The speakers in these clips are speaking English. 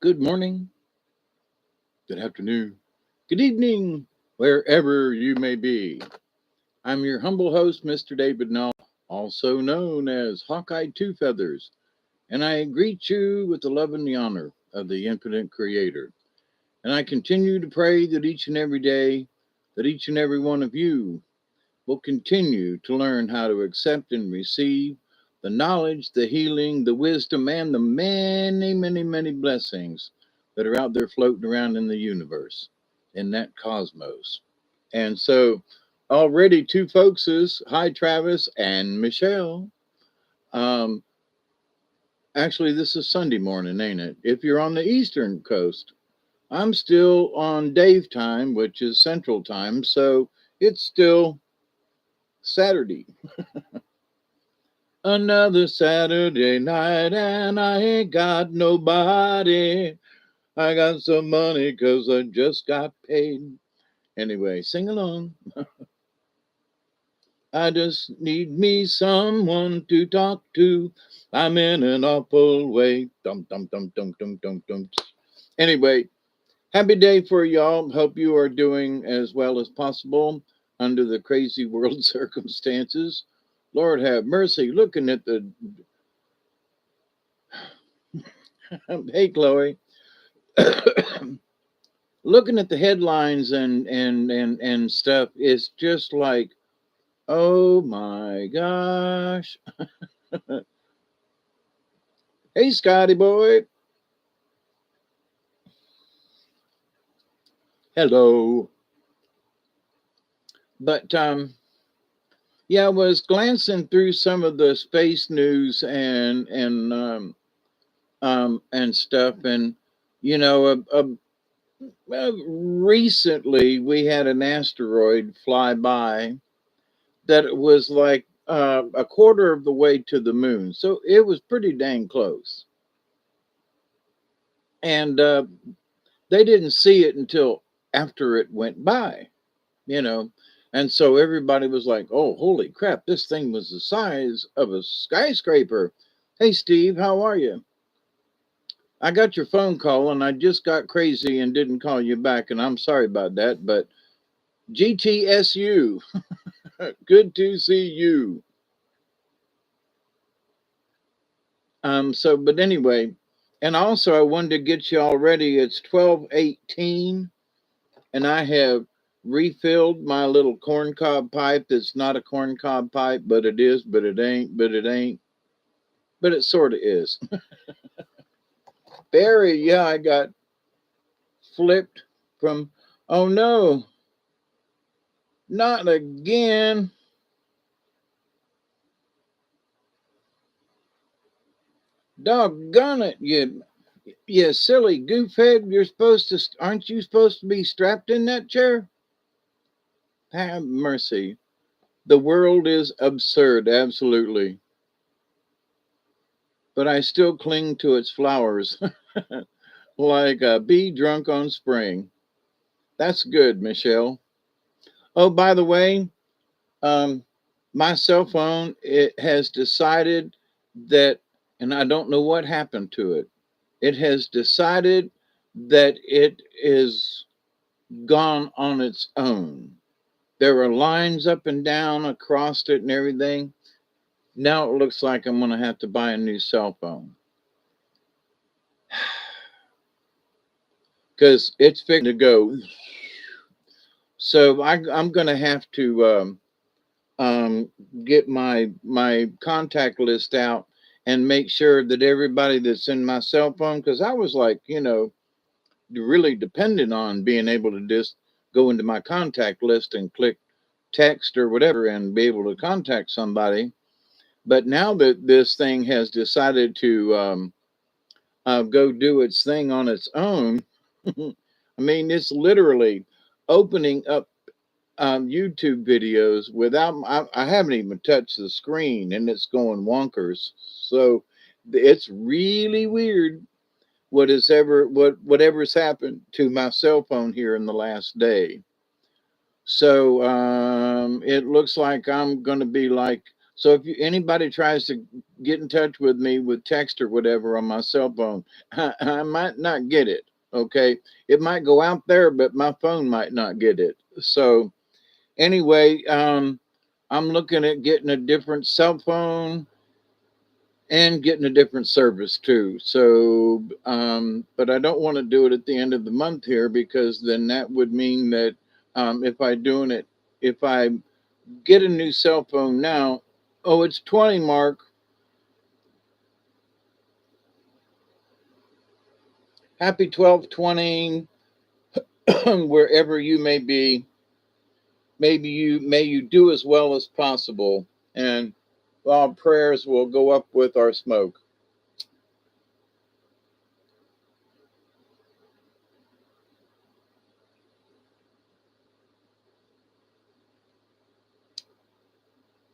Good morning, good afternoon, good evening, wherever you may be. I'm your humble host, Mr. David Null, also known as Hawkeye Two Feathers, and I greet you with the love and the honor of the infinite creator. And I continue to pray that each and every day, that each and every one of you will continue to learn how to accept and receive the knowledge, the healing, the wisdom, and the many, many, many blessings that are out there floating around in the universe, in that cosmos. And so, already two folkses, hi Travis and Michelle. Um, Actually, this is Sunday morning, ain't it? If you're on the Eastern Coast, I'm still on Dave time, which is Central time, so it's still Saturday. Another Saturday night and I ain't got nobody. I got some money 'cause I just got paid. Anyway, sing along. I just need me someone to talk to. I'm in an awful way. Dum dum dum dum dum dum dum. Anyway, happy day for y'all. Hope you are doing as well as possible under the crazy world circumstances. Lord have mercy. Looking at the hey Chloe. Looking at the headlines and stuff, it's just like, oh my gosh. Hey Scotty boy. Hello. But yeah, I was glancing through some of the space news and stuff, and you know, recently we had an asteroid fly by that was like a quarter of the way to the moon, so it was pretty dang close. And they didn't see it until after it went by, you know. And so everybody was like, oh, holy crap, this thing was the size of a skyscraper. Hey, Steve, how are you? I got your phone call and I just got crazy and didn't call you back. And I'm sorry about that. But GTSU, good to see you. But anyway, and also I wanted to get you all ready. It's 12:18 and I have refilled my little corncob pipe that's not a corncob pipe, but it is, but it ain't, but it ain't, but it sort of is. Barry, yeah, I got flipped from, oh no, not again. Doggone it, you silly goofhead. You're supposed to, aren't you supposed to be strapped in that chair? Have mercy. The world is absurd, absolutely. But I still cling to its flowers like a bee drunk on spring. That's good, Michelle. Oh, by the way, um, my cell phone it has decided that, and I don't know what happened to it. It has decided that it is gone on its own. There are lines up and down across it and everything. Now it looks like I'm going to have to buy a new cell phone because it's fixing to go. So I'm going to have to um, get my contact list out and make sure that everybody that's in my cell phone, because I was like, really dependent on being able to just go into my contact list and click text or whatever and be able to contact somebody. But now that this thing has decided to go do its thing on its own, I mean, it's literally opening up YouTube videos without. I haven't even touched the screen, and it's going wonkers. So it's really weird whatever's happened to my cell phone here in the last day. So it looks like I'm going to be like. So if anybody tries to get in touch with me with text or whatever on my cell phone, I might not get it. Okay. It might go out there, but my phone might not get it. So, anyway, I'm looking at getting a different cell phone and getting a different service too. So, but I don't want to do it at the end of the month here because then that would mean that if I get a new cell phone now, oh, it's 20, Mark. Happy 12/20, wherever you may be. Maybe you may you do as well as possible, and our prayers will go up with our smoke.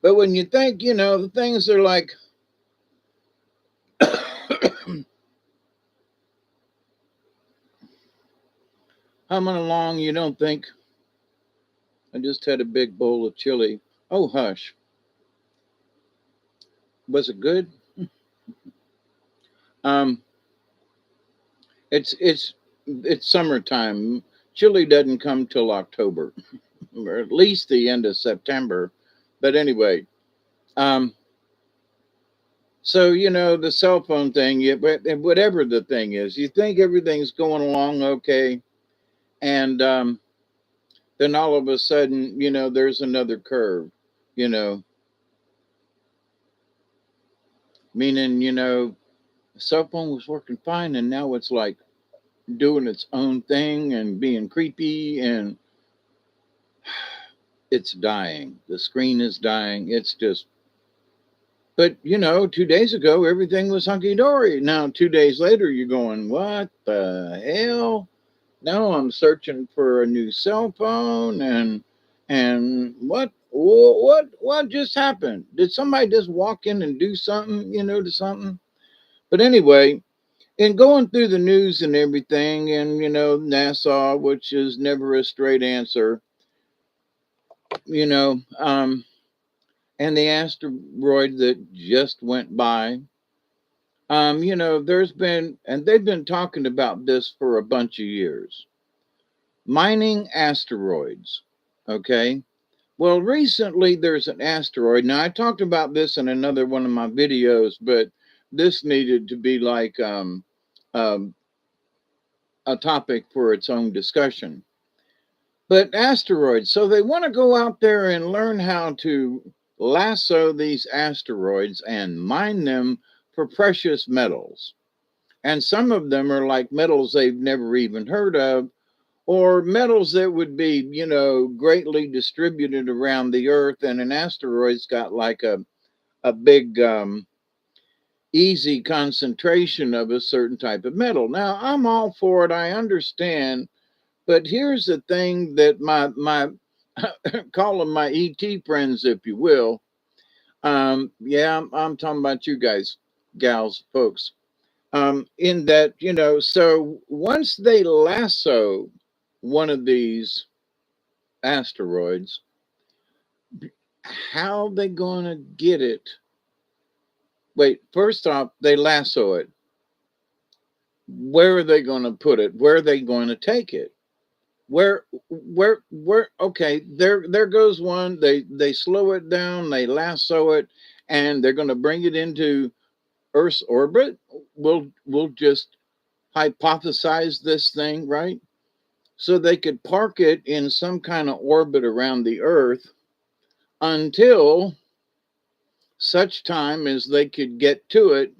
But when you think, the things are like humming along, you don't think, I just had a big bowl of chili. Oh, hush. Was it good? Um, it's summertime. Chili doesn't come till October, or at least the end of September. But anyway, um, so the cell phone thing, whatever the thing is, you think everything's going along okay, and then all of a sudden, there's another curve. You know, meaning the cell phone was working fine, and now it's like doing its own thing and being creepy, and it's dying. The screen is dying. It's just, but 2 days ago, everything was hunky dory. Now, 2 days later, you're going, what the hell? Now I'm searching for a new cell phone, and what just happened? Did somebody just walk in and do something, to something? But anyway, in going through the news and everything, and NASA, which is never a straight answer, you know, um, and the asteroid that just went by. There's been, and they've been talking about this for a bunch of years. Mining asteroids. Okay. Well, recently there's an asteroid. Now, I talked about this in another one of my videos, but this needed to be like um, a topic for its own discussion. But asteroids, so they want to go out there and learn how to lasso these asteroids and mine them for precious metals. And some of them are like metals they've never even heard of, or metals that would be, greatly distributed around the earth. And an asteroid's got like a big, easy concentration of a certain type of metal. Now, I'm all for it. I understand. But here's the thing that my call them my ET friends, if you will. Yeah, I'm talking about you guys, gals, folks. In that, so once they lasso one of these asteroids, how they going to get it? Wait, first off, they lasso it. Where are they going to put it? Where are they going to take it? Where okay, there goes one. They slow it down, they lasso it, and they're going to bring it into Earth's orbit. We'll just hypothesize this thing, right? So they could park it in some kind of orbit around the Earth until such time as they could get to it.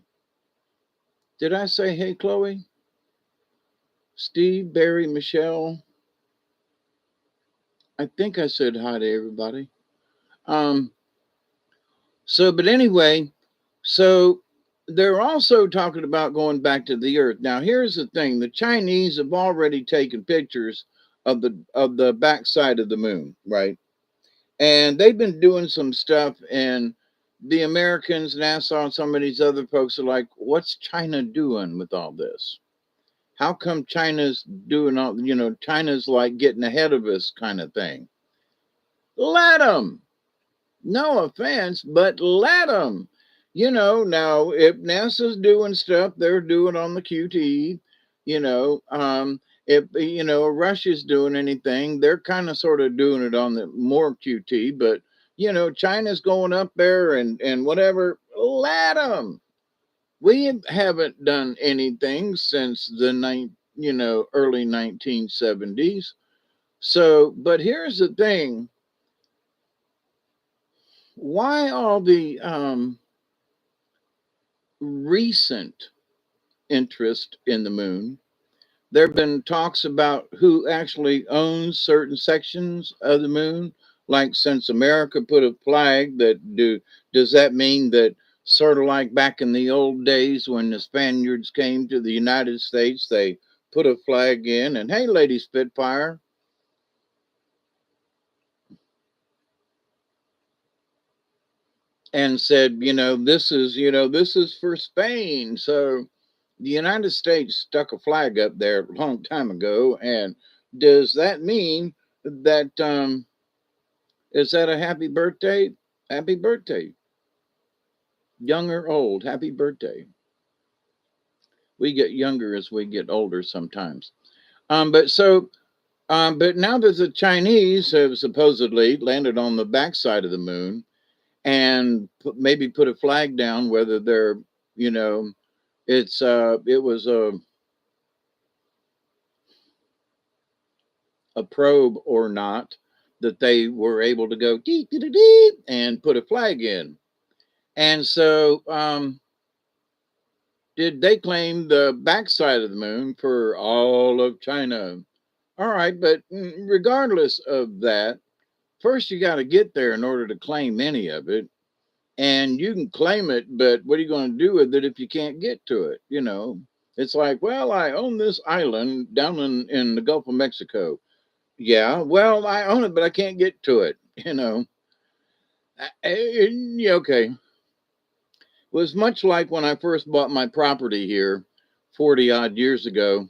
Did I say hey, Chloe? Steve, Barry, Michelle? I think I said hi to everybody. Um, but anyway, so they're also talking about going back to the Earth. Now, here's the thing: the Chinese have already taken pictures of the backside of the moon, right? And they've been doing some stuff, and the Americans, NASA, and some of these other folks are like, "What's China doing with all this? How come China's doing all? China's like getting ahead of us, kind of thing. Let them. No offense, but let them. Now if NASA's doing stuff, they're doing on the QT. You know, if Russia's doing anything, they're kind of sort of doing it on the more QT. But China's going up there and whatever. Let them. We haven't done anything since the early 1970s. So, but here's the thing: why all the recent interest in the moon? There have been talks about who actually owns certain sections of the moon. Like since America put a flag, does that mean that sort of like back in the old days when the Spaniards came to the United States, they put a flag in and hey, Lady Spitfire, and said, this is for Spain. So the United States stuck a flag up there a long time ago, and does that mean that is that a happy birthday? Happy birthday, young or old. Happy birthday. We get younger as we get older sometimes. But so, but now that the Chinese have supposedly landed on the backside of the moon and maybe put a flag down, whether they're, you know, it was a probe or not, that they were able to go deep, deep, deep, and put a flag in. And so, did they claim the backside of the moon for all of China? All right, but regardless of that, first you got to get there in order to claim any of it. And you can claim it, but what are you going to do with it if you can't get to it? It's like, well, I own this island down in the Gulf of Mexico. Yeah, well, I own it, but I can't get to it. Yeah, okay. It was much like when I first bought my property here 40 odd years ago.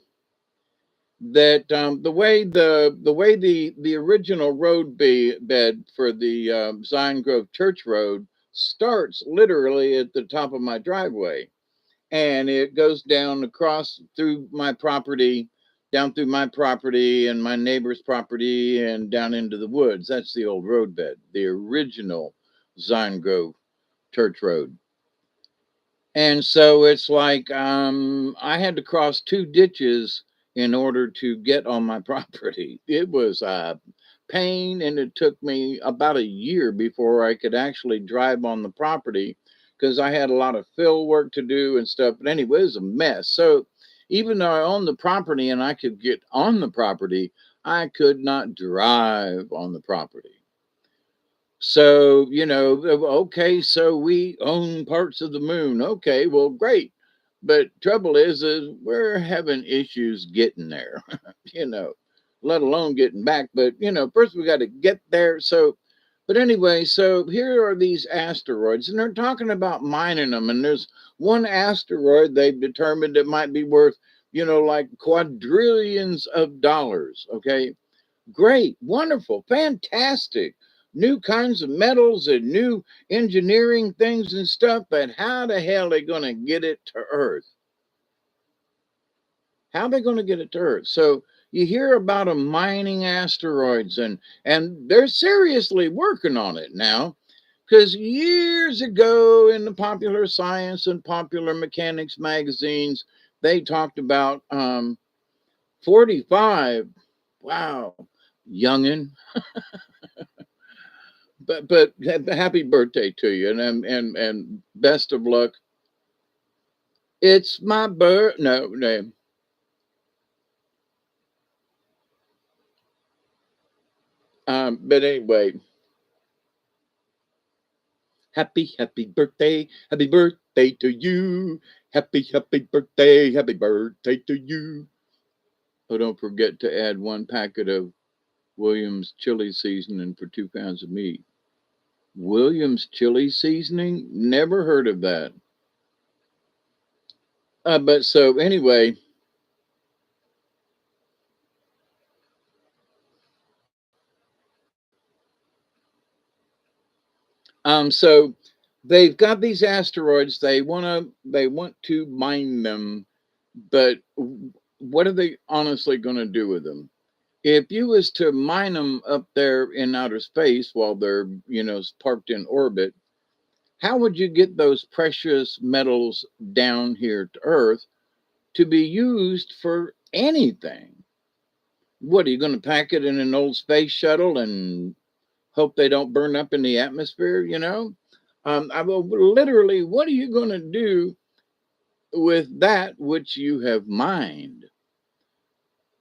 That the way the original bed for the Zion Grove Church Road starts literally at the top of my driveway, and it goes down across through my property, down through my property and my neighbor's property, and down into the woods. That's the old roadbed, the original Zion Grove Church Road. And so it's like I had to cross two ditches in order to get on my property. It was a pain, and it took me about a year before I could actually drive on the property because I had a lot of fill work to do and stuff. But anyway, it was a mess. So even though I owned the property and I could get on the property, I could not drive on the property. So, okay, so we own parts of the moon. Okay, well, great. But trouble is we're having issues getting there, you know, let alone getting back. But, first we got to get there. So, but anyway, so here are these asteroids, and they're talking about mining them. And there's one asteroid they've determined it might be worth, like quadrillions of dollars. Okay, great, wonderful, fantastic. New kinds of metals and new engineering things and stuff, but how the hell are they going to get it to Earth? How are they going to get it to Earth? So you hear about them mining asteroids, and they're seriously working on it now. Because years ago in the Popular Science and Popular Mechanics magazines, they talked about 45. Wow, youngin'. But happy birthday to you, and best of luck. It's my birth. No, no. But anyway, happy birthday to you. Happy birthday to you. Oh, don't forget to add 1 packet of Williams chili seasoning for 2 pounds of meat. Williams chili seasoning? Never heard of that. But so anyway, so they've got these asteroids. They want to mine them, but what are they honestly going to do with them? If you was to mine them up there in outer space while they're parked in orbit, how would you get those precious metals down here to Earth to be used for anything? What are you going to pack it in an old space shuttle and hope they don't burn up in the atmosphere? Literally, what are you going to do with that which you have mined?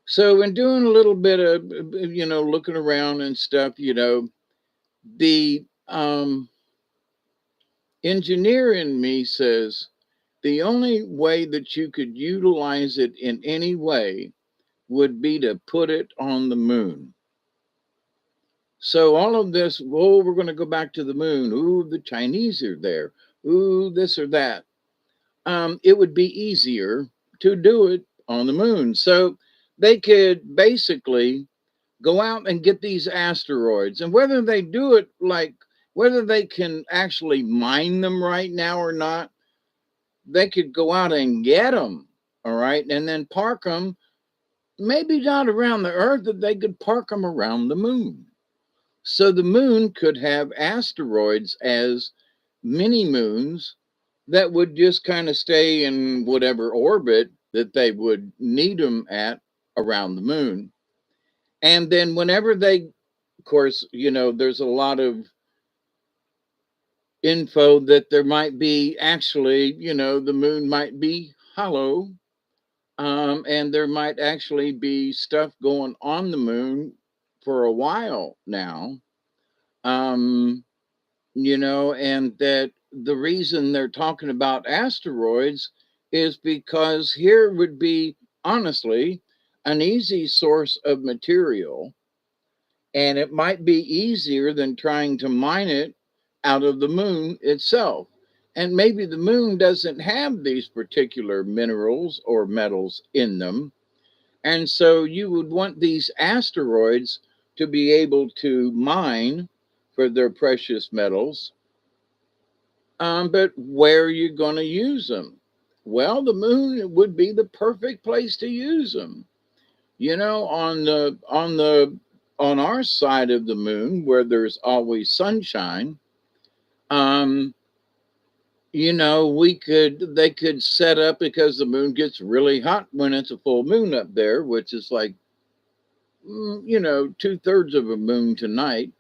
So, in doing a little bit of, looking around and stuff, the engineer in me says the only way that you could utilize it in any way would be to put it on the moon. So all of this, oh, we're going to go back to the moon. Ooh, the Chinese are there. Ooh, this or that. It would be easier to do it on the moon. So they could basically go out and get these asteroids. And whether they do it like, whether they can actually mine them right now or not, they could go out and get them. All right. And then park them, maybe not around the Earth, but they could park them around the moon. So the moon could have asteroids as mini moons that would just kind of stay in whatever orbit that they would need them at around the moon. And then whenever they, of course, there's a lot of info that there might be actually, the moon might be hollow. And there might actually be stuff going on the moon for a while now. Um, and that the reason they're talking about asteroids is because here would be, honestly, an easy source of material, and it might be easier than trying to mine it out of the moon itself. And maybe the moon doesn't have these particular minerals or metals in them. And so you would want these asteroids to be able to mine for their precious metals. But where are you going to use them? Well, the moon would be the perfect place to use them. On our side of the moon, where there's always sunshine, um, they could set up because the moon gets really hot when it's a full moon up there, which is like, 2/3 of a moon tonight,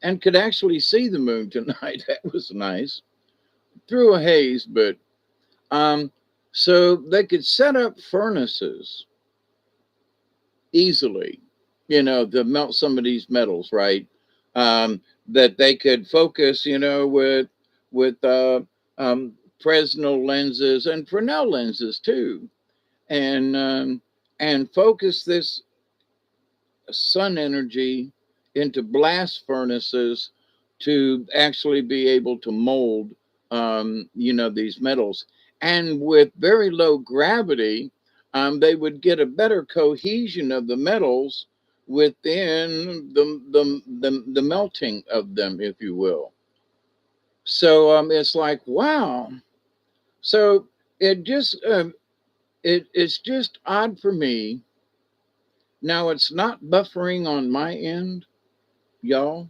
and could actually see the moon tonight. That was nice through a haze, but Um, so they could set up furnaces easily, to melt some of these metals, right? That they could focus, with Fresnel lenses and Fresnel lenses too, and focus this sun energy into blast furnaces to actually be able to mold, these metals. And with very low gravity, they would get a better cohesion of the metals within the melting of them, if you will. So it's like, wow. So it just it's just odd for me. Now it's not buffering on my end, y'all.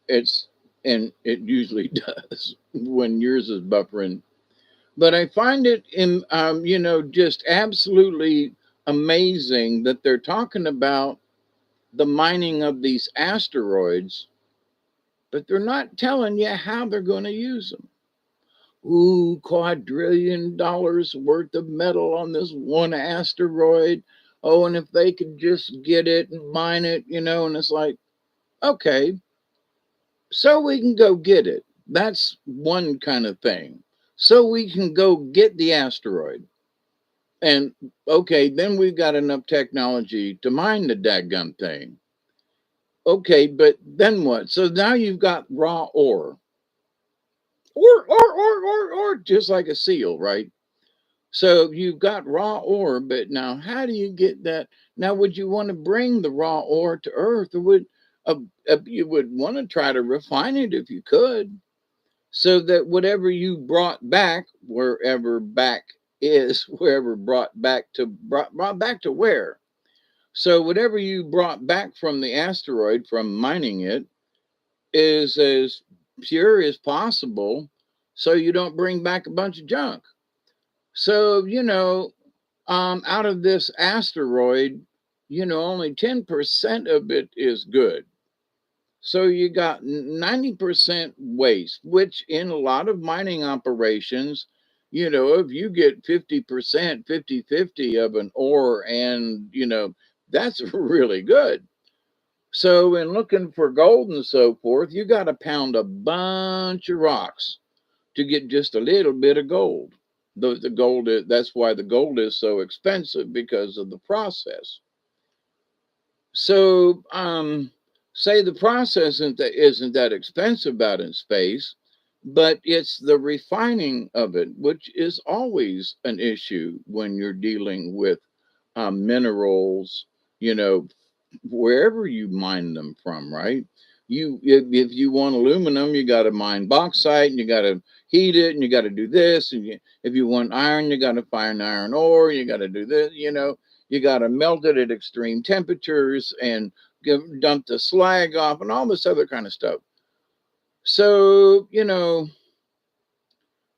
It's and it usually does when yours is buffering. But I find it in just absolutely amazing that they're talking about the mining of these asteroids, but they're not telling you how they're going to use them. Ooh, $250 worth of metal on this one asteroid. Oh, and if they could just get it and mine it, and it's like, okay, so we can go get it. That's one kind of thing. So we can go get the asteroid. And okay, then we've got enough technology to mine the dadgum thing. Okay, but then what? So now you've got raw ore. Or, just like a seal, right? So you've got raw ore, but now how do you get that? Now, would you want to bring the raw ore to Earth, or would you would want to try to refine it if you could? so that whatever you brought back, wherever back is, wherever brought back to where. So whatever you brought back from the asteroid from mining it is as pure as possible, so you don't bring back a bunch of junk. So, out of this asteroid, only 10% of it is good. So you got 90% waste, which in a lot of mining operations, if you get 50%, 50/50 of an ore, and, that's really good. So in looking for gold and so forth, you got to pound a bunch of rocks to get just a little bit of gold. The gold is, that's why the gold is so expensive, because of the process. So, say the process isn't that expensive out in space, but it's the refining of it, which is always an issue when you're dealing with minerals, you know, wherever you mine them from, right? If you want aluminum, you got to mine bauxite and you got to heat it and you got to do this. And if you want iron, you got to find iron ore. You got to do this. You got to melt it at extreme temperatures and dump the slag off and all this other kind of stuff. So,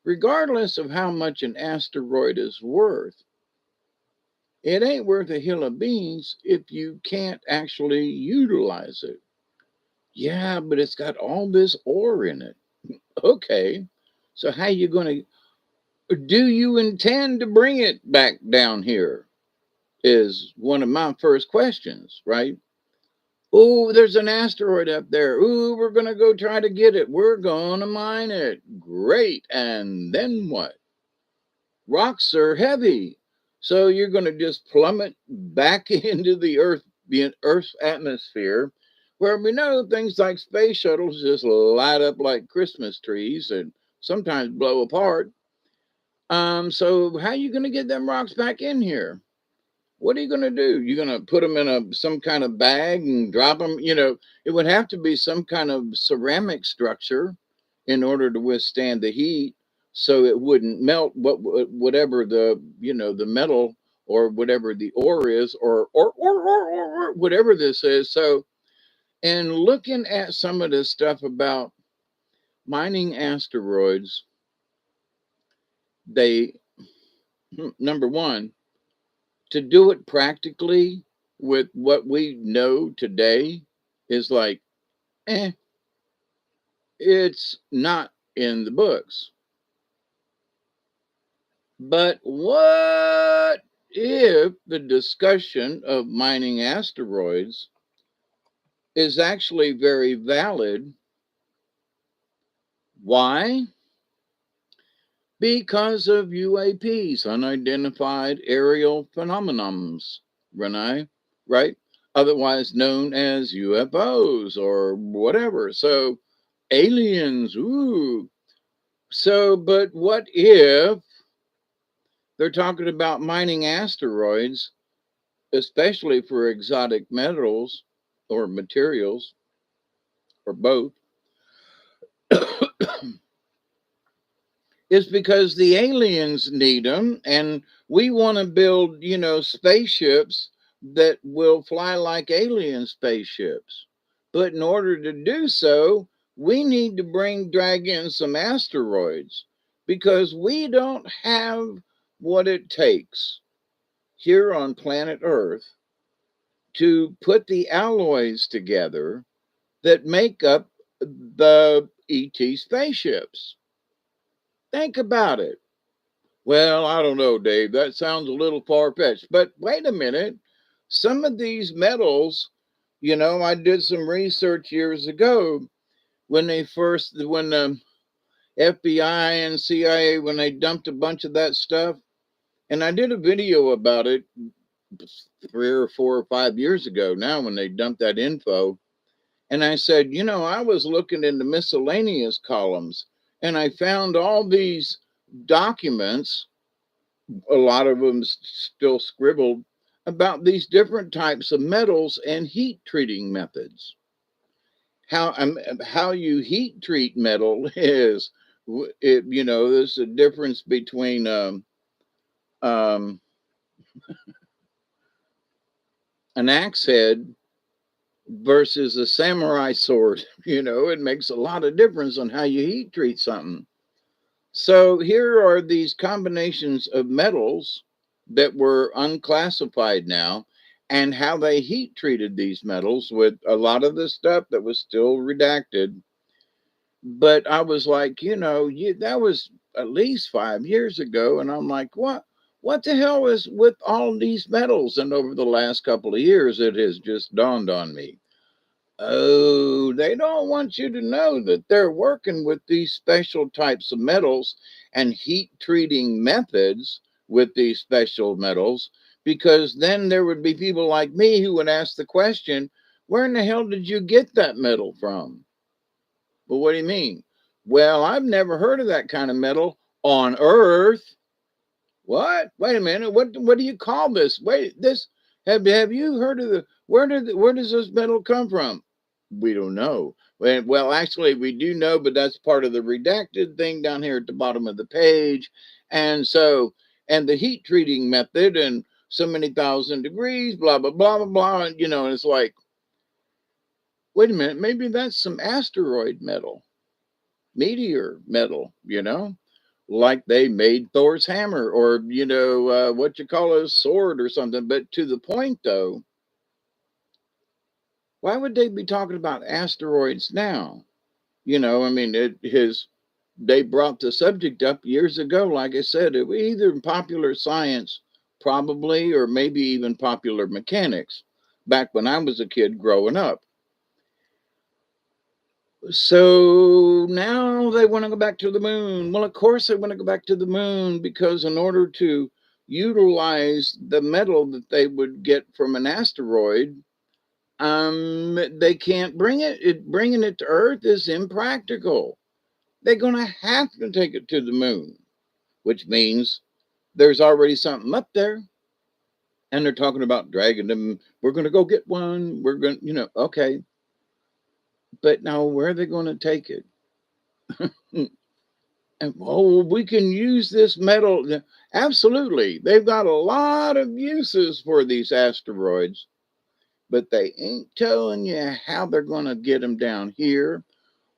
regardless of how much an asteroid is worth, it ain't worth a hill of beans if you can't actually utilize it. Yeah, but it's got all this ore in it. Okay. So how you going to do you intend to bring it back down here is one of my first questions, right? Oh, there's an asteroid up there. Ooh, we're going to go try to get it. We're going to mine it. Great. And then what? Rocks are heavy. So you're going to just plummet back into the Earth's atmosphere, where we know things like space shuttles just light up like Christmas trees and sometimes blow apart. So how are you going to get them rocks back in here? What are you going to do? You're going to put them in some kind of bag and drop them? It would have to be some kind of ceramic structure in order to withstand the heat, so it wouldn't melt whatever the metal or whatever the ore is, or whatever this is. So, and looking at some of this stuff about mining asteroids, they number one, to do it practically with what we know today is like, eh, it's not in the books. But what if the discussion of mining asteroids is actually very valid? Why? Because of UAPs, unidentified aerial phenomenons, Renee, right? Otherwise known as UFOs or whatever. So, aliens, ooh. So, but what if they're talking about mining asteroids, especially for exotic metals or materials or both? It's because the aliens need them, and we want to build, spaceships that will fly like alien spaceships. But in order to do so, we need to drag in some asteroids, because we don't have what it takes here on planet Earth to put the alloys together that make up the ET spaceships. Think about it. Well, I don't know, Dave. That sounds a little far fetched. But wait a minute. Some of these metals, I did some research years ago when when the FBI and CIA, when they dumped a bunch of that stuff. And I did a video about it 3 or 4 or 5 years ago now, when they dumped that info. And I said, I was looking in the miscellaneous columns and I found all these documents, a lot of them still scribbled, about these different types of metals and heat treating methods. How you heat treat metal is There's a difference between um, an axe head versus a samurai sword. It makes a lot of difference on how you heat treat something. So here are these combinations of metals that were unclassified now, and how they heat treated these metals with a lot of the stuff that was still redacted. But I was like, that was at least 5 years ago. And I'm like, what the hell is with all these metals? And over the last couple of years, it has just dawned on me. Oh, they don't want you to know that they're working with these special types of metals and heat treating methods with these special metals, because then there would be people like me who would ask the question, where in the hell did you get that metal from? Well, what do you mean? Well, I've never heard of that kind of metal on Earth. What? Wait a minute. What do you call this? Wait, this have you heard of the where does this metal come from? We don't know. Well, actually, we do know, but that's part of the redacted thing down here at the bottom of the page. And so, and the heat treating method, and so many thousand degrees, blah blah blah blah blah. And, and it's like, wait a minute, maybe that's some asteroid metal, meteor metal, like they made Thor's hammer, or what you call a sword or something. But to the point, though, why would they be talking about asteroids now? I mean, they brought the subject up years ago. Like I said, it was either in popular science, probably, or maybe even popular mechanics, back when I was a kid growing up. So now they want to go back to the moon. Well, of course they want to go back to the moon, because in order to utilize the metal that they would get from an asteroid, they can't bring it. Bringing it to Earth is impractical. They're going to have to take it to the moon, which means there's already something up there, and they're talking about dragging them. We're going to go get one. We're going, okay, but now where are they going to take it? And, oh, we can use this metal. Absolutely. They've got a lot of uses for these asteroids, but they ain't telling you how they're going to get them down here,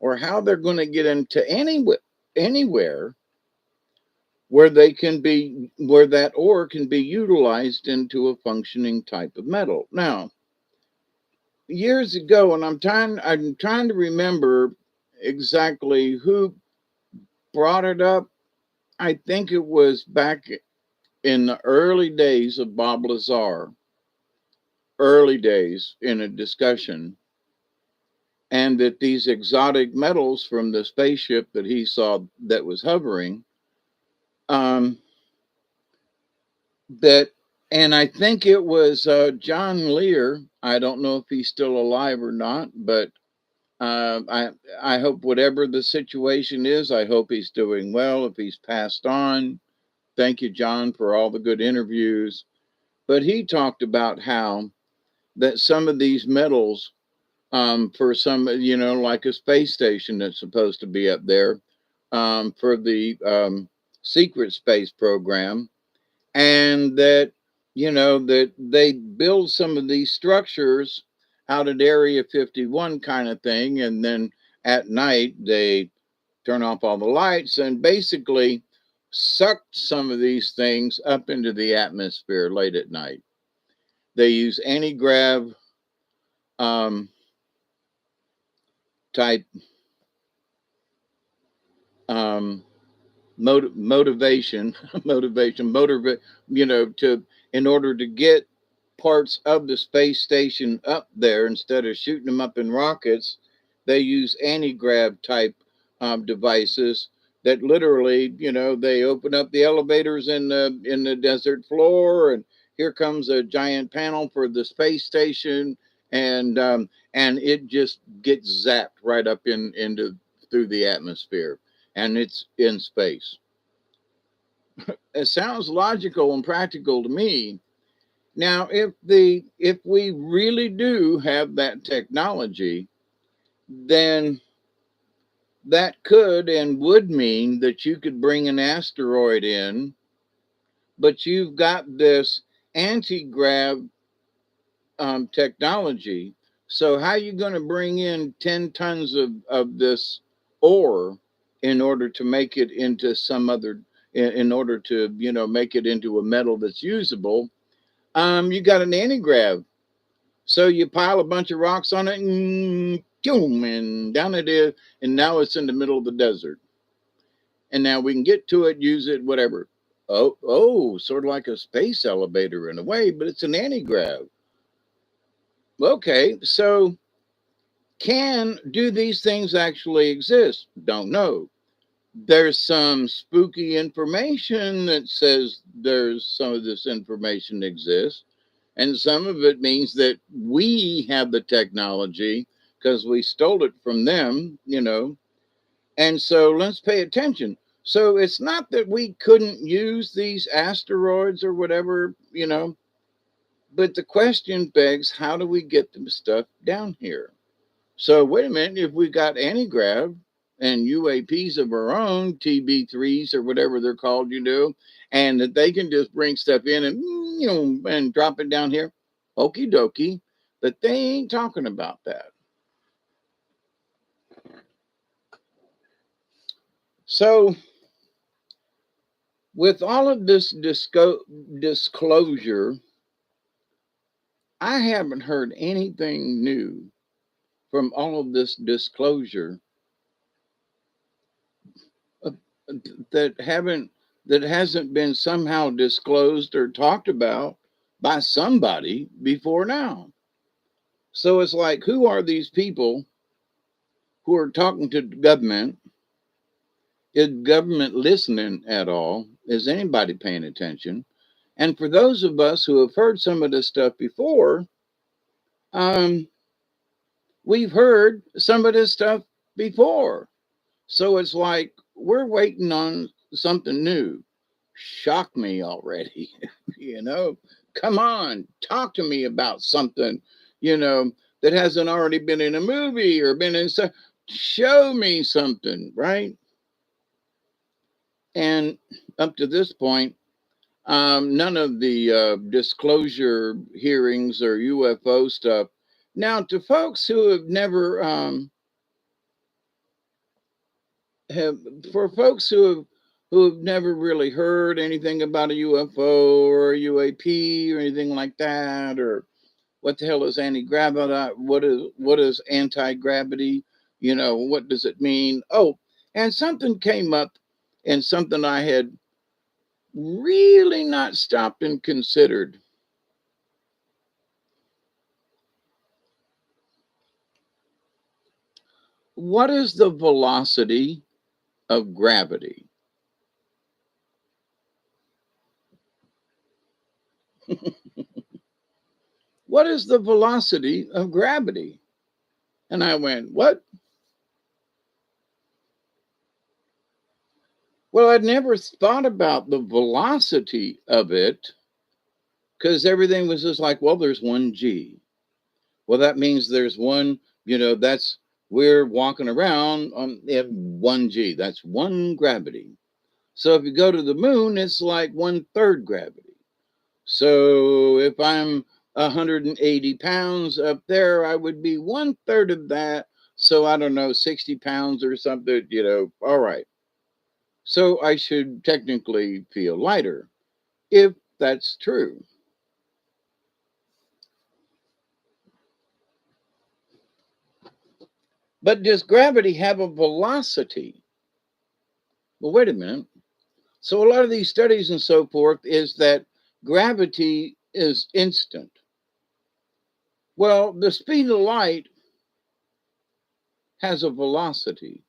or how they're going to get into anywhere where where that ore can be utilized into a functioning type of metal. Now, years ago, and I'm trying to remember exactly who brought it up. I think it was back in the early days of Bob Lazar, early days, in a discussion, and that these exotic metals from the spaceship that he saw that was hovering, um, that, and I think it was John Lear. I don't know if he's still alive or not, but I hope whatever the situation is, I hope he's doing well. If he's passed on, thank you, John, for all the good interviews. But he talked about how that some of these metals, for some, like a space station that's supposed to be up there, for the secret space program, and that, that they build some of these structures out at Area 51 kind of thing, and then at night they turn off all the lights and basically sucked some of these things up into the atmosphere late at night. They use anti-grav um, type um, motivation, to, in order to get parts of the space station up there, instead of shooting them up in rockets, they use anti-grav type devices that literally, they open up the elevators in the desert floor, and here comes a giant panel for the space station, and it just gets zapped right up into through the atmosphere, and it's in space. It sounds logical and practical to me. Now, if we really do have that technology, then that could and would mean that you could bring an asteroid in, but you've got this anti-grav technology. So how are you going to bring in 10 tons of this ore in order to make it into some other, in order to, make it into a metal that's usable? You got an anti-grav. So you pile a bunch of rocks on it and boom, and down it is. And now it's in the middle of the desert. And now we can get to it, use it, whatever. Oh, sort of like a space elevator in a way, but it's an anti-grav. Okay, so do these things actually exist? Don't know. There's some spooky information that says there's some of this information exists, and some of it means that we have the technology because we stole it from them. And so let's pay attention. So it's not that we couldn't use these asteroids or whatever, but the question begs, how do we get the stuff down here? So wait a minute, if we got anti-grav and UAPs of our own, TB3s or whatever they're called, and that they can just bring stuff in and drop it down here, okie dokie. But they ain't talking about that. So with all of this disclosure, I haven't heard anything new from all of this disclosure uh, that haven't that hasn't been somehow disclosed or talked about by somebody before now. So it's like, who are these people who are talking to the government? Is government listening at all? Is anybody paying attention? And for those of us who have heard some of this stuff before, um, we've heard some of this stuff before. So it's like we're waiting on something new. Shock me already. you know, Come on, talk to me about something, you know, that hasn't already been in a movie or been in some. Show me something, right? And up to this point, none of the disclosure hearings or UFO stuff. Now, to folks who have never have for folks who have never really heard anything about a UFO or a UAP or anything like that, or what the hell is anti-gravity? What is anti-gravity? What does it mean? Oh, and something came up, and something I had really not stopped and considered. What is the velocity of gravity? What is the velocity of gravity? And I went, what? Well, I'd never thought about the velocity of it because everything was just like, well, there's 1g. Well, that means there's that's we're walking around on at 1g. That's one gravity. So if you go to the moon, it's like 1/3 gravity. So if I'm 180 pounds up there, I would be 1/3 of that. So I don't know, 60 pounds or something. All right. So I should technically feel lighter if that's true. But does gravity have a velocity? Well, wait a minute. So a lot of these studies and so forth is that gravity is instant. Well, the speed of light has a velocity,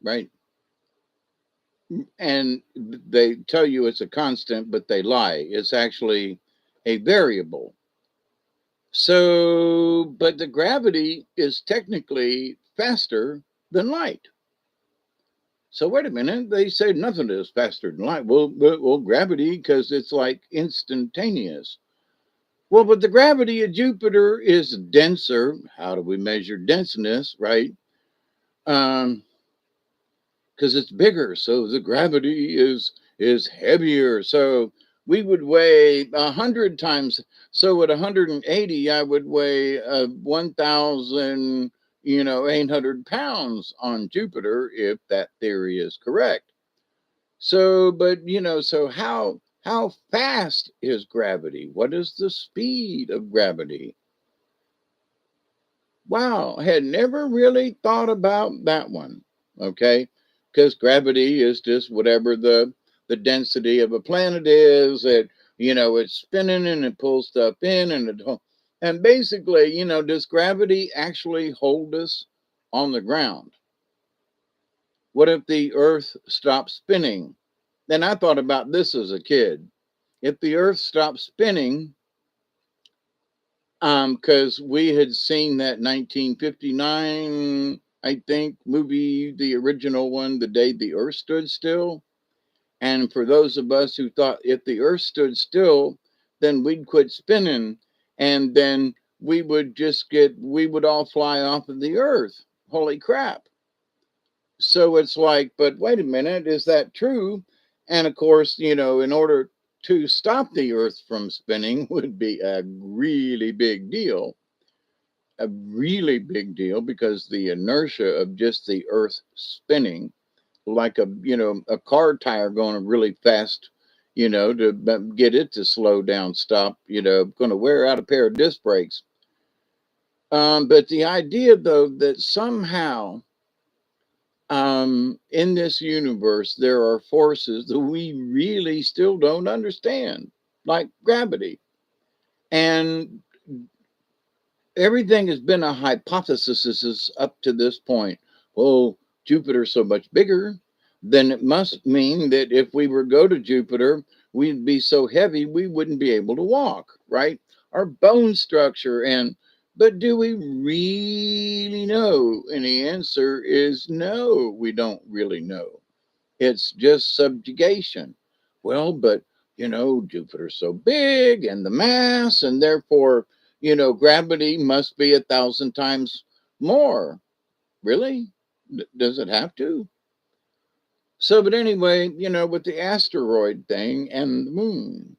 right? And they tell you it's a constant, but they lie. It's actually a variable. So, but the gravity is technically faster than light. So wait a minute, they say nothing is faster than light. Well, gravity, because it's like instantaneous. Well, but the gravity of Jupiter is denser. How do we measure denseness, right? Um, because it's bigger, so the gravity is heavier. So we would weigh 100 times. So at 180, I would weigh 1,000, 800 pounds on Jupiter if that theory is correct. So, but so how fast is gravity? What is the speed of gravity? Wow, I had never really thought about that one. Okay, because gravity is just whatever the density of a planet is. It's spinning and it pulls stuff in, and basically, does gravity actually hold us on the ground? What if the Earth stopped spinning? Then I thought about this as a kid. If the Earth stopped spinning, because we had seen that 1959, I think, movie, the original one, The Day the Earth Stood Still. And for those of us who thought if the Earth stood still, then we'd quit spinning, and then we would all fly off of the Earth. Holy crap. So it's like, but wait a minute, is that true? And of course, in order to stop the Earth from spinning would be a really big deal. A really big deal because the inertia of just the Earth spinning, like a car tire going really fast, to get it to slow down, stop, going to wear out a pair of disc brakes. But the idea, though, that somehow in this universe there are forces that we really still don't understand, like gravity, and everything has been a hypothesis up to this point. Well, Jupiter's so much bigger, then it must mean that if we were go to Jupiter, we'd be so heavy we wouldn't be able to walk, right? Our bone structure and but do we really know? And the answer is no, we don't really know. It's just subjugation. Well, but Jupiter's so big and the mass, and therefore, gravity must be 1,000 times more. Really? Does it have to? So, but anyway, with the asteroid thing and the moon,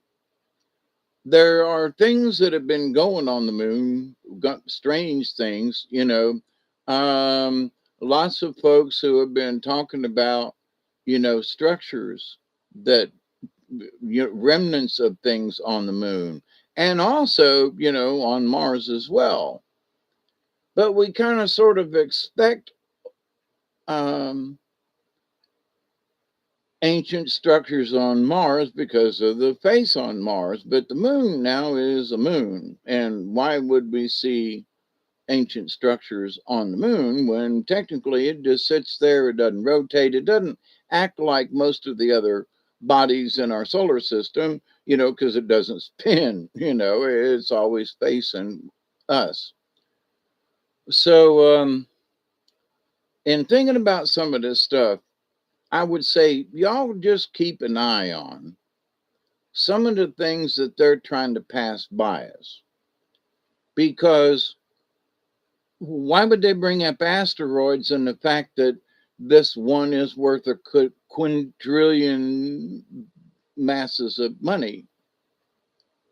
there are things that have been going on the moon, got strange things, lots of folks who have been talking about, structures that, remnants of things on the moon, and also, on Mars as well. But we kind of sort of expect um, ancient structures on Mars because of the face on Mars, but the moon now is a moon. And why would we see ancient structures on the moon when technically it just sits there? It doesn't rotate, it doesn't act like most of the other bodies in our solar system, because it doesn't spin, it's always facing us. So, in thinking about some of this stuff, I would say y'all just keep an eye on some of the things that they're trying to pass by us. Because why would they bring up asteroids and the fact that this one is worth a quintillion masses of money?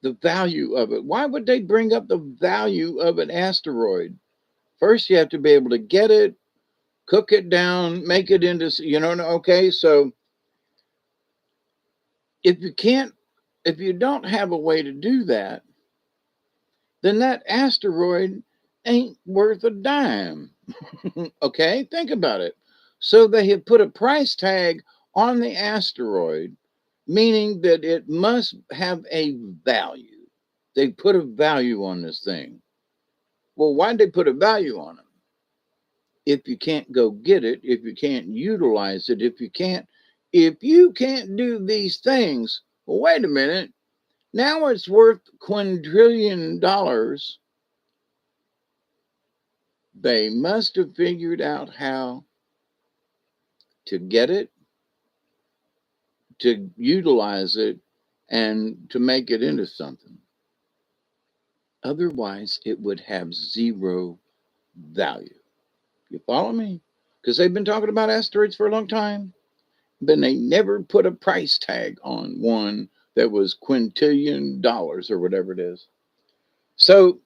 The value of it. Why would they bring up the value of an asteroid? First, you have to be able to get it, cook it down, make it into, okay? So if you can't, if you don't have a way to do that, then that asteroid ain't worth a dime. Okay, think about it. So they have put a price tag on the asteroid, meaning that it must have a value. They put a value on this thing. Well, why'd they put a value on it? If you can't go get it, if you can't utilize it, if you can't do these things, well, wait a minute. Now it's worth quintillion dollars. They must have figured out how to get it, to utilize it, and to make it into something. Otherwise, it would have zero value. You follow me? because they've been talking about asteroids for a long time, but they never put a price tag on one that was quintillion dollars or whatever it is. So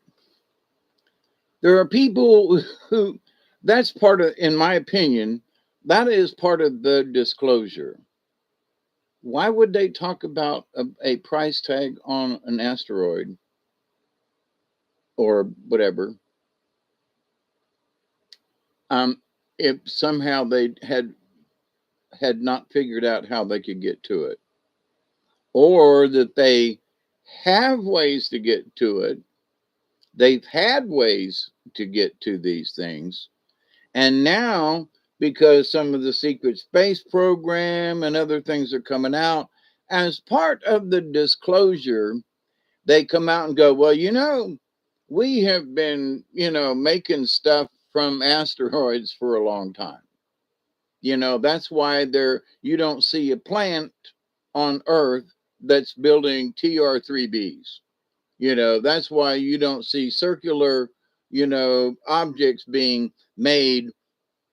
there are people who, that's part of, in my opinion, that is part of the disclosure. Why would they talk about a price tag on an asteroid or whatever, um, if somehow they had not figured out how they could get to it, or that they have ways to get to it? They've had ways to get to these things, and now, because some of the secret space program and other things are coming out as part of the disclosure, they come out and go, well, we have been, making stuff from asteroids for a long time. That's why you don't see a plant on Earth that's building TR3Bs. That's why you don't see circular, objects being made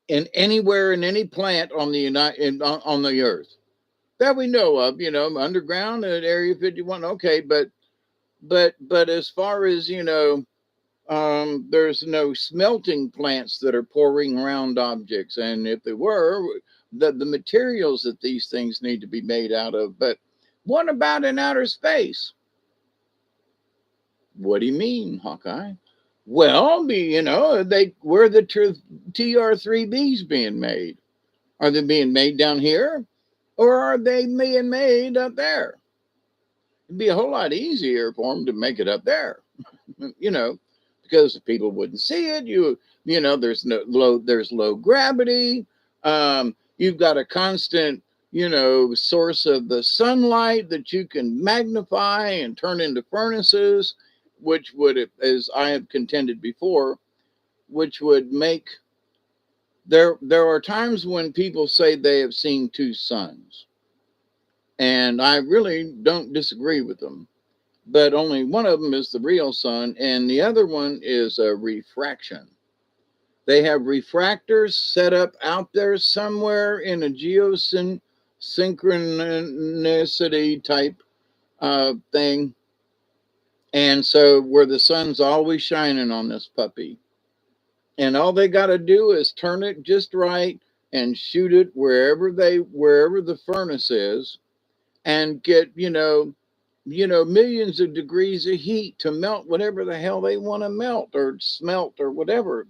in anywhere in any plant on the on the Earth that we know of. Underground at Area 51. Okay, but as far as there's no smelting plants that are pouring around objects, and if there were, the materials that these things need to be made out of. But what about in outer space? What do you mean, Hawkeye? Well, where the TR3Bs being made? Are they being made down here, or are they being made up there? It'd be a whole lot easier for them to make it up there, you know, because people wouldn't see it. There's low gravity. You've got a constant, source of the sunlight that you can magnify and turn into furnaces, which would, as I have contended before, which would make there are times when people say they have seen two suns, and I really don't disagree with them, but only one of them is the real sun, and the other one is a refraction. They have refractors set up out there somewhere in a geosynchronicity type thing. And so, where the sun's always shining on this puppy, and all they got to do is turn it just right and shoot it wherever the furnace is, and get millions of degrees of heat to melt whatever the hell they want to melt or smelt or whatever.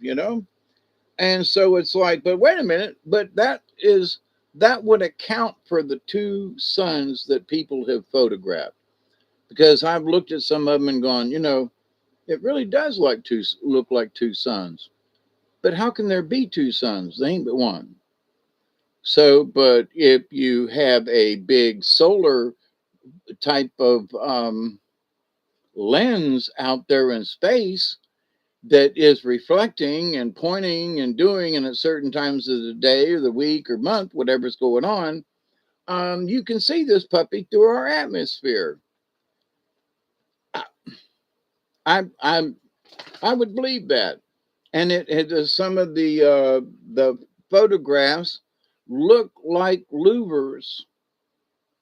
And so it's like, but wait a minute, but that would account for the two suns that people have photographed, because I've looked at some of them and gone, it really does look like two suns. But how can there be two suns? There ain't but one. So, but if you have a big solar type of lens out there in space that is reflecting and pointing and doing, and at certain times of the day or the week or month, whatever's going on, you can see this puppy through our atmosphere. I I I would believe that, and some of the photographs look like louvers,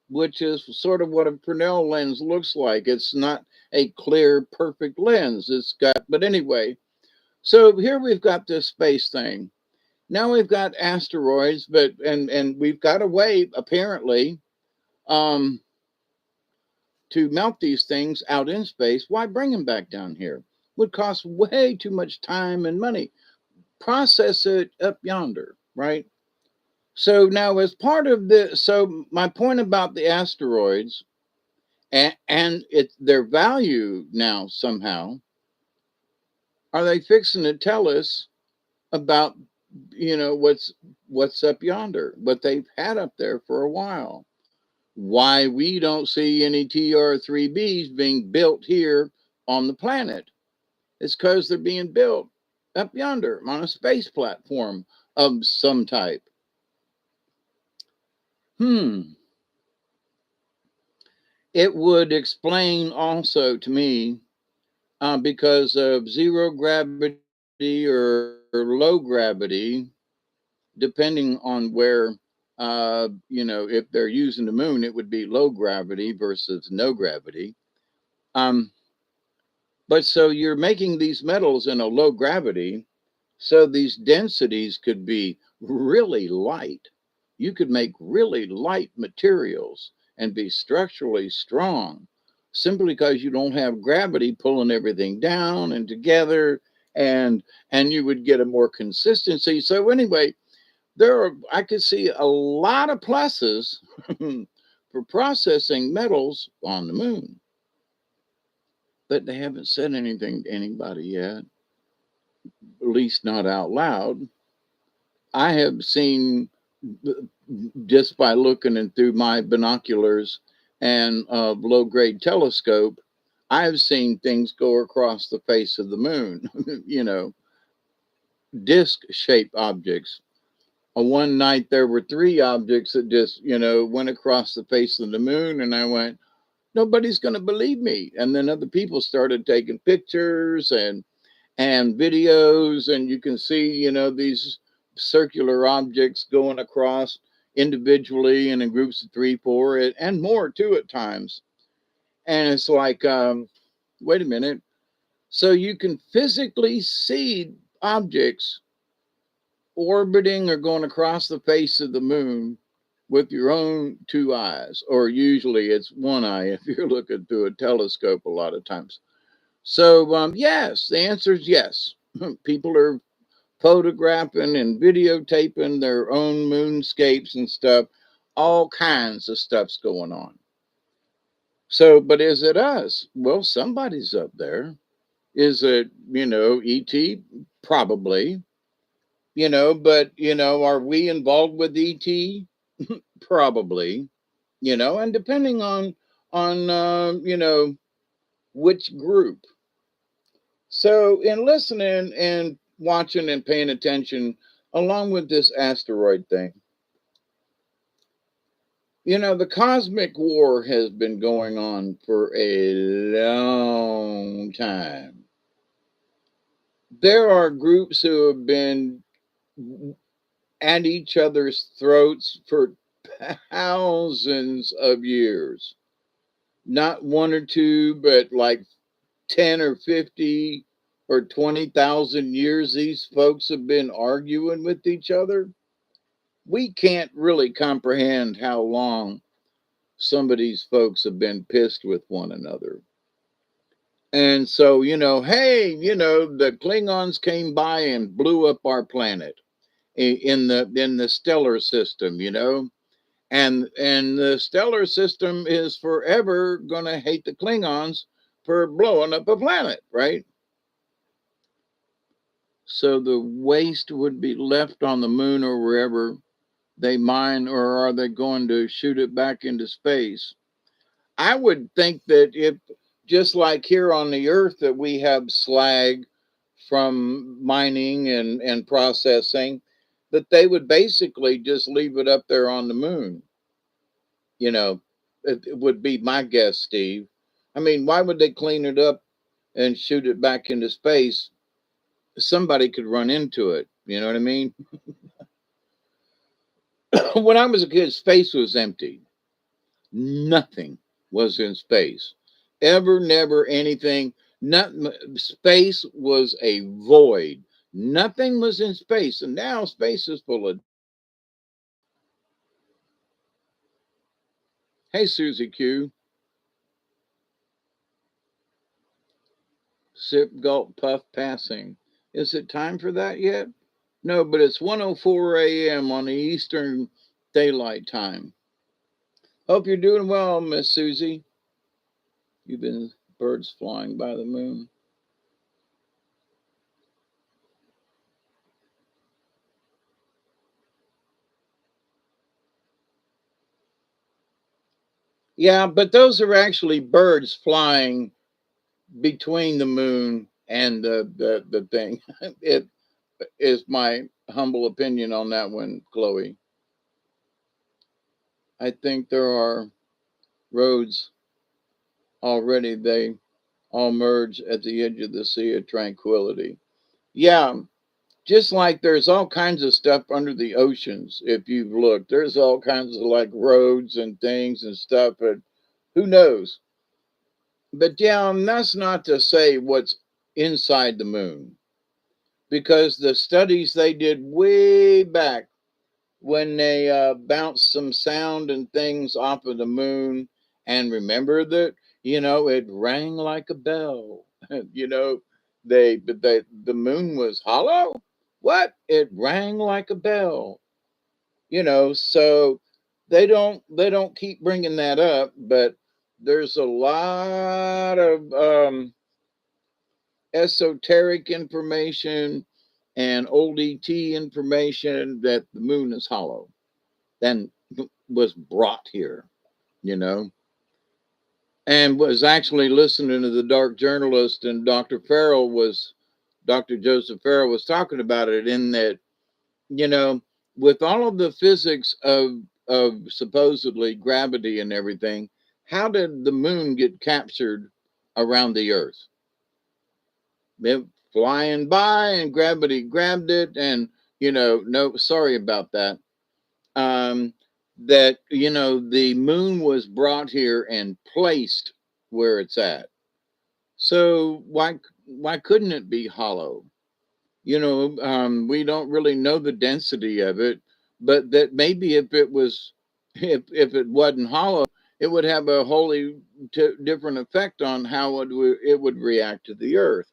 which is sort of what a Fresnel lens looks like. It's not a clear, perfect lens. But anyway, so here we've got this space thing. Now we've got asteroids, and we've got a way apparently um, to melt these things out in space. Why bring them back down here? Would cost way too much time and money. Process it up yonder, right? So now, as part of this, so my point about the asteroids and their value now somehow, are they fixing to tell us about what's up yonder, what they've had up there for a while? Why we don't see any TR3Bs being built here on the planet? It's because they're being built up yonder on a space platform of some type. It would explain also to me, because of zero gravity or low gravity, depending on where, if they're using the moon, it would be low gravity versus no gravity. Um, but so you're making these metals in a low gravity, so these densities could be really light. You could make really light materials and be structurally strong simply because you don't have gravity pulling everything down and together, and you would get a more consistency. So anyway, I could see a lot of pluses for processing metals on the moon, but they haven't said anything to anybody yet, at least not out loud. I have seen, just by looking and through my binoculars and low grade telescope, I've seen things go across the face of the moon, disc shaped objects. On one night, there were three objects that just, went across the face of the moon. And I went, nobody's going to believe me. And then other people started taking pictures and videos, and you can see, these circular objects going across individually and in groups of three, four, and more too at times. And it's like, wait a minute. So you can physically see objects orbiting or going across the face of the moon with your own two eyes, or usually it's one eye if you're looking through a telescope a lot of times. So, yes, the answer is yes. People are photographing and videotaping their own moonscapes and stuff. All kinds of stuff's going on. So, but is it us? Well, somebody's up there. Is it, ET? Probably, but, are we involved with ET? Probably, and depending on which group. So, in listening and watching and paying attention, along with this asteroid thing, the cosmic war has been going on for a long time. There are groups who have been at each other's throats for thousands of years. Not one or two, but like 10 or 50 or 20,000 years these folks have been arguing with each other. We can't really comprehend how long some of these folks have been pissed with one another. And so, hey, the Klingons came by and blew up our planet in the stellar system, and the stellar system is forever going to hate the Klingons for blowing up a planet, right? So the waste would be left on the moon or wherever they mine, or are they going to shoot it back into space? I would think that if, just like here on the earth, that we have slag from mining and processing, that they would basically just leave it up there on the moon. You know, it would be my guess, Steve. I mean, why would they clean it up and shoot it back into space? Somebody could run into it. You know what I mean? When I was a kid, space was empty. Nothing was in space. Ever, never anything. Not, space was a void. Nothing was in space. And now space is full of. Hey, Susie Q. Sip, gulp, puff, passing. Is it time for that yet? No, but it's 1:04 a.m. on the Eastern Daylight Time. Hope you're doing well, Miss Susie. You've been birds flying by the moon. Yeah, but those are actually birds flying between the moon and the thing. It is my humble opinion on that one, Chloe. I think there are roads already. They all merge at the edge of the Sea of Tranquility. Yeah, Just like there's all kinds of stuff under the oceans. If you've looked, there's all kinds of like roads and things and stuff, but who knows? But yeah, that's not to say what's inside the moon, because the studies they did way back when they bounced some sound and things off of the moon, and remember that, it rang like a bell. you know, the moon was hollow. What? It rang like a bell. So they don't keep bringing that up, but there's a lot of esoteric information and old ET information that the moon is hollow, then was brought here, you know, and was actually listening to the dark journalist, and Dr. Joseph Farrell was talking about it, in that, you know, with all of the physics of supposedly gravity and everything, how did the moon get captured around the earth? It flying by and gravity grabbed it, and no, sorry about that. um, that the moon was brought here and placed where it's at. So why couldn't it be hollow? We don't really know the density of it, but that maybe if it wasn't hollow, it would have a wholly different effect on how it would react to the Earth,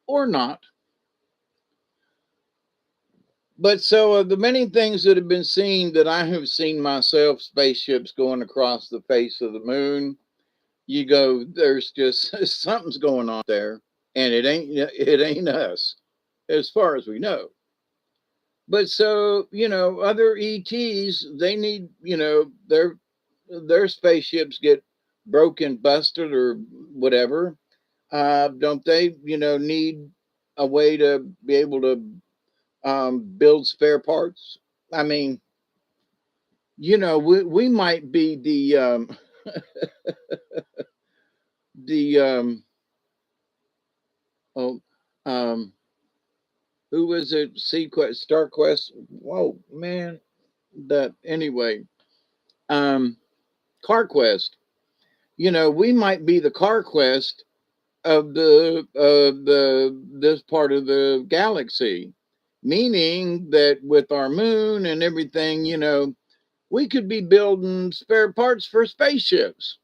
or not. But so, of the many things that have been seen, that I have seen myself, spaceships going across the face of the moon, you go, there's just something's going on there, and it ain't us, as far as we know. But so, other ETs, they need, their spaceships get broken, busted, or whatever. Don't they, need a way to be able to build spare parts? I mean, we might be the oh um who was it? Sequest, Star Quest. Whoa, man, that anyway. Um, Car Quest. We might be the Car Quest of the this part of the galaxy, meaning that with our moon and everything, we could be building spare parts for spaceships.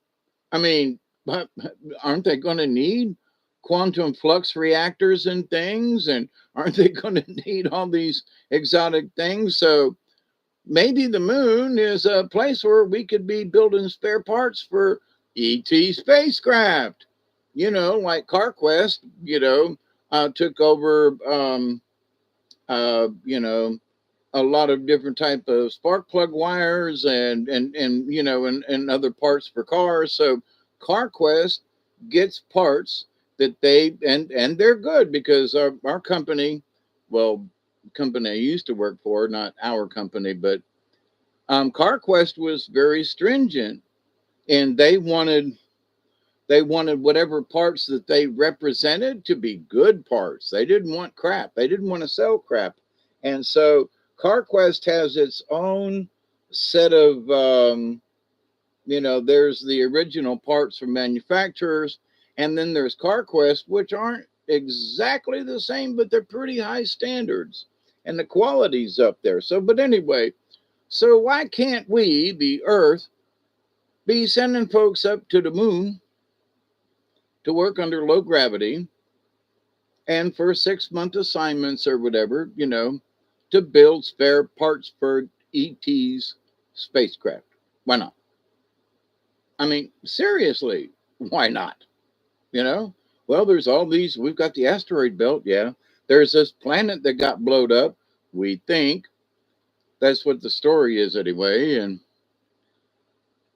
I mean, but aren't they going to need quantum flux reactors and things? And aren't they going to need all these exotic things? So maybe the moon is a place where we could be building spare parts for ET spacecraft. Like CarQuest, took over, a lot of different type of spark plug wires, and other parts for cars. So CarQuest gets parts that and they're good, because our company, well, company I used to work for, not our company, but CarQuest was very stringent, and they wanted whatever parts that they represented to be good parts. They didn't want crap. They didn't want to sell crap. And so CarQuest has its own set of, there's the original parts from manufacturers, and then there's CarQuest, which aren't exactly the same, but they're pretty high standards, and the quality's up there. So, but anyway, so why can't we, the Earth, be sending folks up to the moon to work under low gravity, and for 6-month assignments or whatever, to build spare parts for ET's spacecraft? Why not? I mean, seriously, why not? Well, there's all these, we've got the asteroid belt, yeah. There's this planet that got blowed up, we think. That's what the story is, anyway. And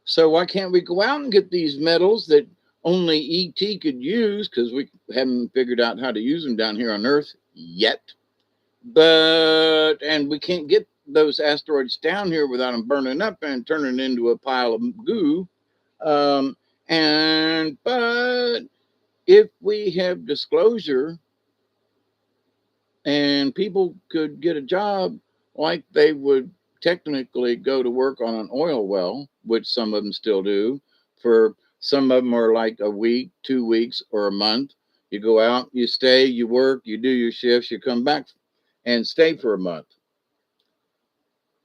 so why can't we go out and get these metals that only ET could use, because we haven't figured out how to use them down here on Earth yet? And we can't get those asteroids down here without them burning up and turning into a pile of goo. But if we have disclosure and people could get a job like they would technically go to work on an oil well, which some of them still do. For some of them are like a week, 2 weeks, or a month. You go out, you stay, you work, you do your shifts, you come back and stay for a month.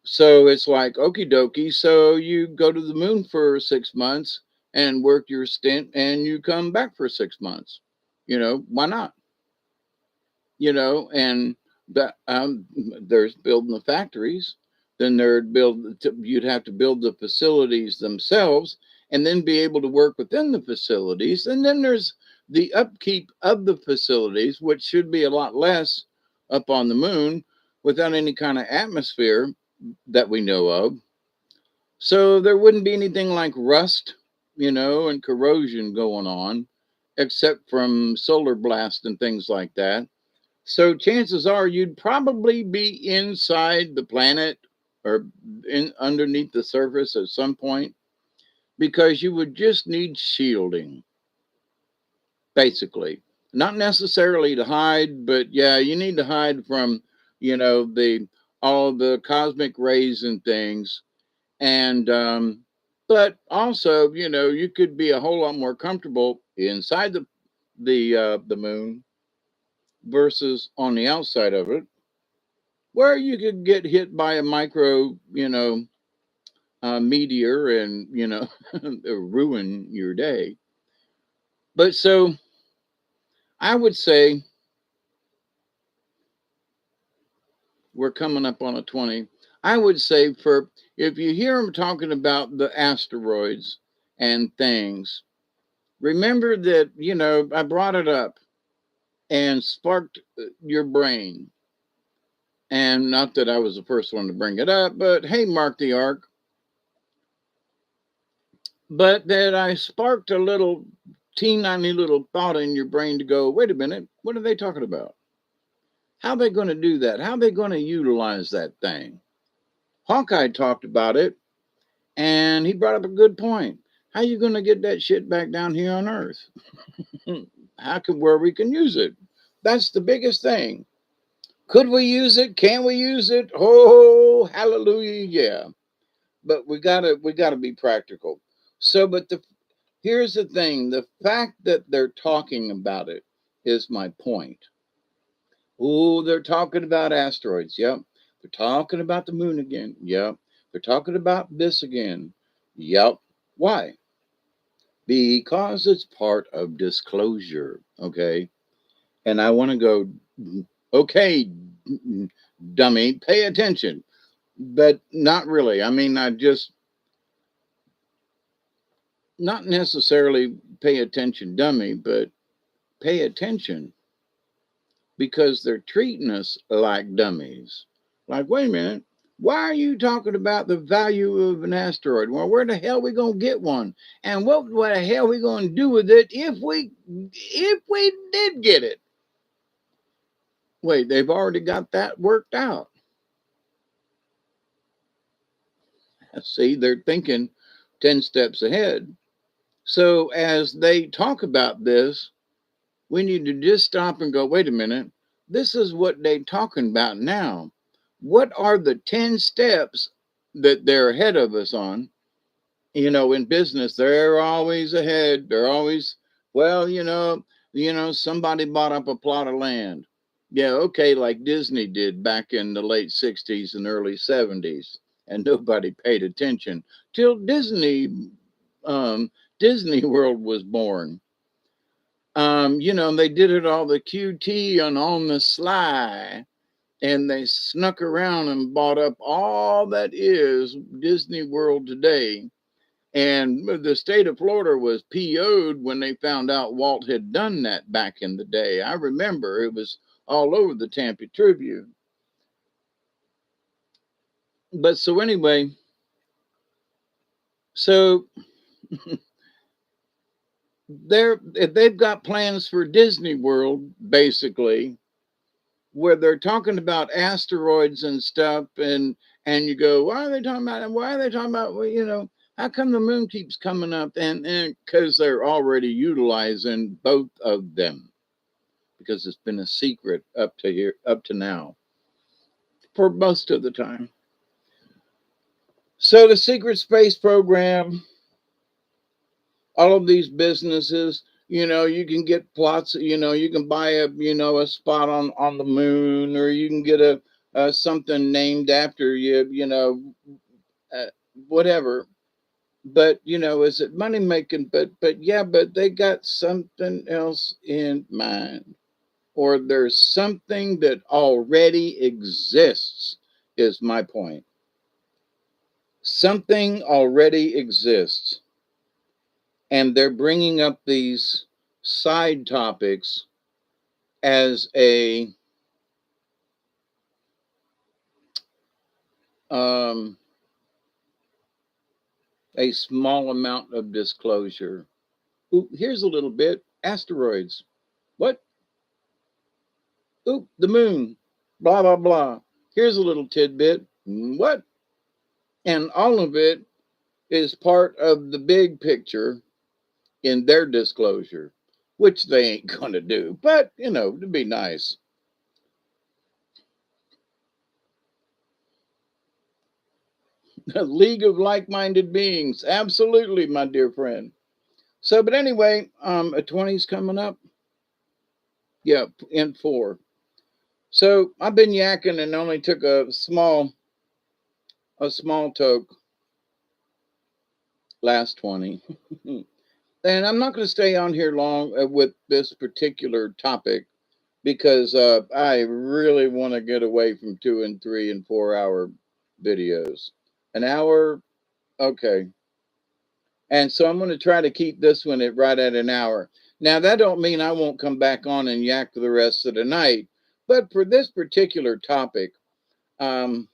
So it's like, okie dokie. So you go to the moon for 6 months and work your stint and you come back for 6 months. Why not? And that there's building the factories. Then you'd have to build the facilities themselves and then be able to work within the facilities. And then there's the upkeep of the facilities, which should be a lot less up on the moon without any kind of atmosphere that we know of. So there wouldn't be anything like rust, and corrosion going on, except from solar blast and things like that. So chances are you'd probably be inside the planet or in underneath the surface at some point because you would just need shielding, basically. Not necessarily to hide, but yeah, you need to hide from, the all the cosmic rays and things. And but also, you could be a whole lot more comfortable inside the moon versus on the outside of it, where you could get hit by a micro, meteor and, ruin your day. But so I would say we're coming up on a 20. I would say for if you hear them talking about the asteroids and things, remember that, I brought it up and sparked your brain. And not that I was the first one to bring it up, but hey, Mark the Ark. But that I sparked a little teeny little thought in your brain to go, wait a minute, what are they talking about? How are they going to do that? How are they going to utilize that thing? Hawkeye talked about it, and he brought up a good point. How are you going to get that shit back down here on Earth? Where we can use it? That's the biggest thing. Could we use it? Can we use it? Oh, hallelujah, yeah. But we gotta be practical. So, but here's the thing: the fact that they're talking about it is my point. Oh, they're talking about asteroids. Yep. They're talking about the moon again. Yep. They're talking about this again. Yep. Why? Because it's part of disclosure. Okay. And I want to go, okay, dummy, pay attention. But not really. I mean, I just not necessarily pay attention, dummy, but pay attention because they're treating us like dummies. Like, wait a minute, why are you talking about the value of an asteroid? Well, where the hell are we gonna get one? And what the hell are we gonna do with it if we did get it? Wait, they've already got that worked out. See, they're thinking 10 steps ahead. So as they talk about this, we need to just stop and go, wait a minute, this is what they're talking about now. What are the 10 steps that they're ahead of us on? In business, they're always ahead. They're always, well, somebody bought up a plot of land. Yeah, okay, like Disney did back in the late 60s and early 70s. And nobody paid attention till Disney World was born. They did it all the QT and on the sly, and they snuck around and bought up all that is Disney World today. And the state of Florida was PO'd when they found out Walt had done that back in the day. I remember it was all over the Tampa Tribune. But so anyway, so they've got plans for Disney World, basically, where they're talking about asteroids and stuff, and you go, why are they talking about it? Why are they talking about, well, how come the moon keeps coming up? And because they're already utilizing both of them, because it's been a secret up to now, for most of the time. So the secret space program, all of these businesses, you can get plots, you can buy a spot on the moon, or you can get a something named after you, uh, whatever. But is it money making? But yeah, but they got something else in mind, or there's something that already exists, is my point. Something already exists, and they're bringing up these side topics as um, a small amount of disclosure. Ooh, here's a little bit. Asteroids. What? Ooh, the moon. Blah, blah, blah. Here's a little tidbit. What? And all of it is part of the big picture in their disclosure, which they ain't going to do. But, it'd be nice. A league of like-minded beings. Absolutely, my dear friend. So, but anyway, a 20's coming up. Yeah, in 4. So I've been yakking and only took a small toke last 20. And I'm not going to stay on here long with this particular topic, because I really want to get away from 2 and 3 and 4 hour videos. An hour, okay. And so I'm going to try to keep this one right at an hour. Now, that don't mean I won't come back on and yak the rest of the night. But for this particular topic, um,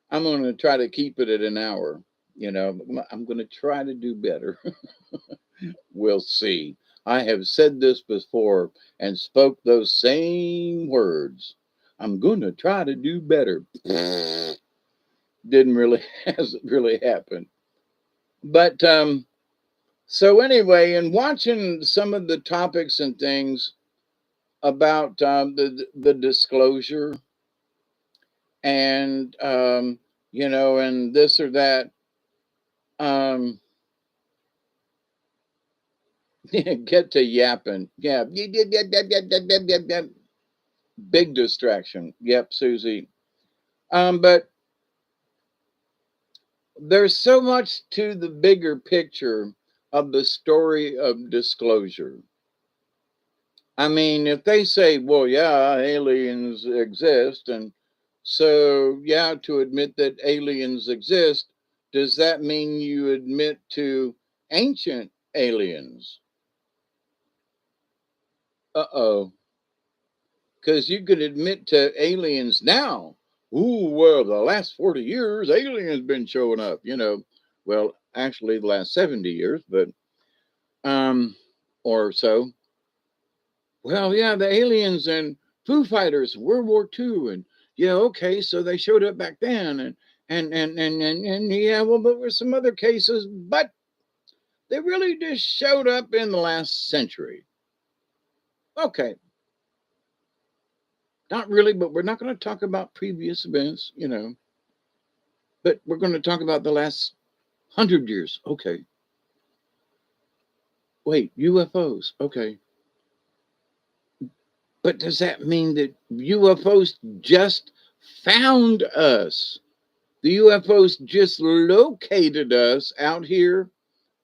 I'm going to try to keep it at an hour. I'm going to try to do better. We'll see. I have said this before and spoke those same words. I'm going to try to do better. Didn't really, hasn't really happened. But so anyway, in watching some of the topics and things about the disclosure, and and this or that, um, get to yapping. Yeah, big distraction. Yep, Susie. But there's so much to the bigger picture of the story of disclosure. I mean, if they say, well, yeah, aliens exist, and so, yeah, to admit that aliens exist, does that mean you admit to ancient aliens? Uh-oh. Because you could admit to aliens now. Ooh, well, the last 40 years, aliens been showing up, Well, actually, the last 70 years, but, or so. Well, yeah, the aliens and Foo Fighters, World War II, and yeah, okay, so they showed up back then, and yeah, well, there were some other cases, but they really just showed up in the last century. Okay, not really, but we're not going to talk about previous events, but we're going to talk about the last 100 years. Okay, wait, UFOs. Okay, but does that mean that UFOs just found us? The UFOs just located us out here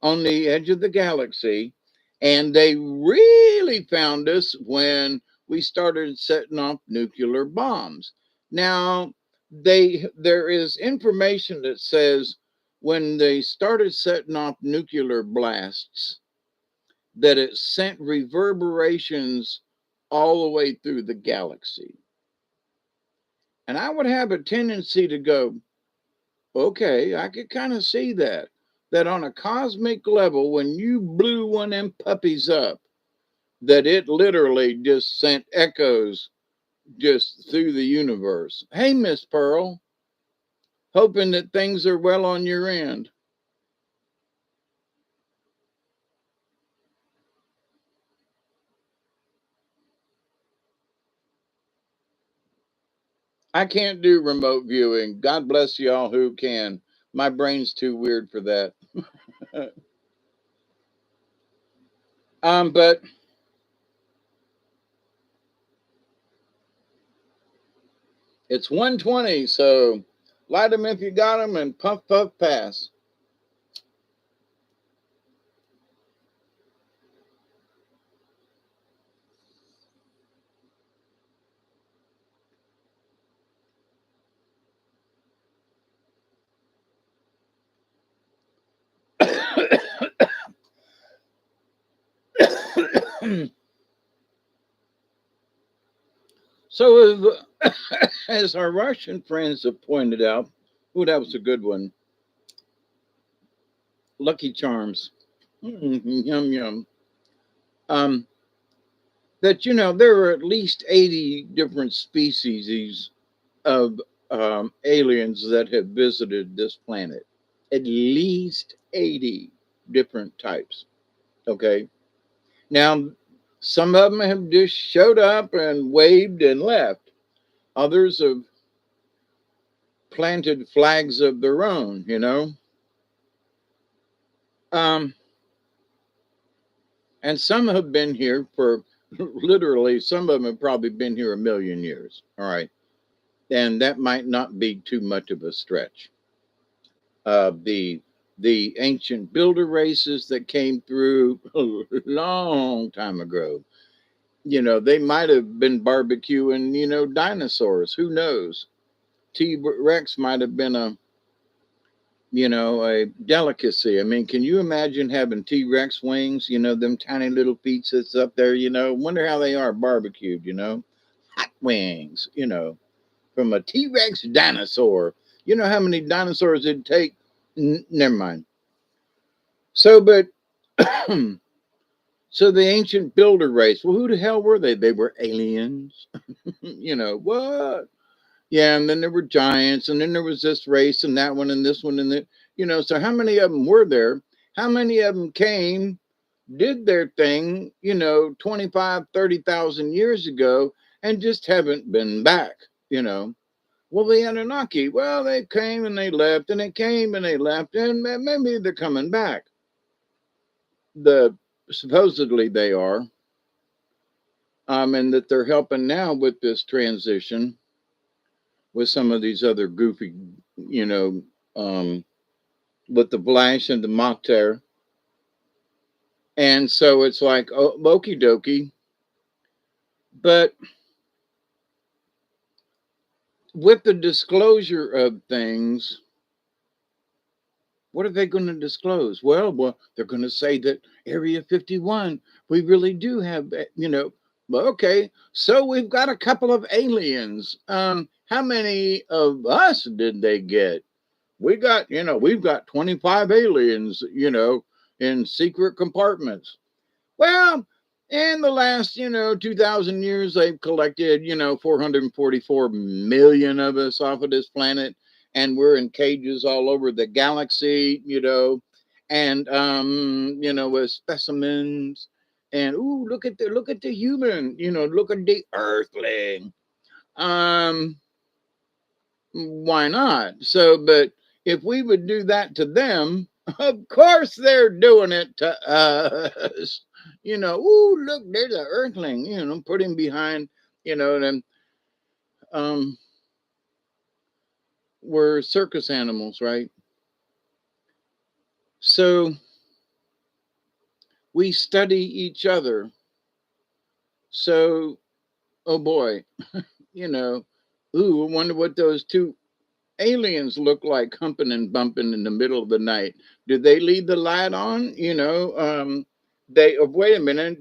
on the edge of the galaxy, and they really found us when we started setting off nuclear bombs. Now, there is information that says when they started setting off nuclear blasts, that it sent reverberations all the way through the galaxy. And I would have a tendency to go, okay, I could kind of see that. That on a cosmic level, when you blew one of them puppies up, that it literally just sent echoes just through the universe. Hey, Miss Pearl, hoping that things are well on your end. I can't do remote viewing. God bless y'all who can. My brain's too weird for that. But it's 120, so light them if you got them and puff, puff, pass. So, as our Russian friends have pointed out, oh, that was a good one. Lucky Charms. Yum, yum. Um, that, there are at least 80 different species of aliens that have visited this planet. At least 80 different types. Okay. Now, some of them have just showed up and waved and left. Others have planted flags of their own. Um, and some have been here for literally, some of them have probably been here a million years. All right. And that might not be too much of a stretch. The ancient builder races that came through a long time ago, they might have been barbecuing, dinosaurs. Who knows? T Rex might have been a delicacy. I mean, can you imagine having T Rex wings? Them tiny little feet that's up there. Wonder how they are barbecued. Hot wings. From a T Rex dinosaur. You know how many dinosaurs it'd take? Never mind. So, but so the ancient builder race. Well, who the hell were they? They were aliens. What? Yeah, and then there were giants, and then there was this race and that one and this one and that. So how many of them were there? How many of them came, did their thing, 25, 30,000 years ago, and just haven't been back, Well, the Anunnaki, well, they came and they left, and they came and they left, and maybe they're coming back. Supposedly they are, and that they're helping now with this transition with some of these other goofy, you know, um, with the Flash and the Mokhtar. And so it's like, oh, okie dokie. But with the disclosure of things, what are they going to disclose? Well, they're going to say that Area 51, we really do have, well, okay, so we've got a couple of aliens. How many of us did they get? We've got 25 aliens, in secret compartments. Well, in the last, 2,000 years, they've collected, 444 million of us off of this planet, and we're in cages all over the galaxy, and with specimens. And ooh, look at the human, look at the Earthling. Um, why not? So, but if we would do that to them, of course they're doing it to us. Ooh, look, there's an earthling, put him behind, and um, we're circus animals, right? So we study each other. So, oh boy, you know, ooh, I wonder what those two aliens look like humping and bumping in the middle of the night. Do they leave the light on? Wait a minute.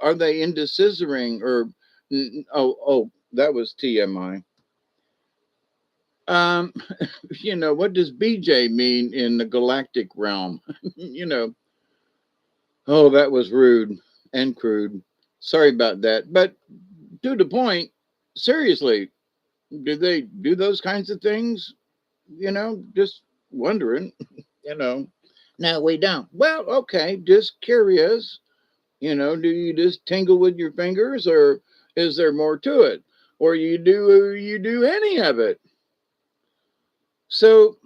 Are they into scissoring or oh, that was TMI. Um, what does BJ mean in the galactic realm? Oh, that was rude and crude. Sorry about that. But to the point, seriously, do they do those kinds of things? Just wondering, you know. No, we don't. Well, okay, just curious. Do you just tingle with your fingers or is there more to it? or you do any of it. So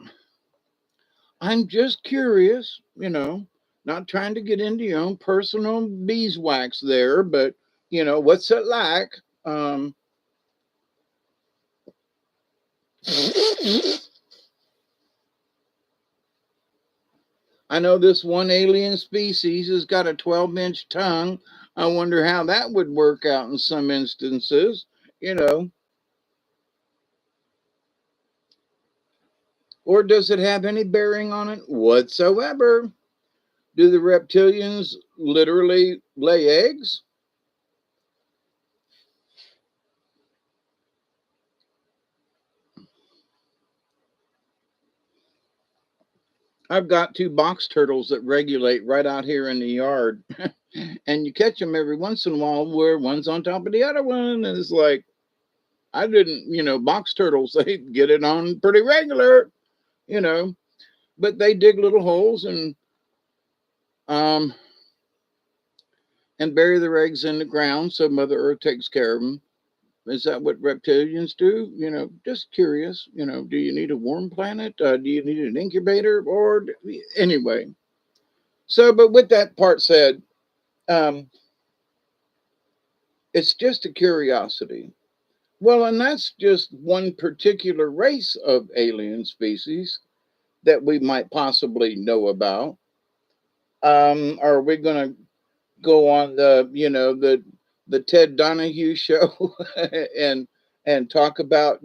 I'm just curious, not trying to get into your own personal beeswax there, but what's it like? Um, I know this one alien species has got a 12-inch tongue. I wonder how that would work out in some instances, you know. Or does it have any bearing on it whatsoever? Do the reptilians literally lay eggs? I've got two box turtles that regulate right out here in the yard. And you catch them every once in a while where one's on top of the other one. And it's like, I didn't, box turtles, they get it on pretty regular, you know, but they dig little holes um, and bury their eggs in the ground so Mother Earth takes care of them. Is that what reptilians do? Just curious. Do you need a warm planet? Do you need an incubator? Or anyway. So, but with that part said, um, it's just a curiosity. Well, and that's just one particular race of alien species that we might possibly know about. Are we going to go on the Ted Donahue show and talk about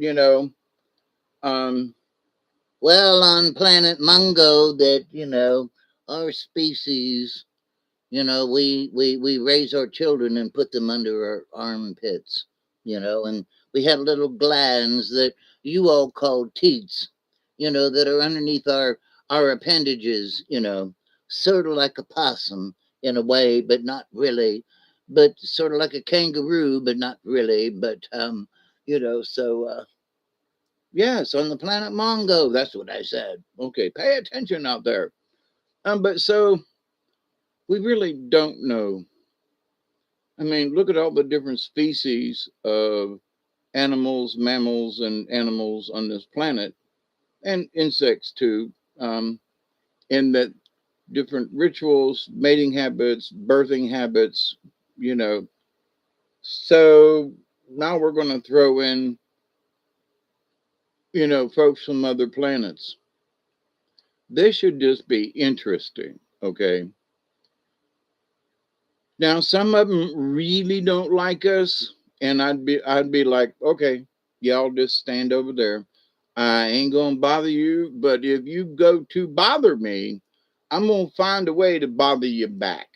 um, well, on planet Mungo, that our species, we raise our children and put them under our armpits, and we have little glands that you all call teats, that are underneath our appendages, sort of like a possum in a way, but not really, but sort of like a kangaroo, but not really, but so yes, on the planet Mongo, that's what I said. Okay, pay attention out there. But so we really don't know. I mean, look at all the different species of animals, mammals, and animals on this planet, and insects too, in that different rituals, mating habits, birthing habits, you know. So now we're going to throw in, folks from other planets. This should just be interesting, okay? Now, some of them really don't like us, and I'd be like, okay, y'all just stand over there. I ain't gonna bother you, but if you go to bother me, I'm gonna find a way to bother you back.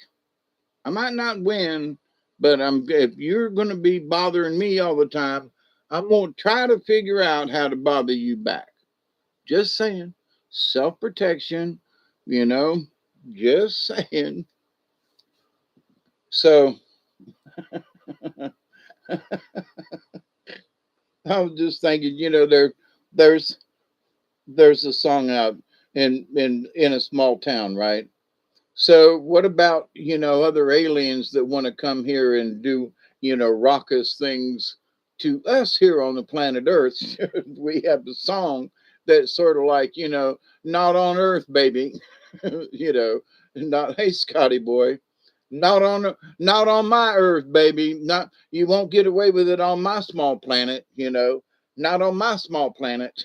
I might not win, but if you're gonna be bothering me all the time, I'm gonna try to figure out how to bother you back. Just saying, self protection, you know, just saying. So I was just thinking, there's there's a song out in a small town, right? So what about, other aliens that want to come here and do, raucous things to us here on the planet Earth? We have the song that's sort of like, not on Earth, baby. you know, not hey Scotty boy. Not on my Earth, baby. Not you won't get away with it on my small planet, Not on my small planet.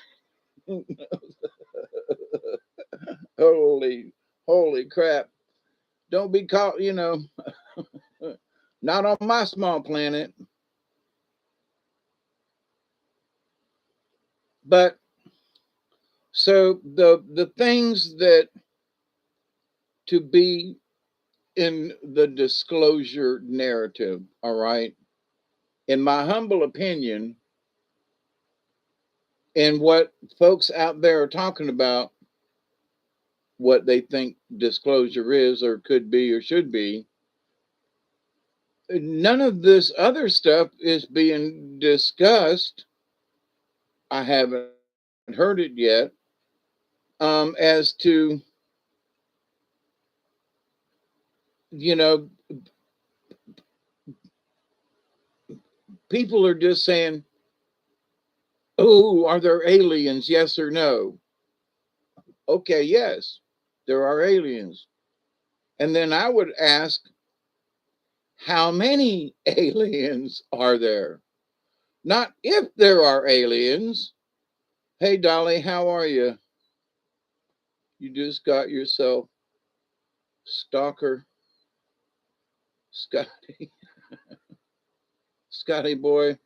holy, holy crap. Don't be caught, not on my small planet. But so the things that to be in the disclosure narrative, all right, in my humble opinion, and what folks out there are talking about, what they think disclosure is or could be or should be, none of this other stuff is being discussed. I haven't heard it yet. As to, you know, people are just saying, Oh, are there aliens? Yes or no? Okay, yes, there are aliens. And then I would ask, how many aliens are there? Not if there are aliens. Hey, Dolly, how are you? You just got yourself stalker Scotty. Scotty boy.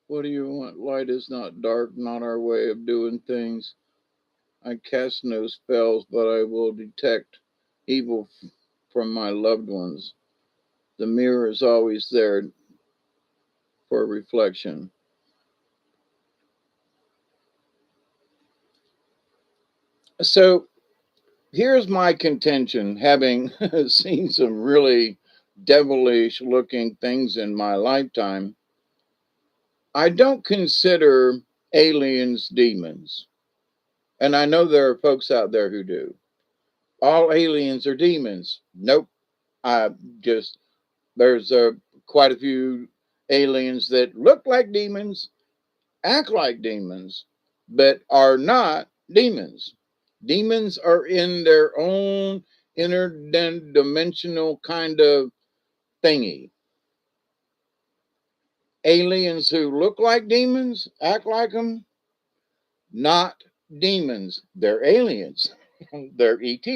What do you want? Light is not dark, not our way of doing things. I cast no spells, but I will detect evil from my loved ones. The mirror is always there for reflection. So here's my contention, having seen some really devilish looking things in my lifetime. I don't consider aliens demons. And I know there are folks out there who do. All aliens are demons. Nope. I just, there's quite a few aliens that look like demons, act like demons, but are not demons. Demons are in their own interdimensional kind of thingy. Aliens who look like demons, act like them, not demons. They're aliens. They're ET.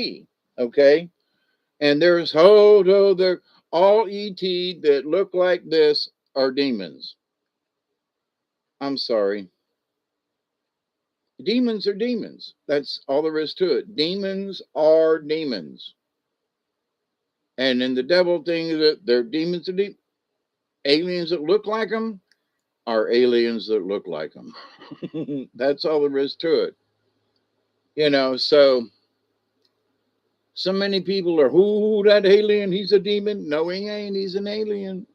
Okay. And there's they're all ET that look like this are demons. I'm sorry. Demons are demons. That's all there is to it. Demons are demons. And in the devil thing that they're demons are aliens that look like them are aliens that look like them. That's all there is to it. So many people are, who that alien, he's a demon. No, he ain't. He's an alien.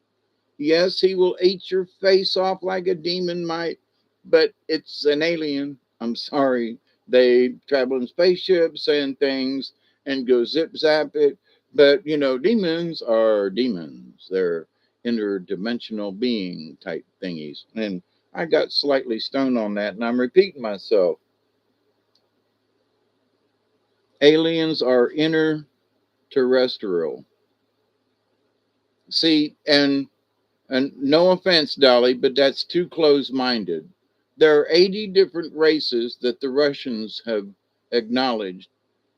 Yes, he will eat your face off like a demon might, but it's an alien. I'm sorry. They travel in spaceships and things and go zip zap it. But, demons are demons. They're interdimensional being type thingies. And I got slightly stoned on that, and I'm repeating myself. Aliens are interterrestrial. See, and no offense, Dolly, but that's too close minded. There are 80 different races that the Russians have acknowledged,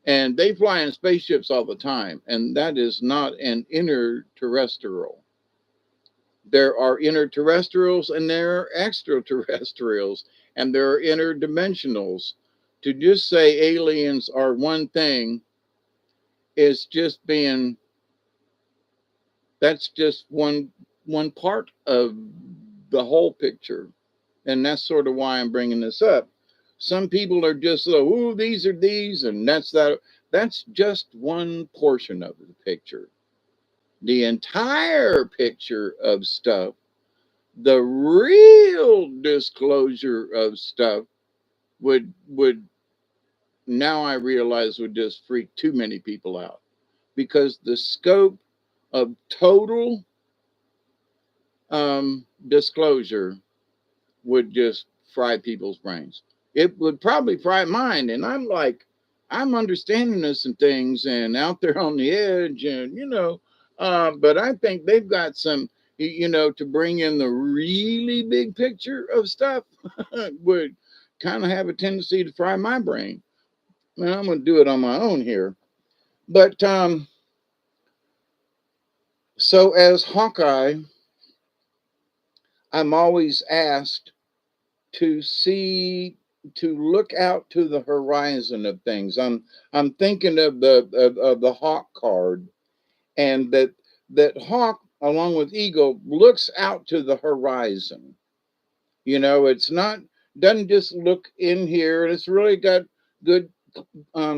and they fly in spaceships all the time, and that is not an interterrestrial. There are interterrestrials and there are extraterrestrials, and there are interdimensionals. To just say aliens are one thing is just being, that's just one part of the whole picture. And that's sort of why I'm bringing this up. Some people are just, oh, these are these, and that's that. That's just one portion of the picture. The entire picture of stuff, the real disclosure of stuff would now I realize would just freak too many people out, because the scope of total disclosure would just fry people's brains. It would probably fry mine. And I'm like, I'm understanding this and things and out there on the edge, and but I think they've got some, to bring in the really big picture of stuff would kind of have a tendency to fry my brain. And I'm going to do it on my own here. But so as Hawkeye, I'm always asked to see, to look out to the horizon of things. I'm thinking of the hawk card, and that hawk along with eagle looks out to the horizon. It's not, doesn't just look in here, and it's really got good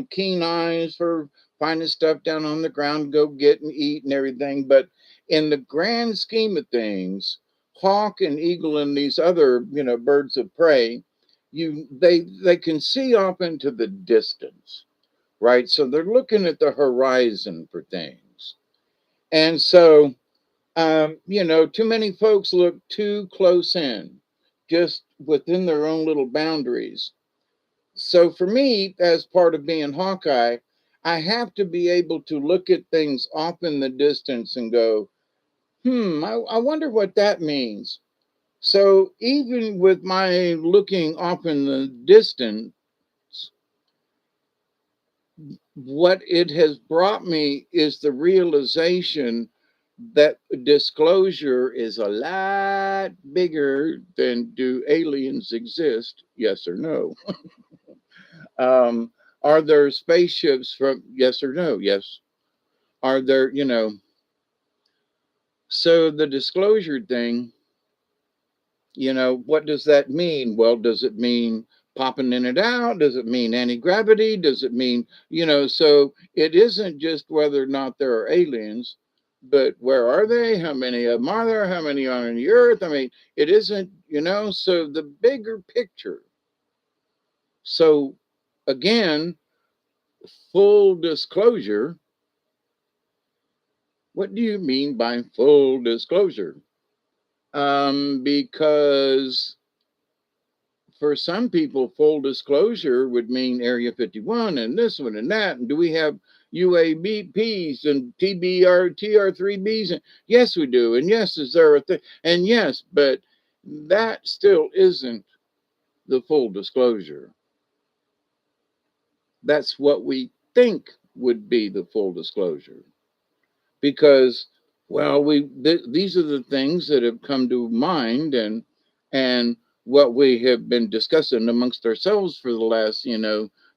keen eyes for finding stuff down on the ground, go get and eat and everything. But in the grand scheme of things, hawk and eagle and these other, birds of prey, they can see off into the distance, right? So they're looking at the horizon for things. And so Too many folks look too close in, just within their own little boundaries. So for me, as part of being Hawkeye, I have to be able to look at things off in the distance and go, I wonder what that means. So even with my looking off in the distance, what it has brought me is the realization that disclosure is a lot bigger than do aliens exist? Yes or no? Are there spaceships from yes or no? Yes. Are there, so the disclosure thing, what does that mean? Well, does it mean popping in and out? Does it mean anti-gravity? Does it mean, so it isn't just whether or not there are aliens, but where are they? How many of them are there? How many are on the earth? I mean, it isn't, so the bigger picture. So again, full disclosure. What do you mean by full disclosure? Because for some people, full disclosure would mean Area 51 and this one and that. And do we have UAPs and TR3Bs? And yes, we do. And yes, is there a thing? And yes, but that still isn't the full disclosure. That's what we think would be the full disclosure. Because, well, these are the things that have come to mind, and what we have been discussing amongst ourselves for the last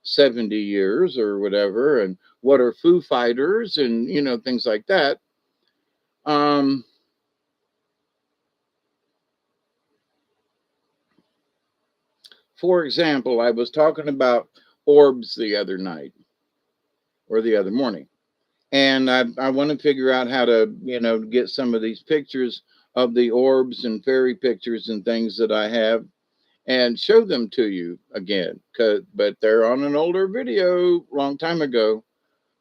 70 years or whatever, and what are Foo Fighters and things like that. um for example, I was talking about orbs the other night or the other morning, and I want to figure out how to get some of these pictures of the orbs and fairy pictures and things that I have and show them to you again. But they're on an older video long time ago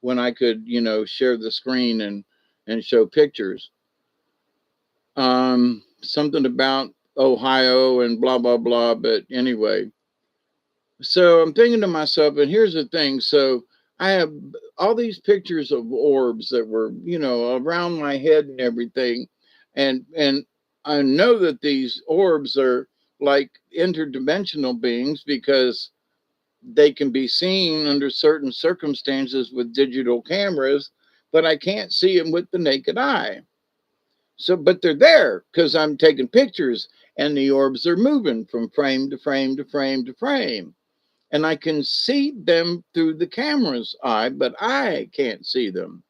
when I could, share the screen and show pictures. Something about Ohio and blah blah blah. But anyway, so I'm thinking to myself, and here's the thing. So I have all these pictures of orbs that were, around my head and everything, and I know that these orbs are like interdimensional beings because they can be seen under certain circumstances with digital cameras, but I can't see them with the naked eye. So, but they're there because I'm taking pictures and the orbs are moving from frame to frame to frame to frame. And I can see them through the camera's eye, but I can't see them.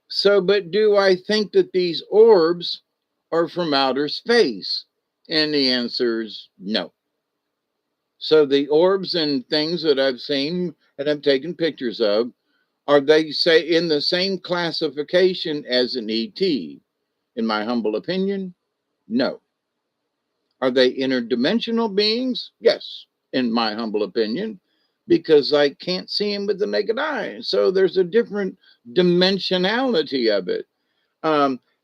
So, but do I think that these orbs are from outer space? And the answer is no. So the orbs and things that I've seen and I've taken pictures of, are they say in the same classification as an ET? In my humble opinion, no. Are they interdimensional beings? Yes, in my humble opinion, because I can't see them with the naked eye. So there's a different dimensionality of it.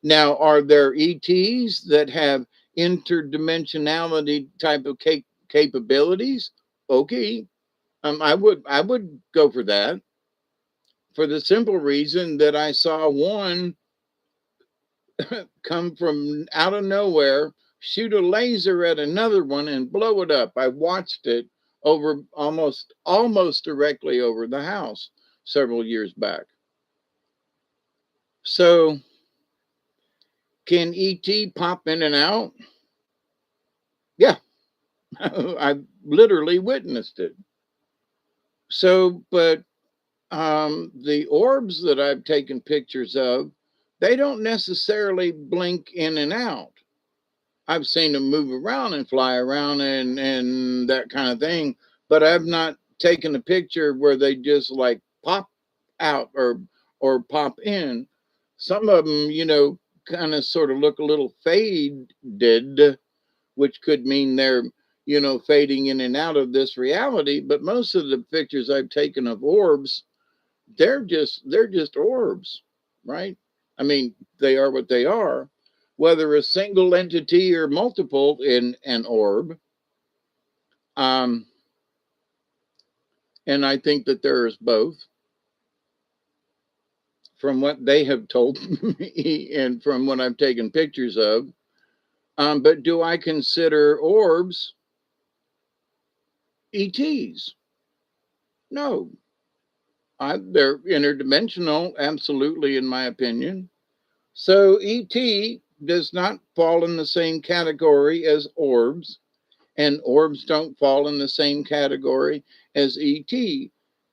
Now, are there ETs that have interdimensionality type of capabilities? Okay, I would go for that for the simple reason that I saw one come from out of nowhere, shoot a laser at another one and blow it up. I watched it over almost directly over the house several years back. So can ET pop in and out? Yeah, I literally witnessed it. So, but the orbs that I've taken pictures of, they don't necessarily blink in and out. I've seen them move around and fly around and that kind of thing, but I've not taken a picture where they just like pop out or pop in. Some of them, kind of sort of look a little faded, which could mean they're fading in and out of this reality. But most of the pictures I've taken of orbs, they're just orbs, right? I mean, they are what they are. Whether a single entity or multiple in an orb, um, and I think that there is both, from what they have told me and from what I've taken pictures of. But do I consider orbs ETs? No. They're interdimensional, absolutely, in my opinion. So ET does not fall in the same category as orbs, and orbs don't fall in the same category as ET,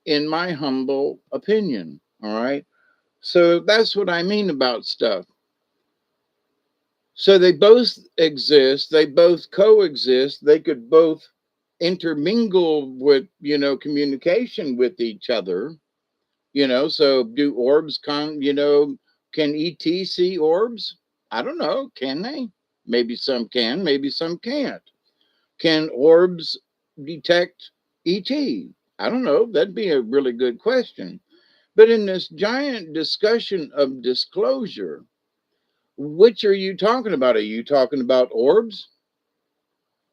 in my humble opinion. All right. So that's what I mean about stuff. So they both exist, they both coexist, they could both intermingle with, communication with each other. So do orbs can ET see orbs? I don't know. Can they? Maybe some can, maybe some can't. Can orbs detect ET? I don't know. That'd be a really good question. But in this giant discussion of disclosure, which are you talking about? Are you talking about orbs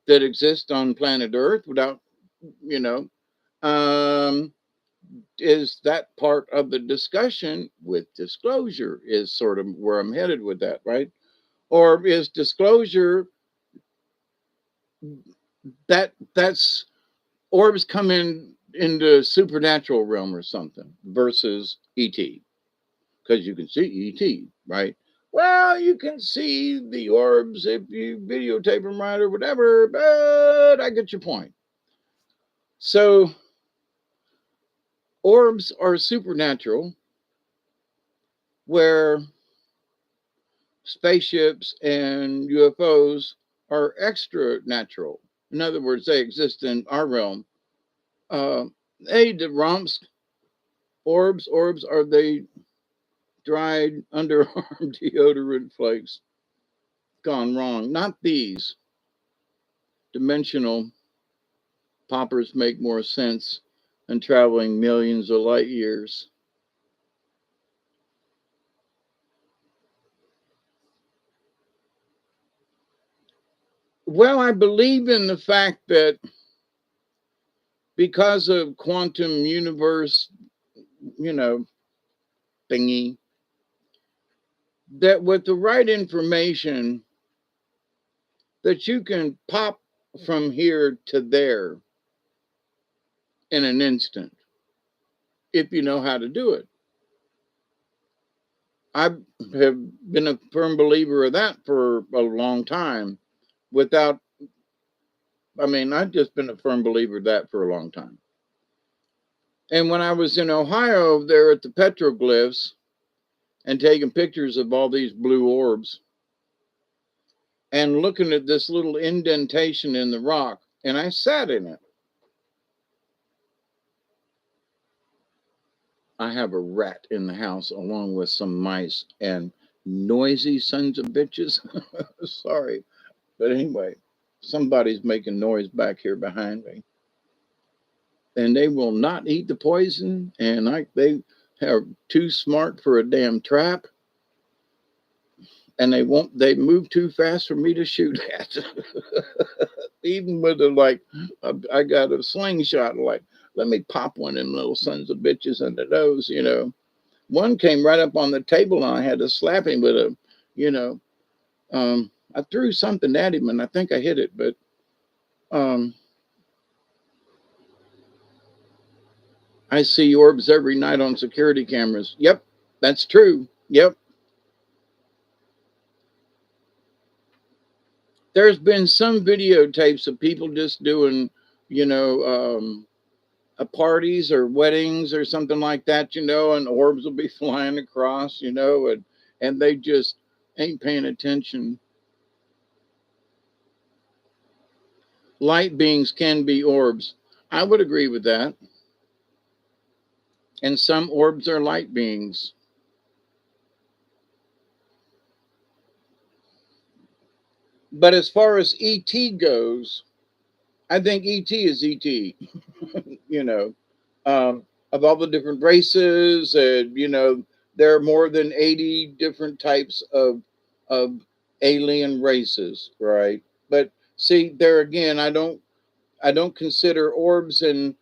that exist on planet Earth without, you know, um, is that part of the discussion with disclosure is sort of where I'm headed with that, right? Or is disclosure that's orbs come into supernatural realm or something versus ET? Because you can see ET, right? Well, you can see the orbs if you videotape them right or whatever, but I get your point. So orbs are supernatural, where spaceships and UFOs are extra natural. In other words, they exist in our realm. Uh, hey, the romps, orbs, are they dried underarm deodorant flakes? Gone wrong. Not these. Dimensional poppers make more sense than traveling millions of light years. Well, I believe in the fact that because of quantum universe, you know, thingy, that with the right information, that you can pop from here to there in an instant if you know how to do it. I have been a firm believer of that for a long time without, I've just been a firm believer of that for a long time. And when I was in Ohio, there at the petroglyphs and taking pictures of all these blue orbs and looking at this little indentation in the rock, and I sat in it. I have a rat in the house along with some mice and noisy sons of bitches. Sorry. But anyway, somebody's making noise back here behind me. And they will not eat the poison. And they are too smart for a damn trap. And they move too fast for me to shoot at. Even with I got a slingshot, like, let me pop one of them little sons of bitches in the nose. One came right up on the table and I had to slap him with you know, I threw something at him and I think I hit it, but um, I see orbs every night on security cameras. Yep, that's true. Yep. There's been some videotapes of people just doing, you know, parties or weddings or something like that, and orbs will be flying across, and they just ain't paying attention. Light beings can be orbs. I would agree with that. And some orbs are light beings. But as far as ET goes, I think ET is ET, you know, of all the different races, there are more than 80 different types of alien races, right? But see, there again, I don't consider orbs and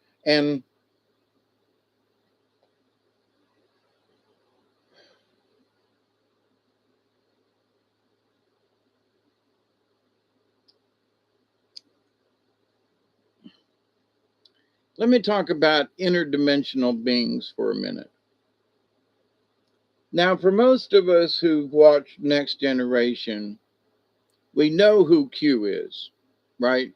let me talk about interdimensional beings for a minute. Now, for most of us who've watched Next Generation, we know who Q is, right?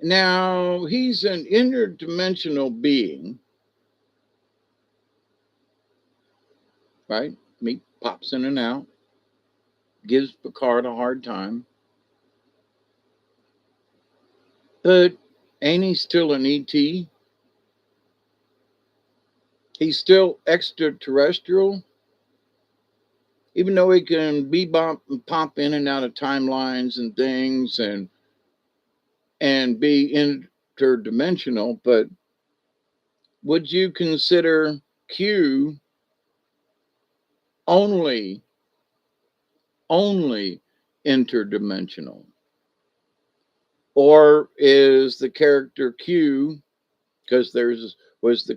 Now, he's an interdimensional being, right? He pops in and out, gives Picard a hard time, but ain't he still an ET? He's still extraterrestrial, even though he can bebop and pop in and out of timelines and things and be interdimensional. But would you consider Q only only interdimensional, or is the character Q, because there's was the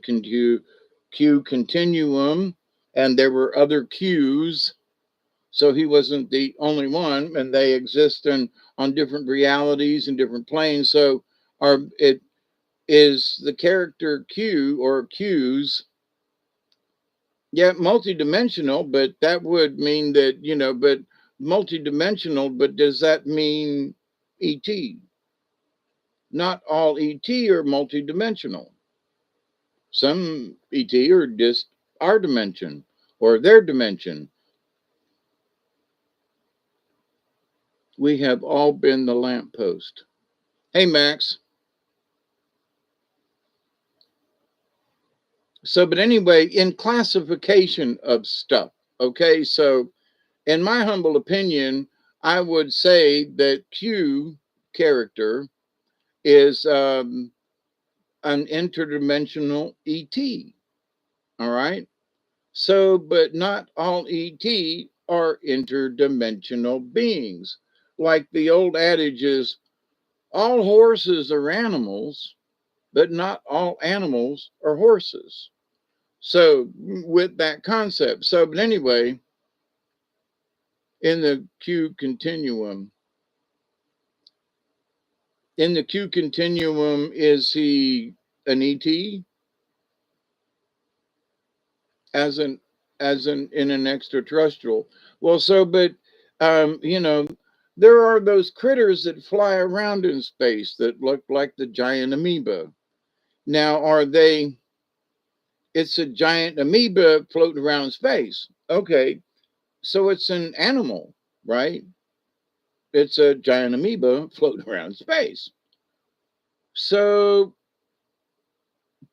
Q continuum and there were other Qs, so he wasn't the only one, and they exist on different realities and different planes. So are it is the character Q or Qs, yeah, multidimensional, but that would mean that, but multidimensional, but does that mean ET? Not all ET are multidimensional. Some ET are just our dimension or their dimension. We have all been the lamppost. Hey, Max. So, but anyway, in classification of stuff, okay, so in my humble opinion, I would say that Q character is an interdimensional ET. All right. So, but not all ET are interdimensional beings. Like the old adage is, all horses are animals, but not all animals are horses. So, with that concept. So, but anyway, in the Q continuum, is he an ET as an in an extraterrestrial? Well, so but um, you know, there are those critters that fly around in space that look like the giant amoeba. Now, are they? It's a giant amoeba floating around in space. Okay, so it's an animal, right? It's a giant amoeba floating around in space. So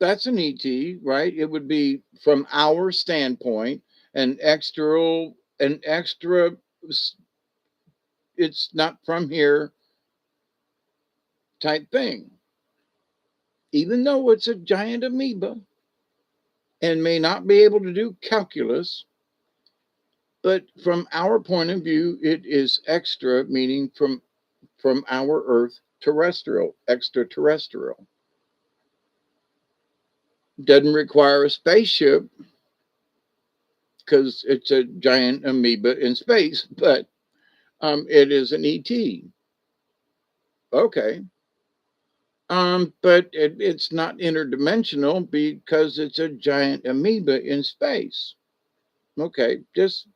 that's an ET, right? It would be from our standpoint an extra. It's not from here type thing, even though it's a giant amoeba and may not be able to do calculus. But from our point of view, it is extra, meaning from our Earth, terrestrial, extraterrestrial. Doesn't require a spaceship because it's a giant amoeba in space, but it is an ET. Okay. But it's not interdimensional because it's a giant amoeba in space. Okay, just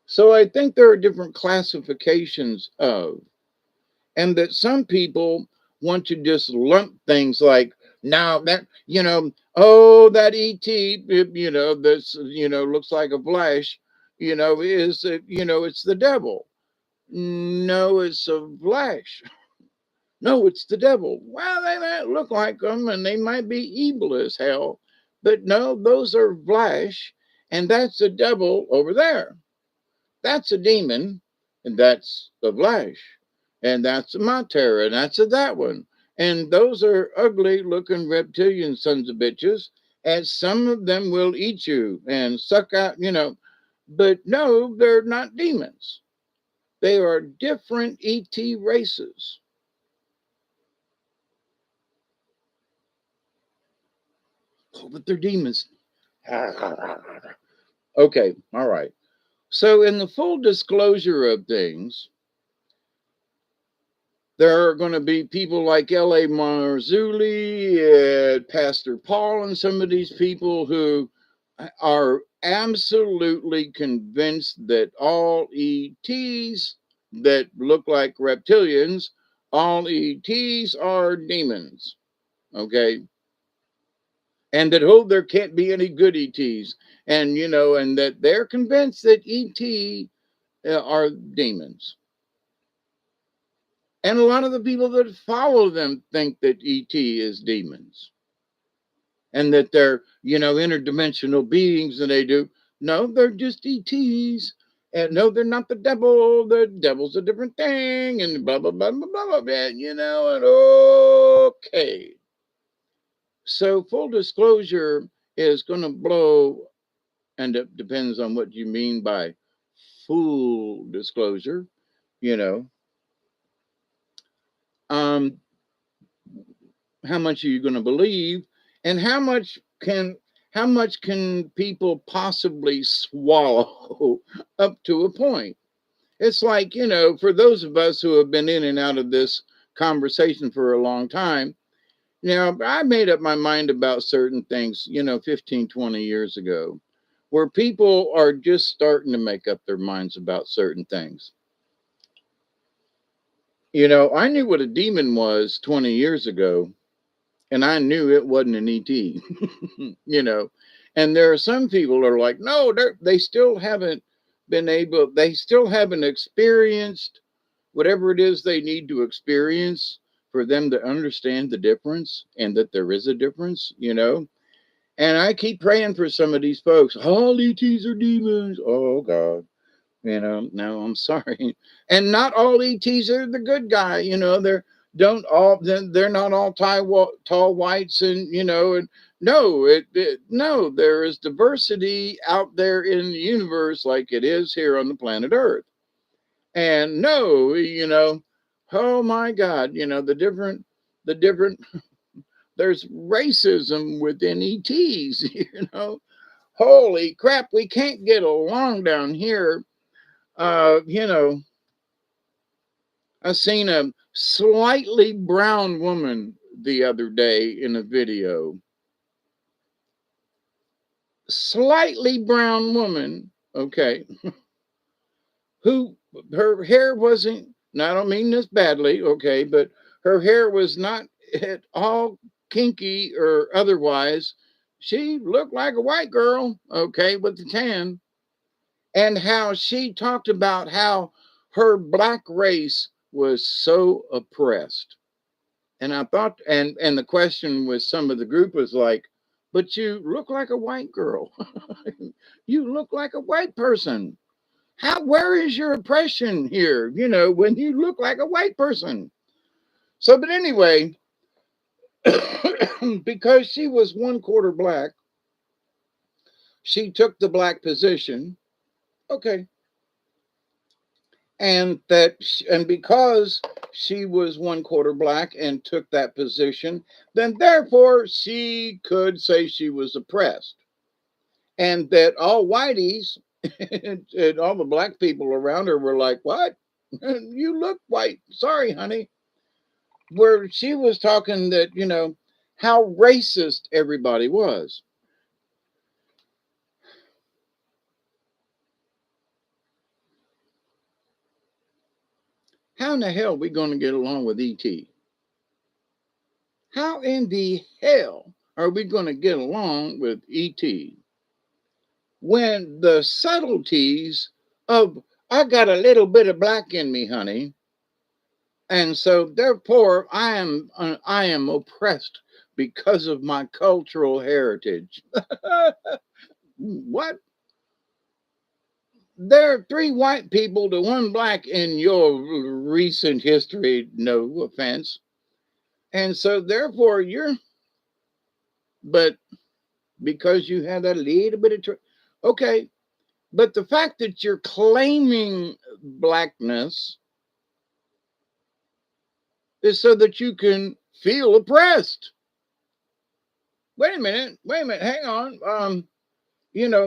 so I think there are different classifications of, and that some people want to just lump things like, now that, oh, that ET, this, looks like a flash, is, it's the devil. No, it's a flash. No, it's the devil. Well, they might look like them and they might be evil as hell, but no, those are flesh, and that's the devil over there. That's a demon, and that's the flesh, and that's a mater, and that's a that one. And those are ugly looking reptilian sons of bitches, and some of them will eat you and suck out, but no, they're not demons. They are different ET races. Oh, but they're demons. Okay, all right. So, in the full disclosure of things, there are going to be people like L.A. Marzulli, Pastor Paul, and some of these people who are absolutely convinced that all ETs that look like reptilians, all ETs are demons. Okay. And that, oh, there can't be any good ETs. And, and that they're convinced that ET are demons. And a lot of the people that follow them think that ET is demons and that they're, interdimensional beings and they do. No, they're just ETs. And no, they're not the devil. The devil's a different thing and blah, blah, blah, blah, blah, blah, and okay. So full disclosure is going to blow, and it depends on what you mean by full disclosure, you know. Um, how much are you going to believe, and how much can people possibly swallow up to a point? It's like, for those of us who have been in and out of this conversation for a long time, I made up my mind about certain things, 15, 20 years ago, where people are just starting to make up their minds about certain things. I knew what a demon was 20 years ago, and I knew it wasn't an ET, And there are some people who are like, no, they still haven't they still haven't experienced whatever it is they need to experience for them to understand the difference and that there is a difference. And I keep praying for some of these folks. All ETs are demons. Oh, God. No, I'm sorry. And not all ETs are the good guy. They're not all tall whites and no, there is diversity out there in the universe like it is here on the planet Earth. And no, oh my God, the different there's racism within ETs, Holy crap, we can't get along down here. uh, you know, I seen a slightly brown woman the other day in a video. Slightly brown woman, okay, who her hair wasn't, and I don't mean this badly, okay, but her hair was not at all kinky or otherwise. She looked like a white girl, okay, with the tan. And how she talked about how her black race was so oppressed. And I thought, and the question with some of the group was like, but you look like a white girl. You look like a white person. Where is your oppression here? When you look like a white person. So, but anyway, because she was 1/4 black, she took the black position. Okay. And because she was 1/4 black and took that position, then therefore she could say she was oppressed, and that all whiteys and all the black people around her were like, what? You look white, sorry honey. Where she was talking that, how racist everybody was. How in the hell are we going to get along with ET? How in the hell are we going to get along with ET when the subtleties of I got a little bit of black in me, honey, and so therefore I am oppressed because of my cultural heritage? What? There are 3 white people to 1 black in your recent history, no offense. And so therefore but because you had a little bit of okay, but the fact that you're claiming blackness is so that you can feel oppressed. Wait a minute, hang on.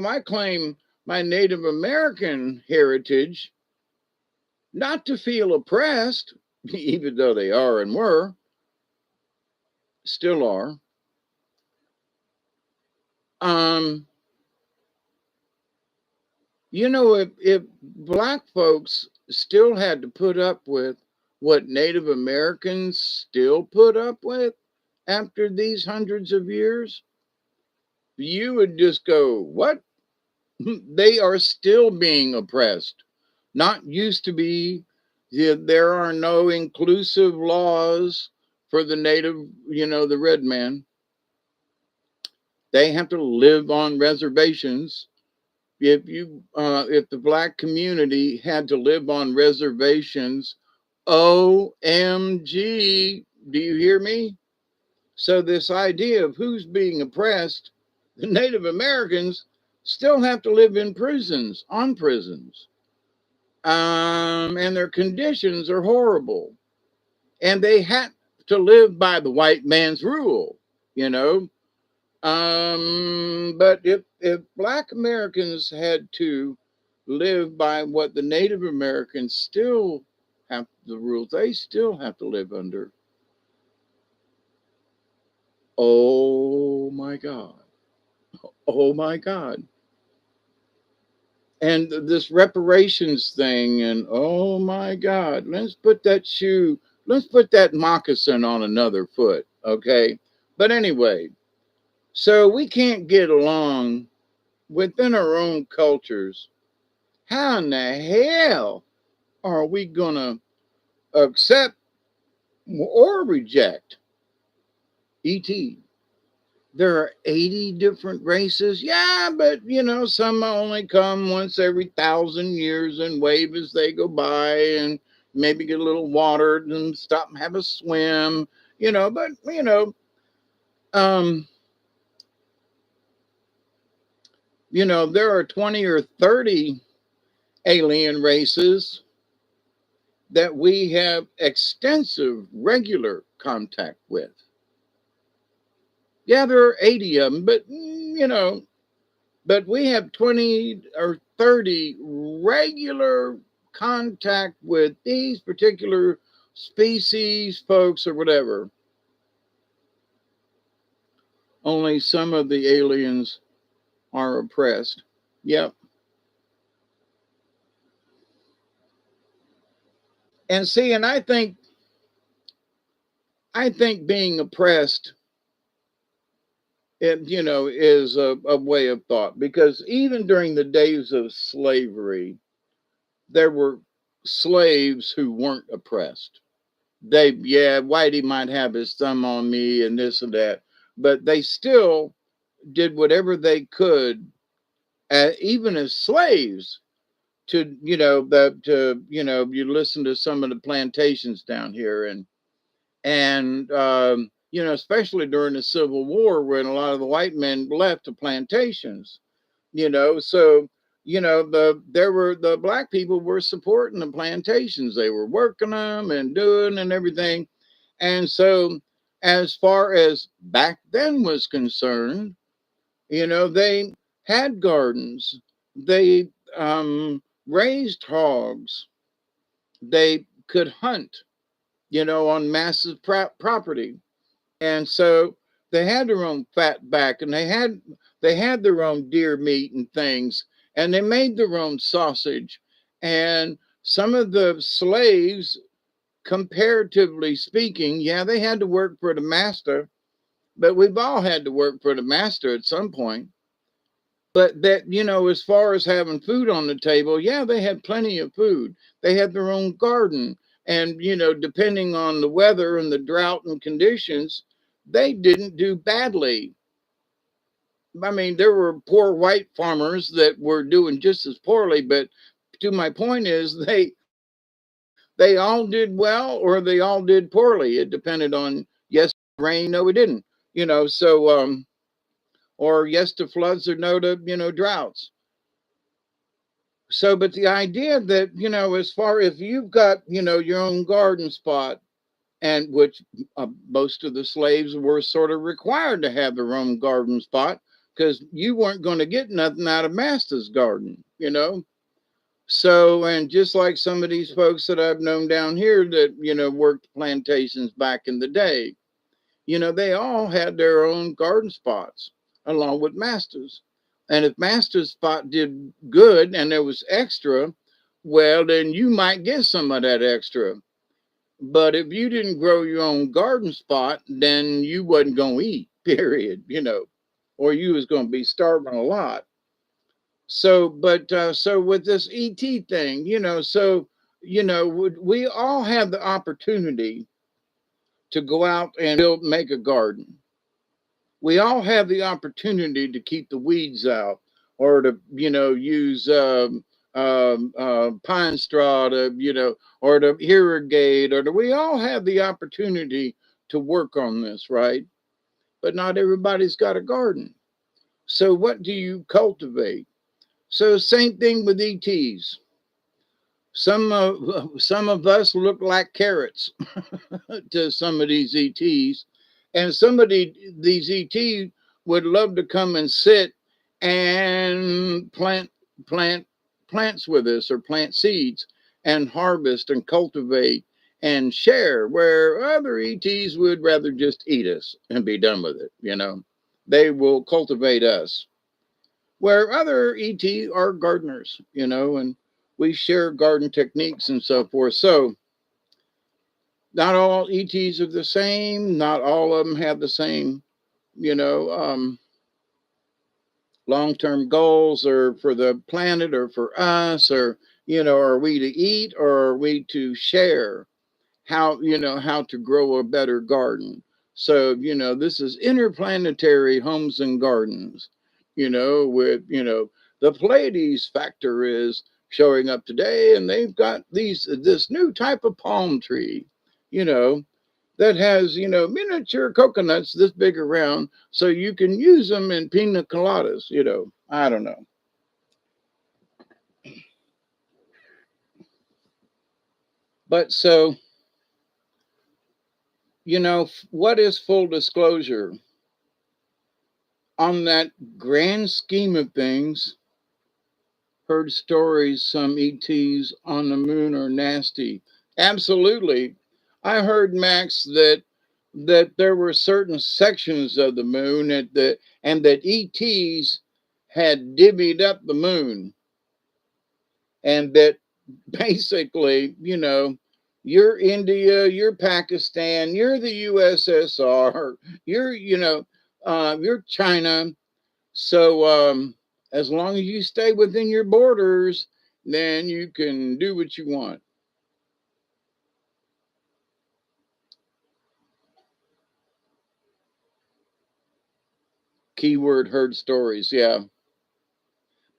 I claim my Native American heritage not to feel oppressed, even though they are and were, still are. Um, if black folks still had to put up with what Native Americans still put up with after these hundreds of years, you would just go, what? They are still being oppressed. Not used to be. There are no inclusive laws for the native, the red man. They have to live on reservations. If the black community had to live on reservations, OMG, do you hear me? So this idea of who's being oppressed, the Native Americans still have to live in prisons, on prisons. And their conditions are horrible. And they had to live by the white man's rule, you know. But if black Americans had to live by what the Native Americans still have the rules they still have to live under. Oh my God. Oh my God. And this reparations thing, and oh my God, let's put that moccasin on another foot, okay? But anyway, so we can't get along within our own cultures. How in the hell are we gonna accept or reject ET? There are 80 different races. Yeah, but some only come once every 1,000 years and wave as they go by and maybe get a little watered and stop and have a swim. But um, there are 20 or 30 alien races that we have extensive regular contact with. Yeah, there are 80 of them, but but we have 20 or 30 regular contact with these particular species, folks, or whatever. Only some of the aliens are oppressed. Yep. And see, and I think being oppressed, is a way of thought, because even during the days of slavery, there were slaves who weren't oppressed. Yeah, Whitey might have his thumb on me and this and that, but they still did whatever they could, even as slaves, to you listen to some of the plantations down here, and especially during the Civil War, when a lot of the white men left the plantations. So the black people were supporting the plantations. They were working them and doing and everything. And so, as far as back then was concerned, they had gardens, they raised hogs, they could hunt, on massive property. And so they had their own fat back, and they had their own deer meat and things, and they made their own sausage. And some of the slaves, comparatively speaking, yeah, they had to work for the master, but we've all had to work for the master at some point. But that, as far as having food on the table, yeah, they had plenty of food. They had their own garden. And, depending on the weather and the drought and conditions, they didn't do badly. I mean, there were poor white farmers that were doing just as poorly, but to my point is they all did well or they all did poorly. It depended on, yes, rain, no, it didn't. So or yes to floods or no to, droughts. So, but the idea that, as far if you've got, your own garden spot, and which most of the slaves were sort of required to have their own garden spot because you weren't going to get nothing out of master's garden. So, and just like some of these folks that I've known down here that, worked plantations back in the day, they all had their own garden spots along with masters. And if master's spot did good and there was extra, well, then you might get some of that extra. But if you didn't grow your own garden spot, then you wasn't going to eat, period, or you was going to be starving a lot. So, but so with this ET thing, so, we all have the opportunity to go out and make a garden. We all have the opportunity to keep the weeds out or to, use pine straw to, or to irrigate, we all have the opportunity to work on this, right? But not everybody's got a garden. So what do you cultivate? So same thing with ETs. Some of us look like carrots to some of these ETs, and some of these ETs would love to come and sit and plant plants with us or plant seeds and harvest and cultivate and share, where other ETs would rather just eat us and be done with it. They will cultivate us, where other ET are gardeners, and we share garden techniques and so forth. So not all ETs are the same. Not all of them have the same, you know, um, long-term goals or for the planet or for us, or, are we to eat or are we to share how to grow a better garden. So, this is interplanetary homes and gardens, with, the Pleiades factor is showing up today, and they've got this new type of palm tree, you know, that has, miniature coconuts this big around, so you can use them in pina coladas. I don't know. But so, what is full disclosure? On that grand scheme of things, heard stories some ETs on the moon are nasty. Absolutely. I heard, Max, that there were certain sections of the moon and that ETs had divvied up the moon, and that basically, you're India, you're Pakistan, you're the USSR, you're China. So as long as you stay within your borders, then you can do what you want. Keyword heard stories, yeah.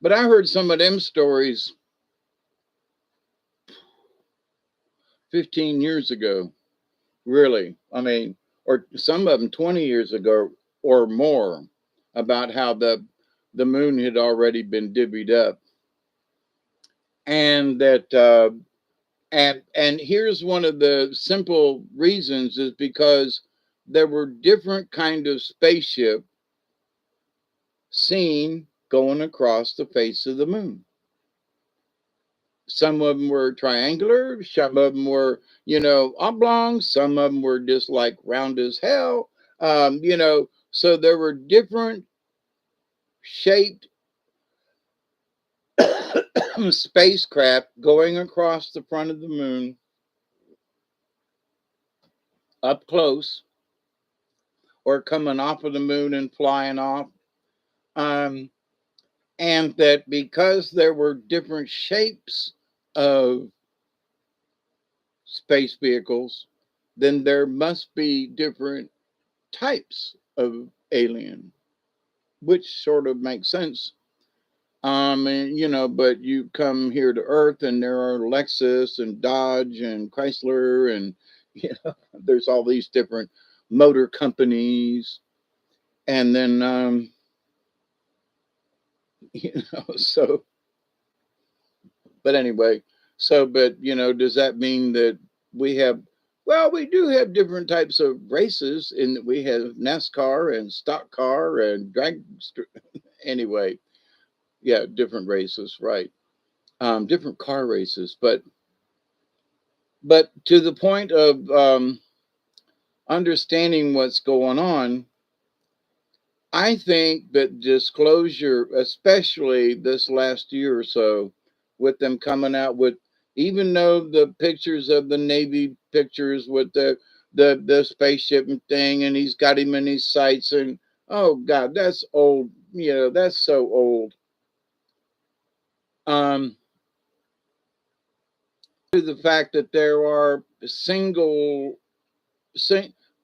But I heard some of them stories 15 years ago, really. I mean, or some of them 20 years ago or more, about how the moon had already been divvied up, and that and here's one of the simple reasons is because there were different kind of spaceship seen going across the face of the moon. Some of them were triangular, some of them were, oblong, some of them were just like round as hell. So there were different shaped spacecraft going across the front of the moon up close, or coming off of the moon and flying off. Um, and that because there were different shapes of space vehicles, then there must be different types of alien, which sort of makes sense. And, but you come here to Earth, and there are Lexus and Dodge and Chrysler, and there's all these different motor companies, and then So, but anyway, so, but, does that mean that we have, well, we do have different types of races in that we have NASCAR and stock car and drag, anyway, yeah, different races, right. Different car races, but to the point of understanding what's going on, I think that disclosure, especially this last year or so, with them coming out with, even though the pictures of the Navy pictures with the spaceship and thing, and he's got him in his sights, and oh God, that's old. That's so old. Um, to the fact that there are sing,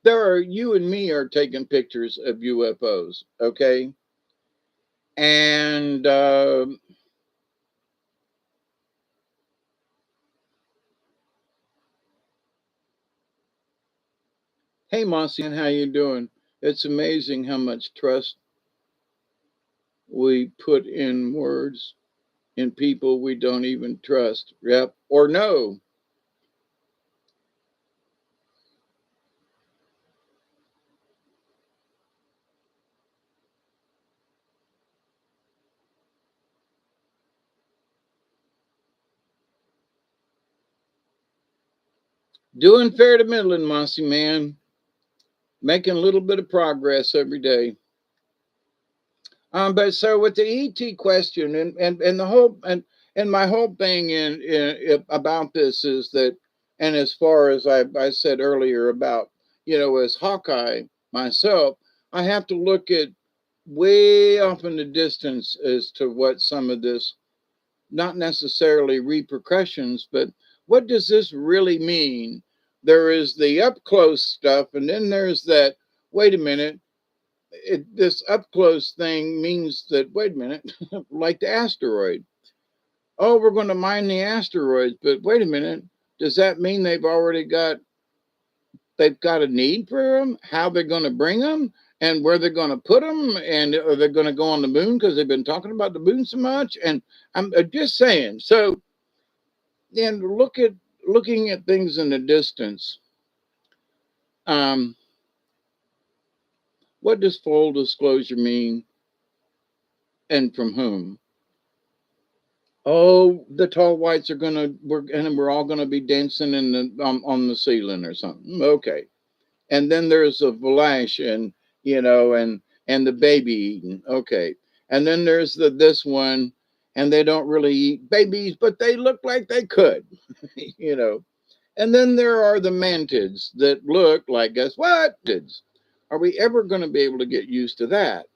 there are, you and me are taking pictures of UFOs, okay, and hey, Mossy, how you doing? It's amazing how much trust we put in words in people we don't even trust. Yep, or know. Doing fair to middling, Mossy man. Making a little bit of progress every day. But so with the ET question and the whole and my whole thing in about this is that, and as far as I said earlier about, as Hawkeye myself, I have to look at way off in the distance as to what some of this, not necessarily repercussions, but what does this really mean? There is the up close stuff, and then there's that. Wait a minute, this up close thing means that, wait a minute, like the asteroid. Oh, we're going to mine the asteroids, but wait a minute, does that mean they've got a need for them? How they're going to bring them? And where they're going to put them? And are they going to go on the moon because they've been talking about the moon so much? And I'm just saying. So then looking at things in the distance. Um, what does full disclosure mean, and from whom? Oh, the tall whites are we're all gonna be dancing in the on the ceiling or something. Okay, and then there's a Valash and and the baby eating. Okay, and then there's this one, and they don't really eat babies, but they look like they could, you know. And then there are the mantids that look like, guess what? Are we ever going to be able to get used to that?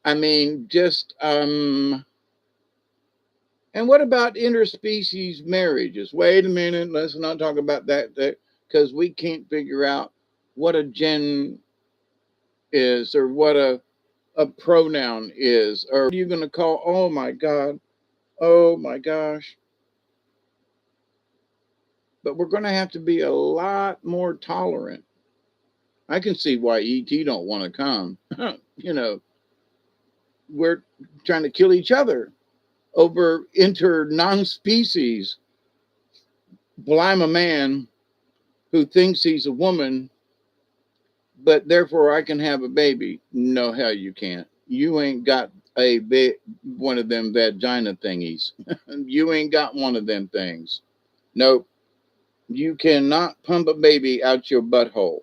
I mean, just and what about interspecies marriages? Wait a minute, let's not talk about that because we can't figure out what a gen is or what a pronoun is, or what are you going to call, oh my God, oh my gosh. But we're going to have to be a lot more tolerant. I can see why ET don't want to come. you know, we're trying to kill each other over inter non-species. Well, I'm a man who thinks he's a woman, but therefore I can have a baby. No, hell, you can't. You ain't got one of them vagina thingies. You ain't got one of them things. Nope. You cannot pump a baby out your butthole.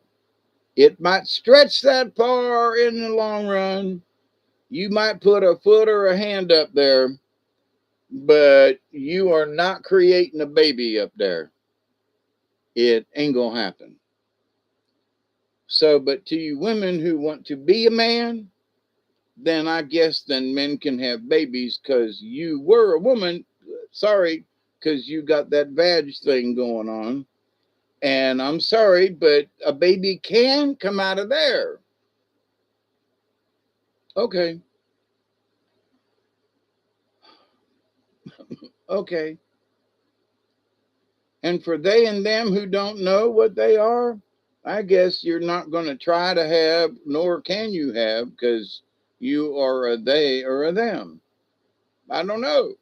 It might stretch that far in the long run. You might put a foot or a hand up there, but you are not creating a baby up there. It ain't gonna happen. So, but to you women who want to be a man, then I guess then men can have babies because you were a woman. Sorry, because you got that vag thing going on. And I'm sorry, but a baby can come out of there. Okay, okay. And for they and them who don't know what they are, I guess you're not going to try to have, nor can you have, because you are a they or a them. I don't know.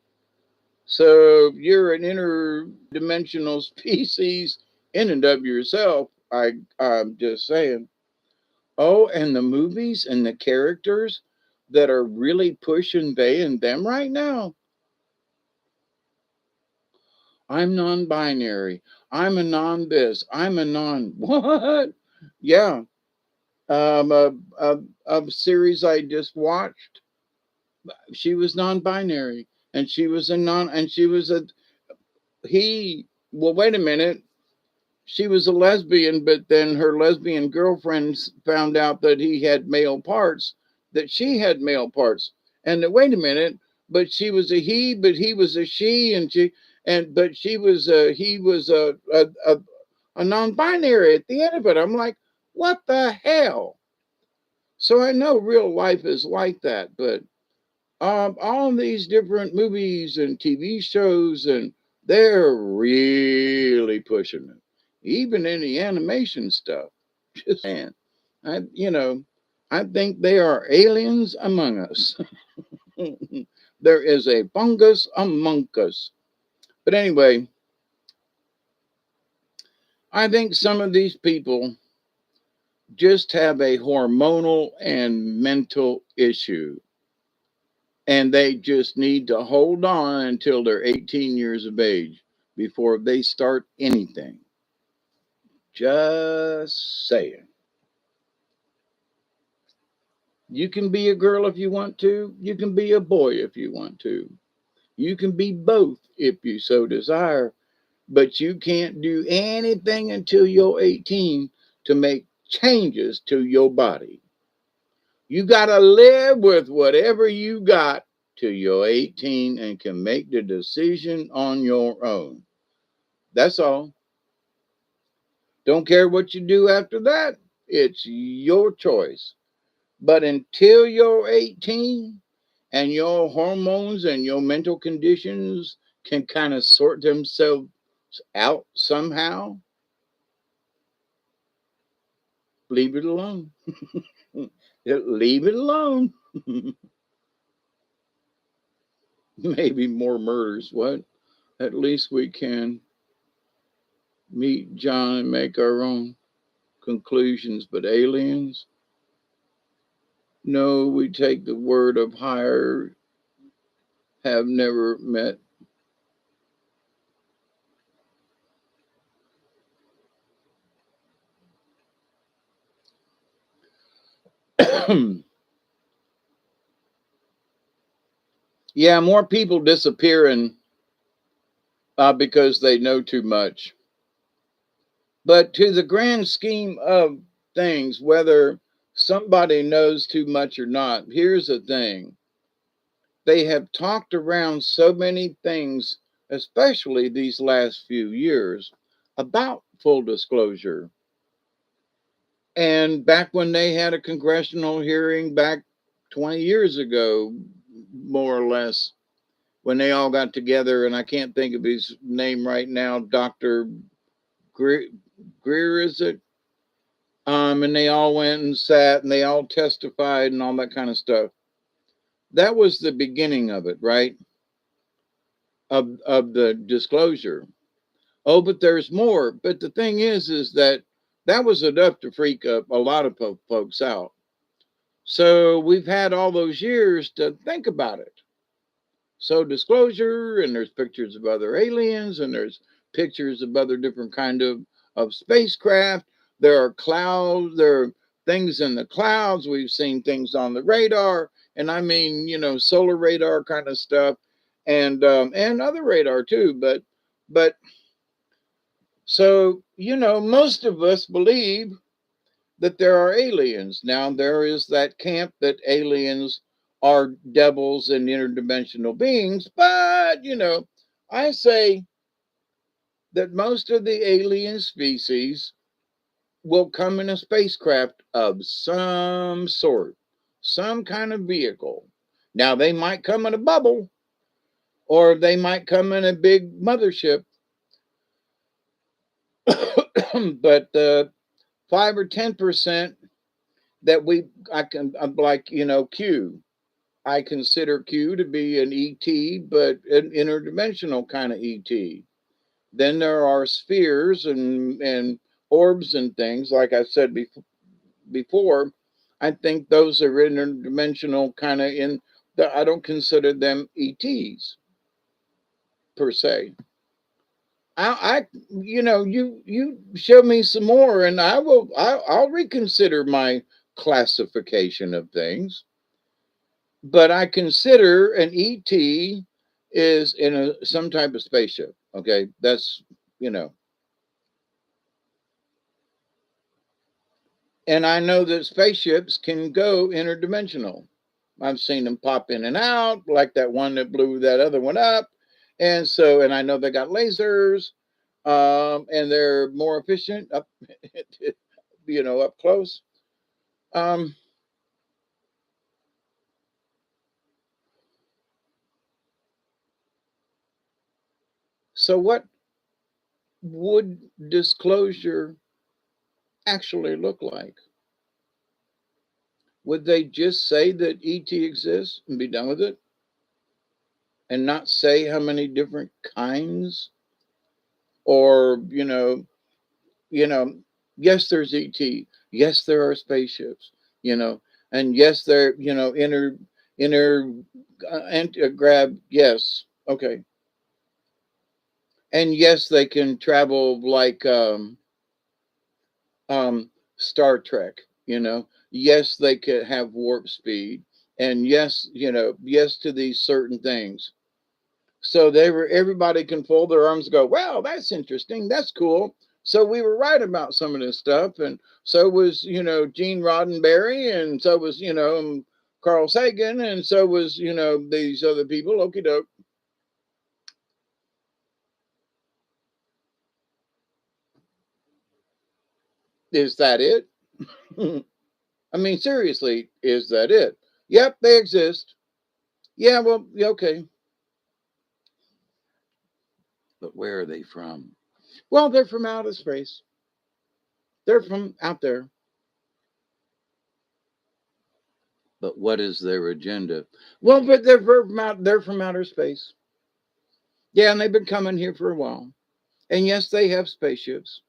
So you're an interdimensional species in and of yourself. I'm just saying. Oh, and the movies and the characters that are really pushing they and them right now. I'm non-binary. I'm a non-this. I'm a non what? Yeah. A, a series I just watched. She was non-binary, and she was a non, and she was a he. Well, wait a minute. She was a lesbian, but then her lesbian girlfriends found out that he had male parts, that she had male parts, and that wait a minute, but she was a he, but he was a she, and she and but she was a he was a non-binary at the end of it. I'm like, what the hell? So I know real life is like that, but all these different movies and TV shows, and they're really pushing it, even in the animation stuff. Just saying, I think they are aliens among us. There is a fungus among us. But anyway, I think some of these people just have a hormonal and mental issue, and they just need to hold on until they're 18 years of age before they start anything. Just saying. You can be a girl if you want to. You can be a boy if you want to. You can be both if you so desire. But you can't do anything until you're 18 to make changes to your body. You got to live with whatever you got till you're 18 and can make the decision on your own. That's all. Don't care what you do after that. It's your choice. But until you're 18 and your hormones and your mental conditions can kind of sort themselves out somehow, leave it alone. Leave it alone. Maybe more murders. What? At least we can meet John and make our own conclusions. But aliens? No, we take the word of higher, have never met. Yeah, more people disappearing because they know too much. But to the grand scheme of things, whether somebody knows too much or not, here's the thing: they have talked around so many things, especially these last few years, about full disclosure. And back when they had a congressional hearing back 20 years ago, more or less, when they all got together, and I can't think of his name right now, Dr. Greer, Greer is it? And they all went and sat and they all testified and all that kind of stuff. That was the beginning of it, right? Of the disclosure. Oh, but there's more. But the thing is that that was enough to freak up a lot of folks out. So we've had all those years to think about it. So disclosure, and there's pictures of other aliens, and there's pictures of other different kind of spacecraft. There are clouds, there are things in the clouds. We've seen things on the radar, and I mean, solar radar kind of stuff, and other radar too. But so most of us believe that there are aliens. Now, there is that camp that aliens are devils and interdimensional beings, but, I say that most of the alien species will come in a spacecraft of some sort, some kind of vehicle. Now, they might come in a bubble or they might come in a big mothership, but 5 or 10% that I can, I'm like, Q. I consider Q to be an ET, but an interdimensional kind of ET. Then there are spheres and orbs and things, like I said before. I think those are interdimensional kind of in the, I don't consider them ETs per se. I you show me some more and I'll reconsider my classification of things. But I consider an ET is in a some type of spaceship. Okay, that's you know, and I know that spaceships can go interdimensional. I've seen them pop in and out, like that one that blew that other one up, and so and I know they got lasers, and they're more efficient up, up close. Um, so what would disclosure actually look like? Would they just say that ET exists and be done with it and not say how many different kinds or, you know, yes, there's ET. Yes, there are spaceships, you know, and yes, they're, inner, grab. Yes. Okay. And yes, they can travel like, Star Trek, yes, they could have warp speed. And yes, yes to these certain things. So everybody can fold their arms and go, well, that's interesting. That's cool. So we were right about some of this stuff. And so was, Gene Roddenberry, and so was, Carl Sagan, and so was, these other people. Okie doke. Is that it? I mean, seriously, is that it? Yep, they exist. Yeah, well, yeah, okay. But where are they from? Well, they're from outer space. They're from out there. But what is their agenda? Well, but they're from outer space. Yeah, and they've been coming here for a while. And yes, they have spaceships.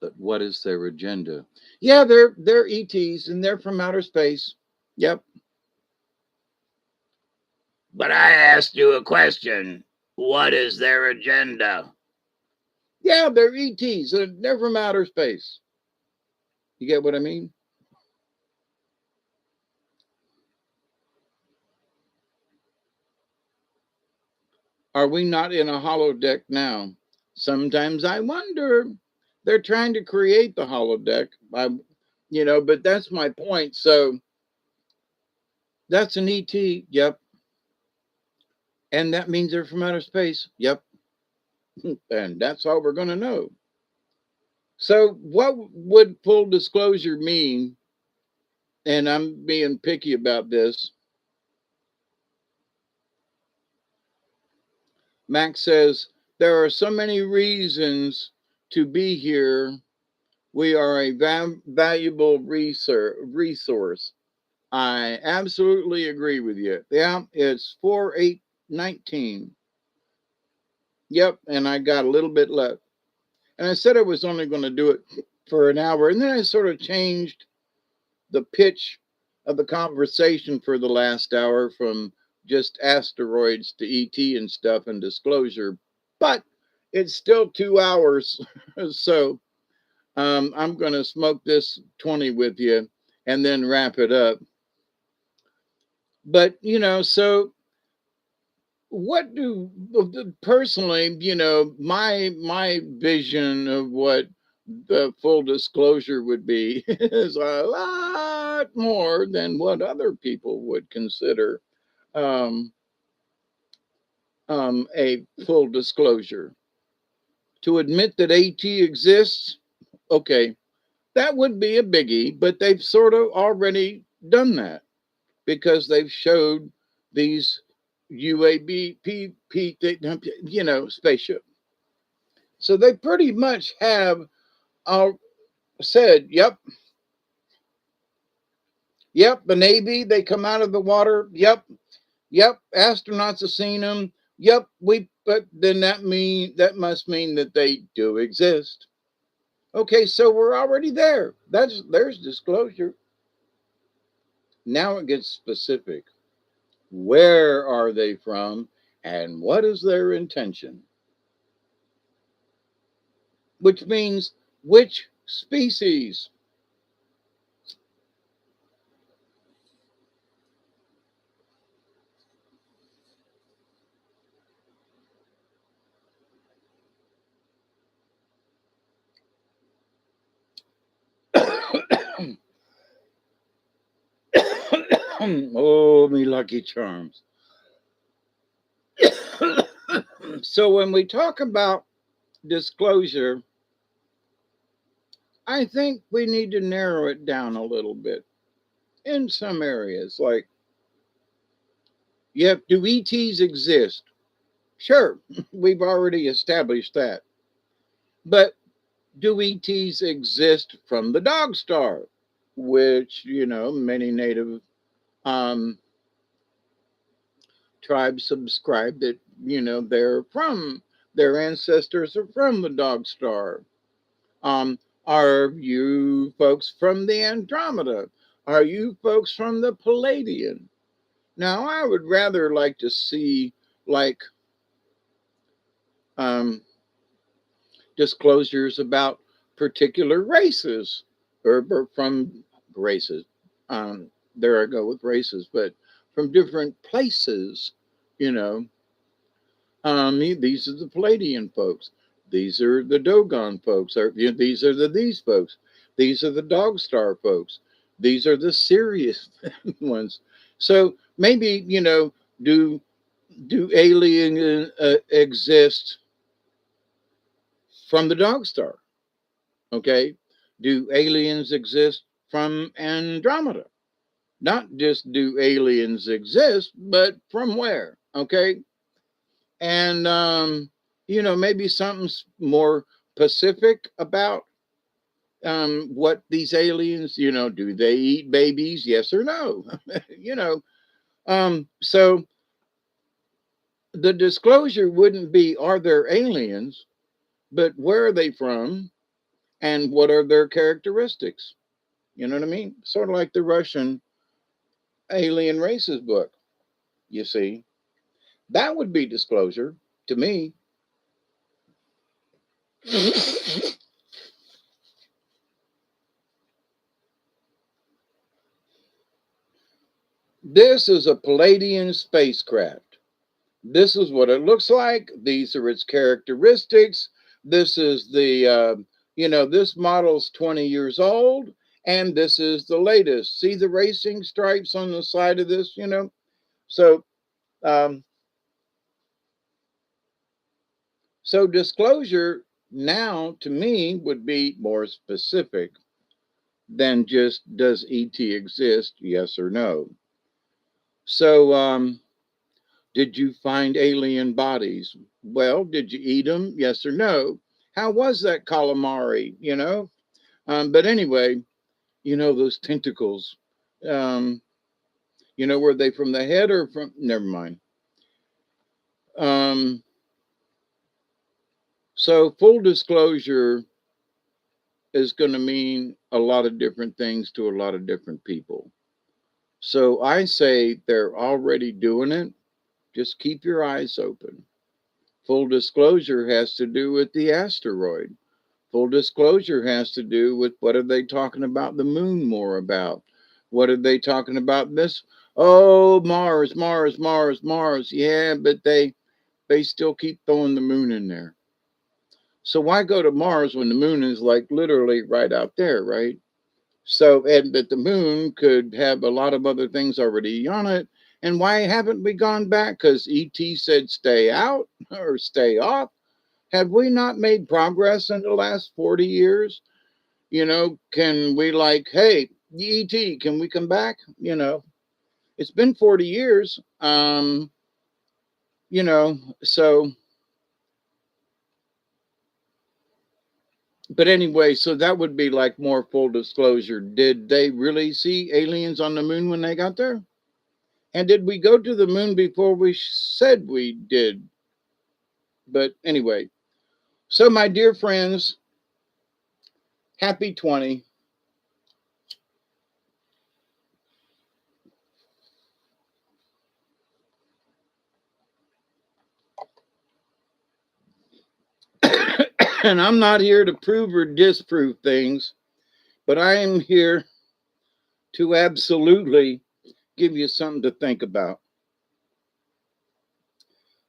But what is their agenda? Yeah, they're ETs and they're from outer space. Yep. But I asked you a question. What is their agenda? Yeah, they're ETs. They're from outer space. You get what I mean? Are we not in a holodeck now? Sometimes I wonder. They're trying to create the holodeck. But that's my point. So that's an ET. Yep. And that means they're from outer space. Yep. And that's all we're going to know. So, what would full disclosure mean? And I'm being picky about this. Max says, there are so many reasons to be here. We are a valuable resource. I absolutely agree with you. Yeah, it's 4/8/19. Yep, and I got a little bit left. And I said I was only going to do it for an hour. And then I sort of changed the pitch of the conversation for the last hour from just asteroids to ET and stuff and disclosure. But it's still 2 hours. So I'm going to smoke this 20 with you and then wrap it up. But, so what do personally, my vision of what the full disclosure would be is a lot more than what other people would consider um, a full disclosure. To admit that AT exists, okay, that would be a biggie, but they've sort of already done that because they've showed these spaceship. So they pretty much have said, yep, Yep, the Navy, they come out of the water. Yep, yep, astronauts have seen them. Yep, but then that must mean that they do exist. Okay, so we're already there. There's disclosure. Now it gets specific. Where are they from and what is their intention? Which means which species? Oh, me lucky charms. So when we talk about disclosure, I think we need to narrow it down a little bit in some areas. Like, yep, do ETs exist? Sure, we've already established that. But do ETs exist from the dog star? Which, many native um, tribes subscribe that, their ancestors are from the dog star. Um, are you folks from the Andromeda? Are you folks from the Palladian? Now, I would rather like to see like um, disclosures about particular races or from races. There I go with races, but from different places, you know. These are the Palladian folks. These are the Dogon folks. These are these folks. These are the Dog Star folks. These are the serious ones. So maybe do aliens exist from the Dog Star? Okay, do aliens exist from Andromeda? Not just do aliens exist, but from where? Okay, and maybe something more specific about what these aliens, do they eat babies? Yes or no? you know, so the disclosure wouldn't be are there aliens, but where are they from and what are their characteristics? You know what I mean? Sort of like the Russian alien races book. You see, that would be disclosure to me. This is a Palladian spacecraft. This is what it looks like. These are its characteristics. This is this model's 20 years old, and this is the latest. See the racing stripes on the side of this, So, um, so disclosure now to me would be more specific than just does ET exist, yes or no. So, did you find alien bodies? Well, did you eat them? Yes or no? How was that calamari? But anyway, those tentacles. Um, were they from the head or from? Never mind. Um, so full disclosure is going to mean a lot of different things to a lot of different people. So I say they're already doing it. Just keep your eyes open. Full disclosure has to do with the asteroid. Full disclosure has to do with what are they talking about the moon more about? What are they talking about this? Oh, Mars, Mars, Mars, Mars. Yeah, but they still keep throwing the moon in there. So why go to Mars when the moon is like literally right out there, right? So and that the moon could have a lot of other things already on it. And why haven't we gone back? Because ET said stay out or stay off. Have we not made progress in the last 40 years? Can we like, hey, ET, can we come back? It's been 40 years. So But anyway, so that would be like more full disclosure. Did they really see aliens on the moon when they got there? And did we go to the moon before we said we did? But anyway, so my dear friends, happy 20. And I'm not here to prove or disprove things, but I am here to absolutely give you something to think about.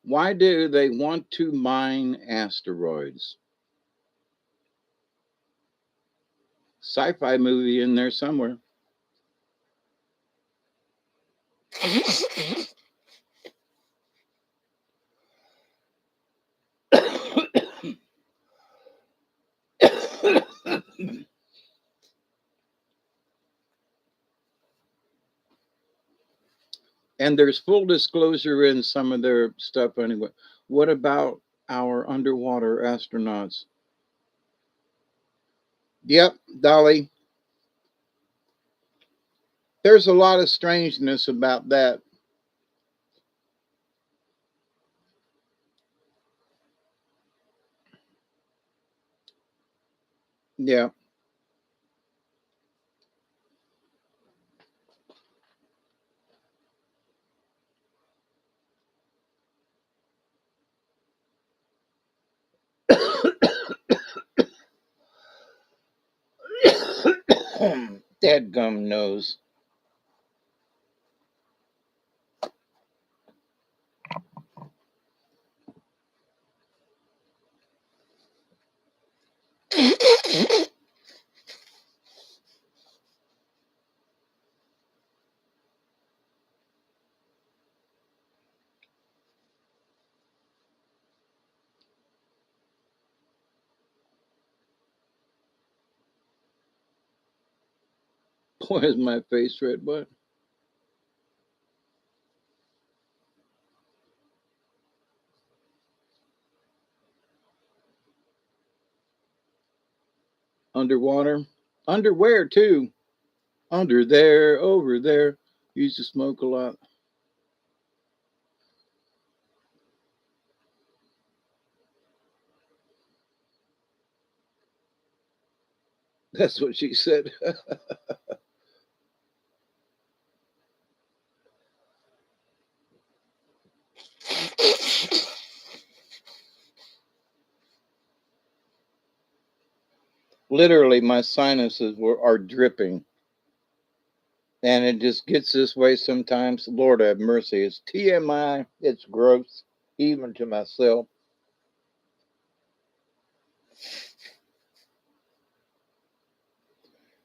Why do they want to mine asteroids? Sci-fi movie in there somewhere. And there's full disclosure in some of their stuff anyway. What about our underwater astronauts? Yep, Dolly. There's a lot of strangeness about that. Yeah. Dadgum knows. Boy, is my face red. What? Underwater? Underwear, too. Under there, over there. Used to smoke a lot. That's what she said. Literally, my sinuses are dripping. And it just gets this way sometimes. Lord have mercy. It's TMI. It's gross, even to myself.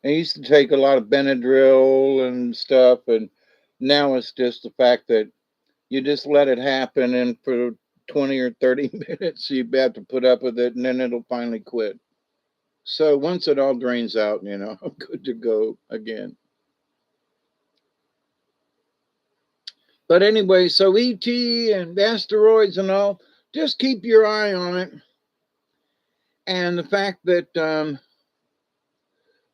I used to take a lot of Benadryl and stuff, and now it's just the fact that you just let it happen, and for 20 or 30 minutes, you have to put up with it, and then it'll finally quit. So once it all drains out, I'm good to go again. But anyway, so ET and asteroids and all, just keep your eye on it. And the fact that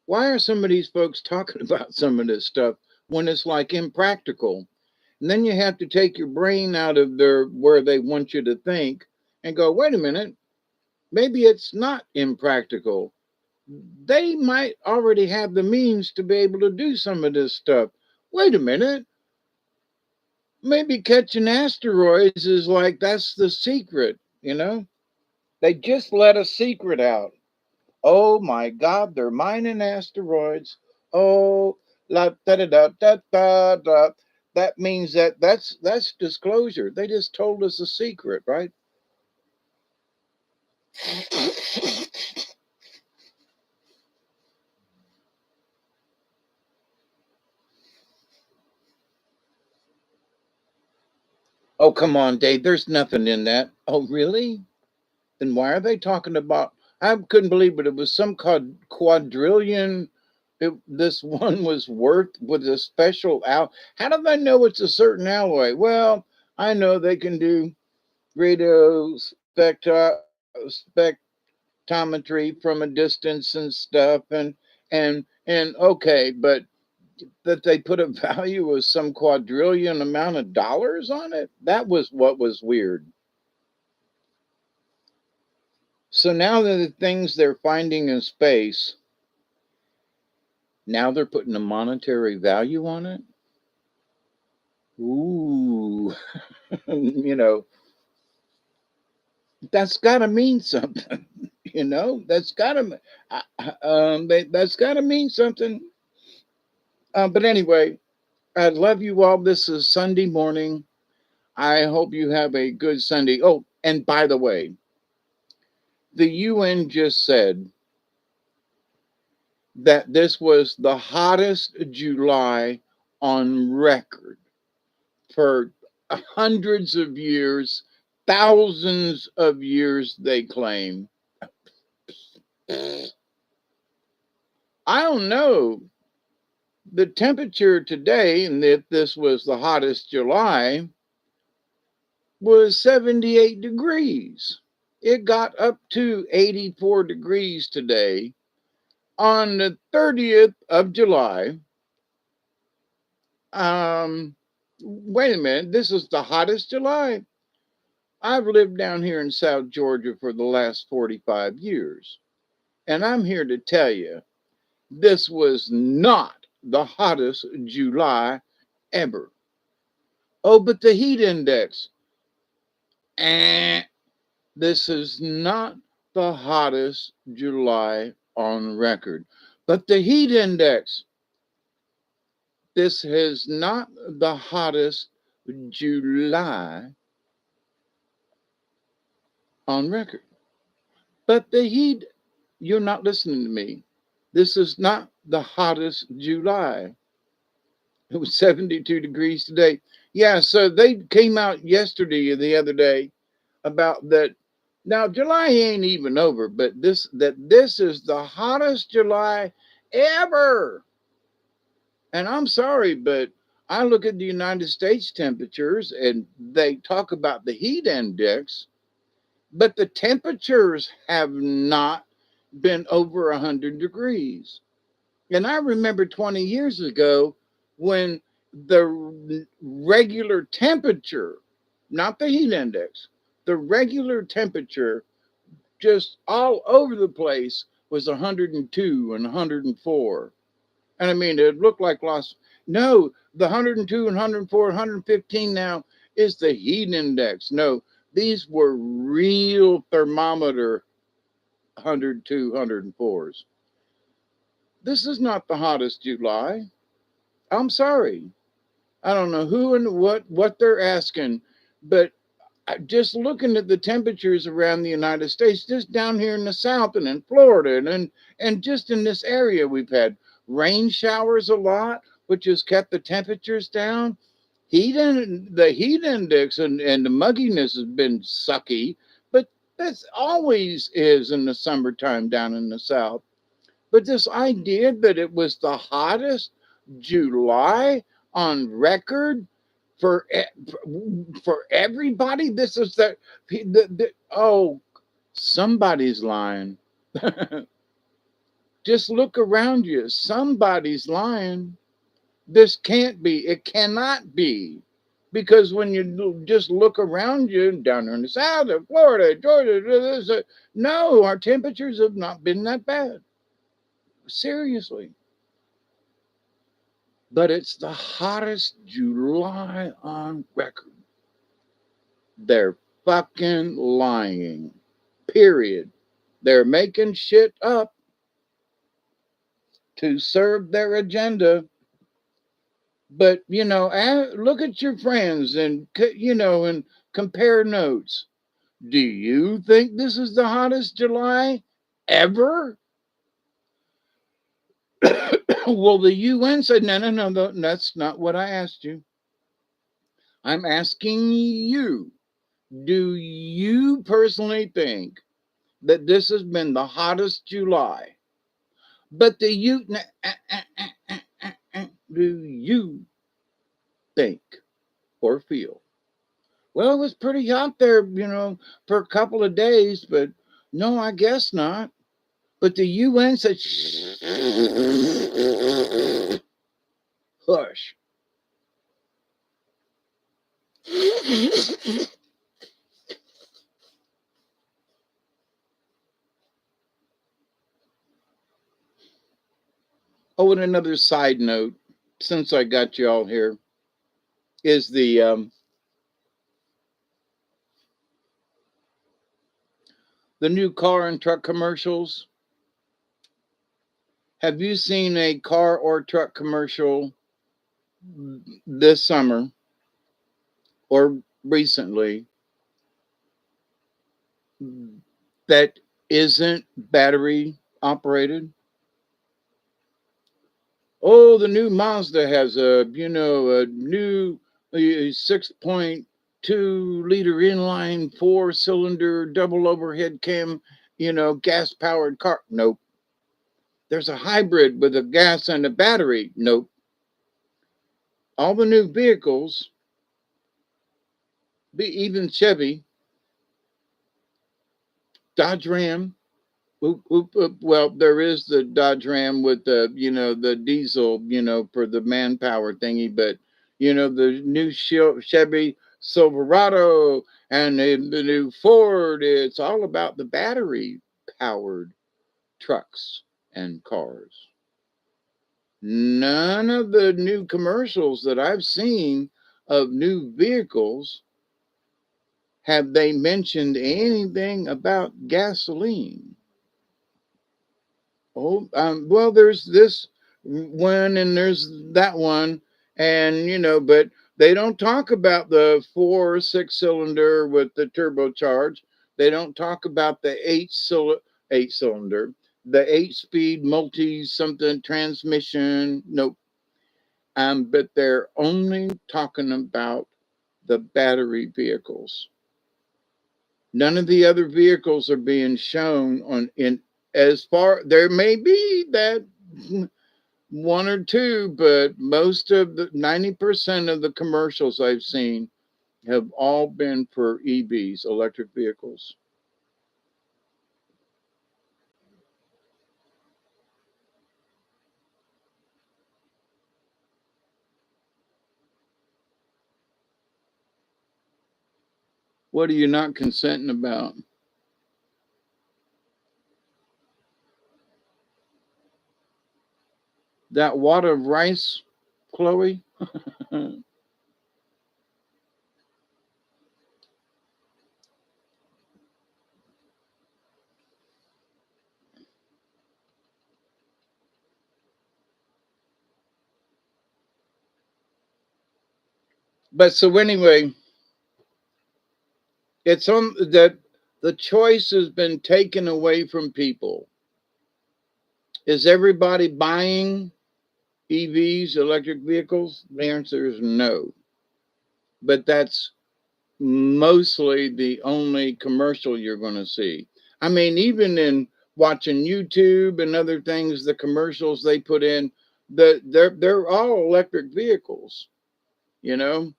why are some of these folks talking about some of this stuff when it's like impractical? And then you have to take your brain out of their where they want you to think and go, wait a minute, maybe it's not impractical. They might already have the means to be able to do some of this stuff. Wait a minute, maybe catching asteroids is like that's the secret. They just let a secret out. Oh my God, they're mining asteroids. Oh, la da da da da da da. That means that's disclosure. They just told us a secret, right? Oh, come on, Dave. There's nothing in that. Oh, really? Then why are they talking about? I couldn't believe it. It was some quadrillion. This one was worth with a special How do they know it's a certain alloy? Well, I know they can do radio spectra spec optometry from a distance and stuff, and okay, but that they put a value of some quadrillion amount of dollars on it, that was what was weird. So now the things they're finding in space, now they're putting a monetary value on it. Ooh, you know, that's got to mean something. That's got to that's got to mean something. But anyway, I love you all. This is Sunday morning. I hope you have a good Sunday. Oh, and by the way, the UN just said that this was the hottest July on record for hundreds of years, thousands of years, they claim. I don't know. The temperature today, and if this was the hottest July, was 78 degrees. It got up to 84 degrees today on the 30th of July. Wait a minute, this is the hottest July. I've lived down here in South Georgia for the last 45 years, and I'm here to tell you this was not the hottest July ever. Oh, but the heat index, eh, this is not the hottest July on record. But the heat index, this is not the hottest July on record. But the heat, you're not listening to me. This is not the hottest July. It was 72 degrees today. Yeah, so they came out yesterday or the other day about that. Now July ain't even over, but this is the hottest July ever. And I'm sorry, but I look at the United States temperatures and they talk about the heat index, but the temperatures have not been over 100 degrees. And I remember 20 years ago when the regular temperature, not the heat index, the regular temperature just all over the place was 102 and 104. And I mean, it looked like lost. No, the 102 and 104, 115 now is the heat index. No, these were real thermometer 102, 104s. This is not the hottest July. I'm sorry. I don't know who and what they're asking, but just looking at the temperatures around the United States, just down here in the South and in Florida and just in this area, we've had rain showers a lot, which has kept the temperatures down. The heat index and the mugginess has been sucky, but that's always is in the summertime down in the South. But this idea that it was the hottest July on record for for everybody, this is oh, somebody's lying. Just look around you. Somebody's lying. This can't be. It cannot be. Because when you just look around you down there in the South of Florida, Georgia, no, our temperatures have not been that bad. Seriously. But it's the hottest July on record. They're fucking lying. Period. They're making shit up to serve their agenda. But, look at your friends and compare notes. Do you think this is the hottest July ever? Well, the UN said, no, that's not what I asked you. I'm asking you, do you personally think that this has been the hottest July? But do you think or feel? Well, it was pretty hot there, for a couple of days, but No, I guess not. But the UN said, hush. Oh, and another side note, since I got you all here, is the new car and truck commercials. Have you seen a car or truck commercial this summer or recently that isn't battery operated? Oh, the new Mazda has a new 6.2 liter inline 4-cylinder double overhead cam, gas powered car. Nope. There's a hybrid with a gas and a battery. Nope. All the new vehicles, even Chevy, Dodge Ram. Well, there is the Dodge Ram with the diesel, for the manpower thingy, but the new Chevy Silverado and the new Ford, it's all about the battery powered trucks and cars. None of the new commercials that I've seen of new vehicles have they mentioned anything about gasoline. Oh, well, there's this one and there's that one, and but they don't talk about the 4 6 cylinder with the turbocharge. They don't talk about the 8 cylinder, the 8 speed multi something transmission. Nope. But they're only talking about the battery vehicles. None of the other vehicles are being shown on in as far there may be that one or two, but most of the 90% of the commercials I've seen have all been for EVs, electric vehicles. What are you not consenting about? That wad of rice, Chloe? But so anyway, it's on that the choice has been taken away from people. Is everybody buying EVs, electric vehicles? The answer is no. But that's mostly the only commercial you're going to see. I mean, even in watching YouTube and other things, the commercials they put in, they're all electric vehicles, you know.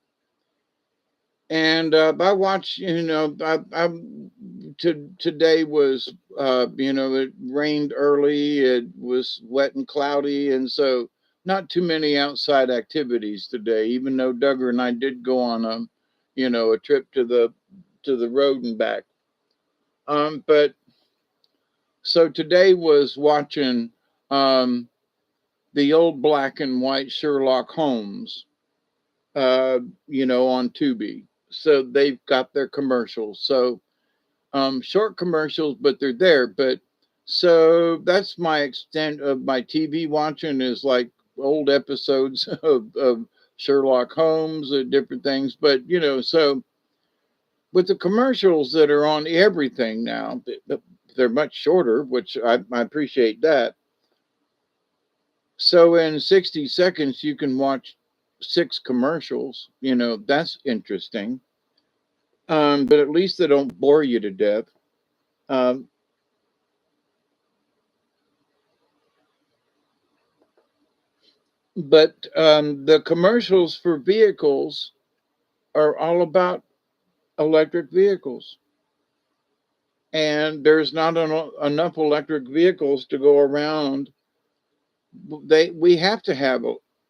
And I watched, today was, it rained early, it was wet and cloudy, and so not too many outside activities today. Even though Duggar and I did go on a trip to the road and back. But so today was watching um, the old black and white Sherlock Holmes, on Tubi. So they've got their commercials. So short commercials, but they're there. But so that's my extent of my TV watching is like old episodes of Sherlock Holmes and different things. But so with the commercials that are on everything now, they're much shorter, which I appreciate that. So in 60 seconds, you can watch 6 commercials. That's interesting. But at least they don't bore you to death. Um, but the commercials for vehicles are all about electric vehicles. and there's not enough electric vehicles to go around. We have to have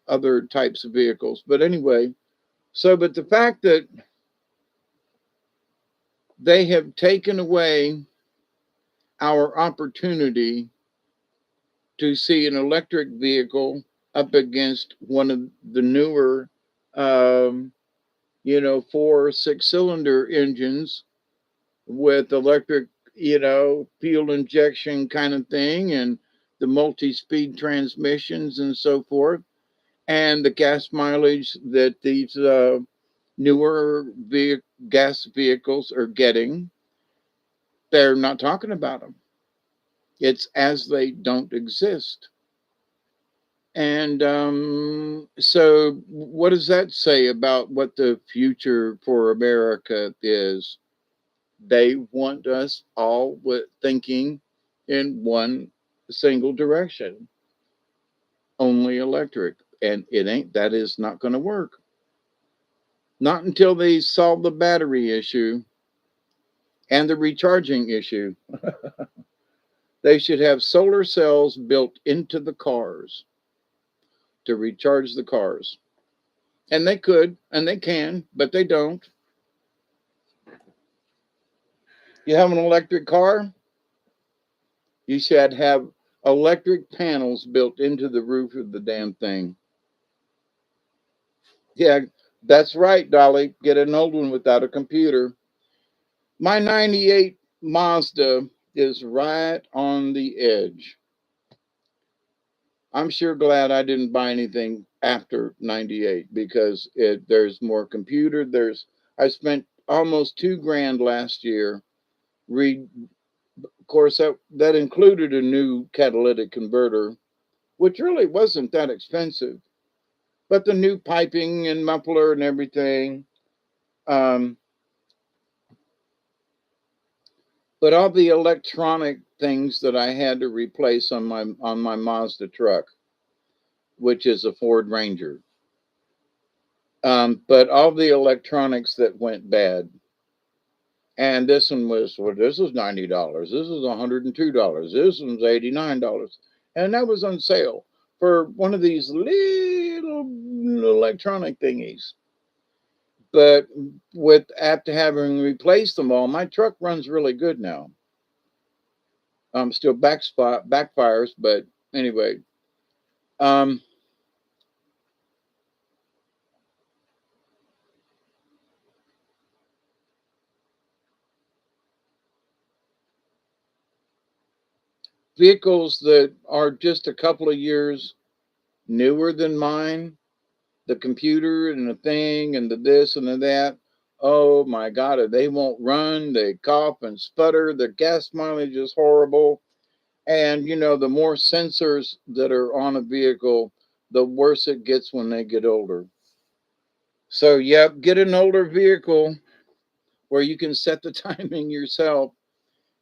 other types of vehicles. But anyway, but the fact that they have taken away our opportunity to see an electric vehicle up against one of the newer, um, 4 or 6 cylinder engines with electric, fuel injection kind of thing, and the multi-speed transmissions and so forth, and the gas mileage that these newer gas vehicles are getting. They're not talking about them. It's as they don't exist. And so, what does that say about what the future for America is? They want us all thinking in one single direction, only electric. And that is not going to work. Not until they solve the battery issue and the recharging issue. They should have solar cells built into the cars to recharge the cars. And they could, and they can, but they don't. You have an electric car, you should have electric panels built into the roof of the damn thing. Yeah, that's right, Dolly. Get an old one without a computer. My 98 Mazda is right on the edge. I'm sure glad I didn't buy anything after 98 because there's more computer. I spent almost $2,000 last year. Of course, that included a new catalytic converter, which really wasn't that expensive, but the new piping and muffler and everything. Um, but all the electronic things that I had to replace on my Mazda truck, which is a Ford Ranger. But all the electronics that went bad. And this one this was $90. This was $102. This one's $89. And that was on sale for one of these little electronic thingies. But after having replaced them all, my truck runs really good now. Still backfires, but anyway. Vehicles that are just a couple of years newer than mine, the computer and the thing and the this and the that. Oh my God, they won't run. They cough and sputter. The gas mileage is horrible. And, the more sensors that are on a vehicle, the worse it gets when they get older. So, yep, get an older vehicle where you can set the timing yourself.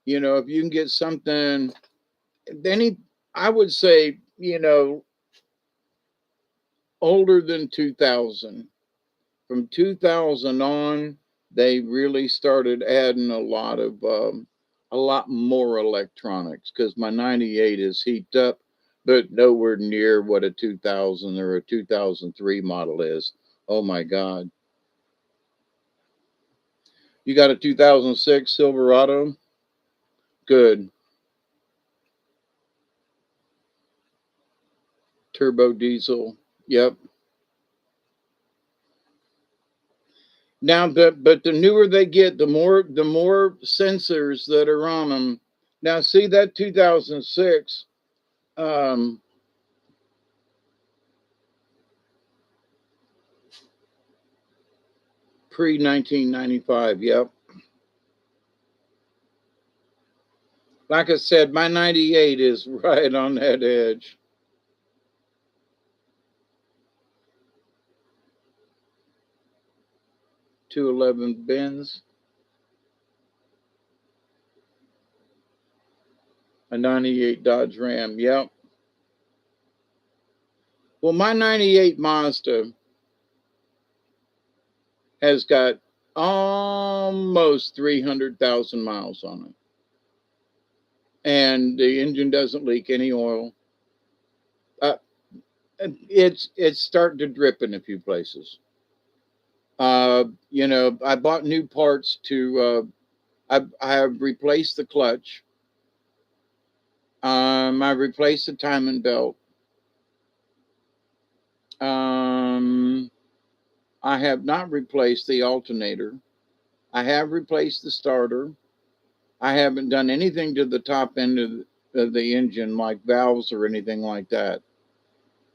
If you can get something, I would say, older than 2000. From 2000 on, they really started adding a lot more electronics because my 98 is heaped up, but nowhere near what a 2000 or a 2003 model is. Oh my God. You got a 2006 Silverado? Good. Turbo diesel. Yep. Now, but the newer they get, the more sensors that are on them. Now, see that 2006 pre 1995. Yep. Like I said, my 98 is right on that edge. .211 Benz, a 98 Dodge Ram. Yep. Well, my 98 Mazda has got almost 300,000 miles on it. and the engine doesn't leak any oil. Uh, it's starting to drip in a few places. I bought new parts to. I have replaced the clutch. I replaced the timing belt. Um, I have not replaced the alternator. I have replaced the starter. I haven't done anything to the top end of the engine, like valves or anything like that.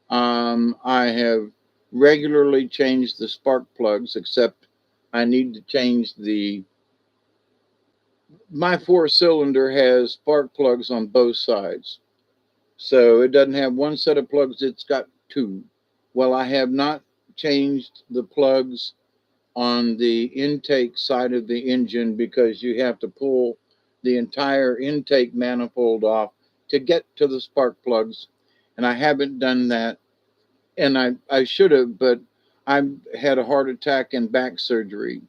I have regularly changed the spark plugs, except I need to change my four cylinder has spark plugs on both sides. So it doesn't have one set of plugs, it's got two. Well, I have not changed the plugs on the intake side of the engine because you have to pull the entire intake manifold off to get to the spark plugs. And I haven't done that. And I should have, but I had a heart attack and back surgery.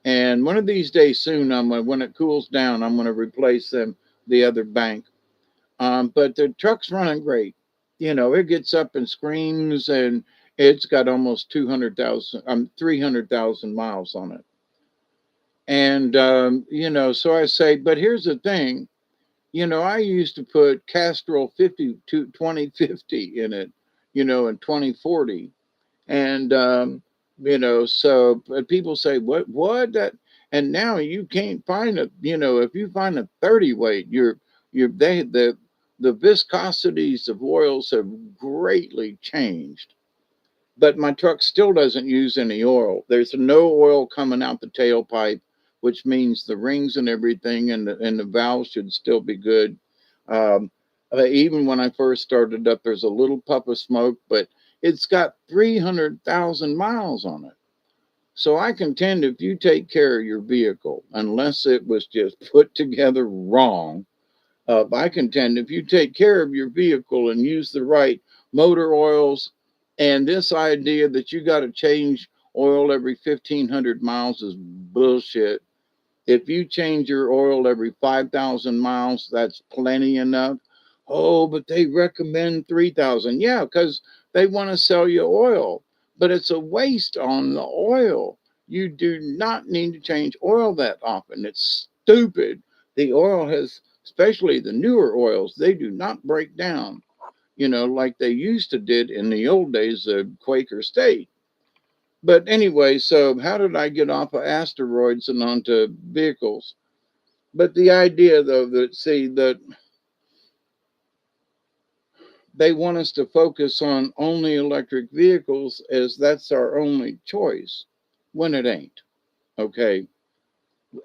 And one of these days soon, when it cools down, I'm going to replace the other bank. But the truck's running great. It gets up and screams, and it's got almost 300,000 miles on it. And, so I say, but here's the thing, I used to put Castrol 50 to 2050 in it, in 2040. And, so but people say, what that, and now you can't find if you find a 30 weight, the viscosities of oils have greatly changed. But my truck still doesn't use any oil. There's no oil coming out the tailpipe, which means the rings and everything and the valves should still be good. Um, Even when I first started up, there's a little puff of smoke, but it's got 300,000 miles on it. So I contend if you take care of your vehicle, unless it was just put together wrong, I contend if you take care of your vehicle and use the right motor oils, and this idea that you got to change oil every 1,500 miles is bullshit. If you change your oil every 5,000 miles, that's plenty enough. Oh, but they recommend 3,000. Yeah, because they want to sell you oil, but it's a waste on the oil. You do not need to change oil that often. It's stupid. The oil has, especially the newer oils, they do not break down, like they used to did in the old days of Quaker State. But anyway, so how did I get off of asteroids and onto vehicles? But the idea, though, that they want us to focus on only electric vehicles as that's our only choice, when it ain't. Okay.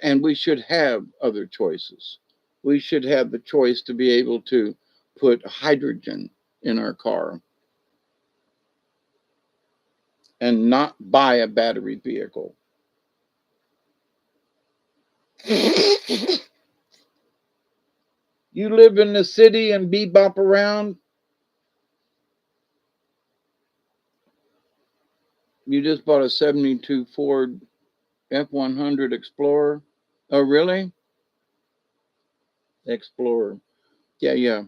And we should have other choices. We should have the choice to be able to put hydrogen in our car and not buy a battery vehicle. You live in the city and bebop around. You just bought a 72 Ford F100 Explorer. Oh, really? Explorer. Yeah, yeah.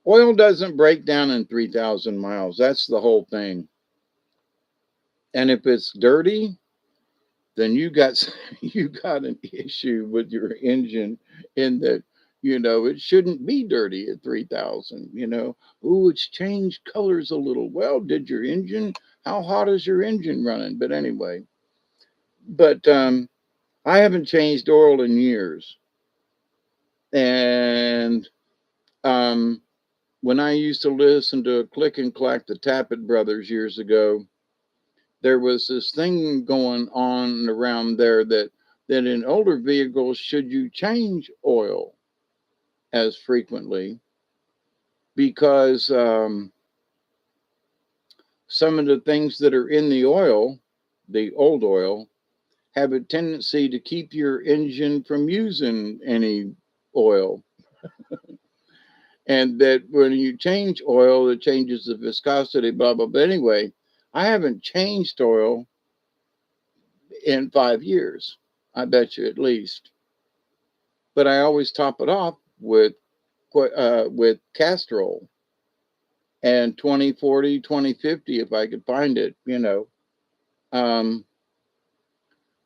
Oil doesn't break down in 3,000 miles. That's the whole thing. And if it's dirty, then you got an issue with your engine in that it shouldn't be dirty at 3,000. Ooh, it's changed colors a little. Well, did your engine? How hot is your engine running? But anyway, but I haven't changed oil in years, and um, when I used to listen to Click and Clack, the Tappet Brothers years ago, there was this thing going on around there that in older vehicles, should you change oil as frequently? Because some of the things that are in the oil, the old oil, have a tendency to keep your engine from using any oil. And that when you change oil, it changes the viscosity, blah, blah. But anyway, I haven't changed oil in 5 years. I bet you at least. But I always top it off with castor oil and 2040, 2050 if I could find it. Um,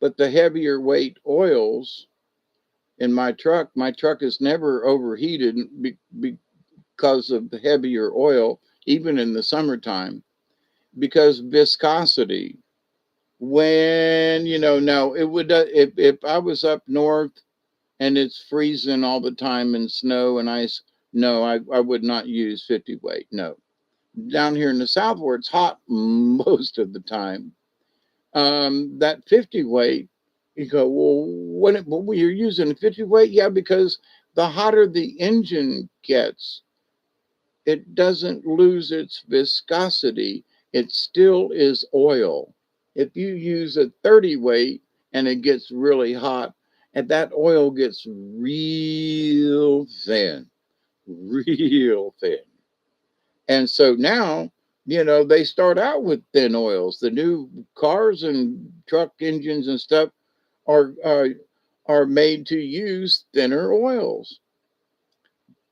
but the heavier weight oils in my truck is never overheated because of the heavier oil, even in the summertime, because viscosity. When, now it would, if I was up north and it's freezing all the time and snow and ice, no, I would not use 50 weight. No. Down here in the south where it's hot most of the time, that 50 weight, you go, well, when you're using a 50 weight, yeah, because the hotter the engine gets, it doesn't lose its viscosity. It still is oil. If you use a 30 weight and it gets really hot, and that oil gets real thin, real thin. And so now, they start out with thin oils. The new cars and truck engines and stuff are made to use thinner oils,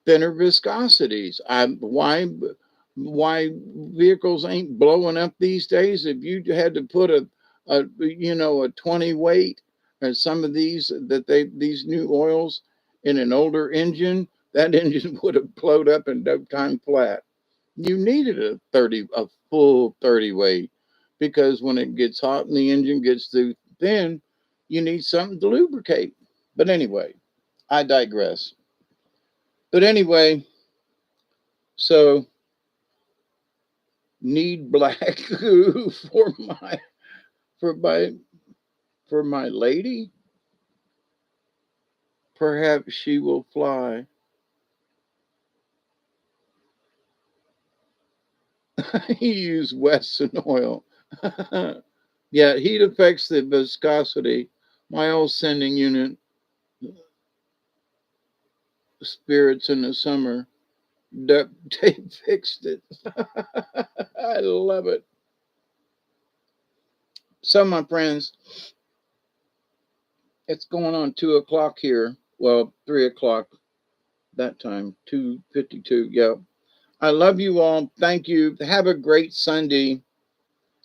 thinner viscosities. Why vehicles ain't blowing up these days? If you had to put a 20 weight or some of these new oils in an older engine, that engine would have blowed up in no time flat. You needed a full 30 weight, because when it gets hot and the engine gets too thin, you need something to lubricate. But anyway, I digress. But anyway, so need black goo for my for my lady. Perhaps she will fly. He used Wesson oil. Yeah, heat affects the viscosity. My old sending unit spirits in the summer. They fixed it. I love it. So, my friends, it's going on 2 o'clock here. Well, 3 o'clock that time. 2:52. Yeah. I love you all. Thank you. Have a great Sunday.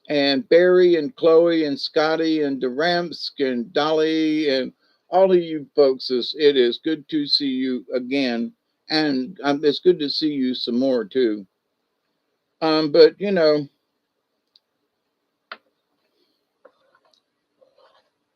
And Barry and Chloe and Scotty and Duramsk and Dolly and all of you folks, it is good to see you again. And it's good to see you some more too. But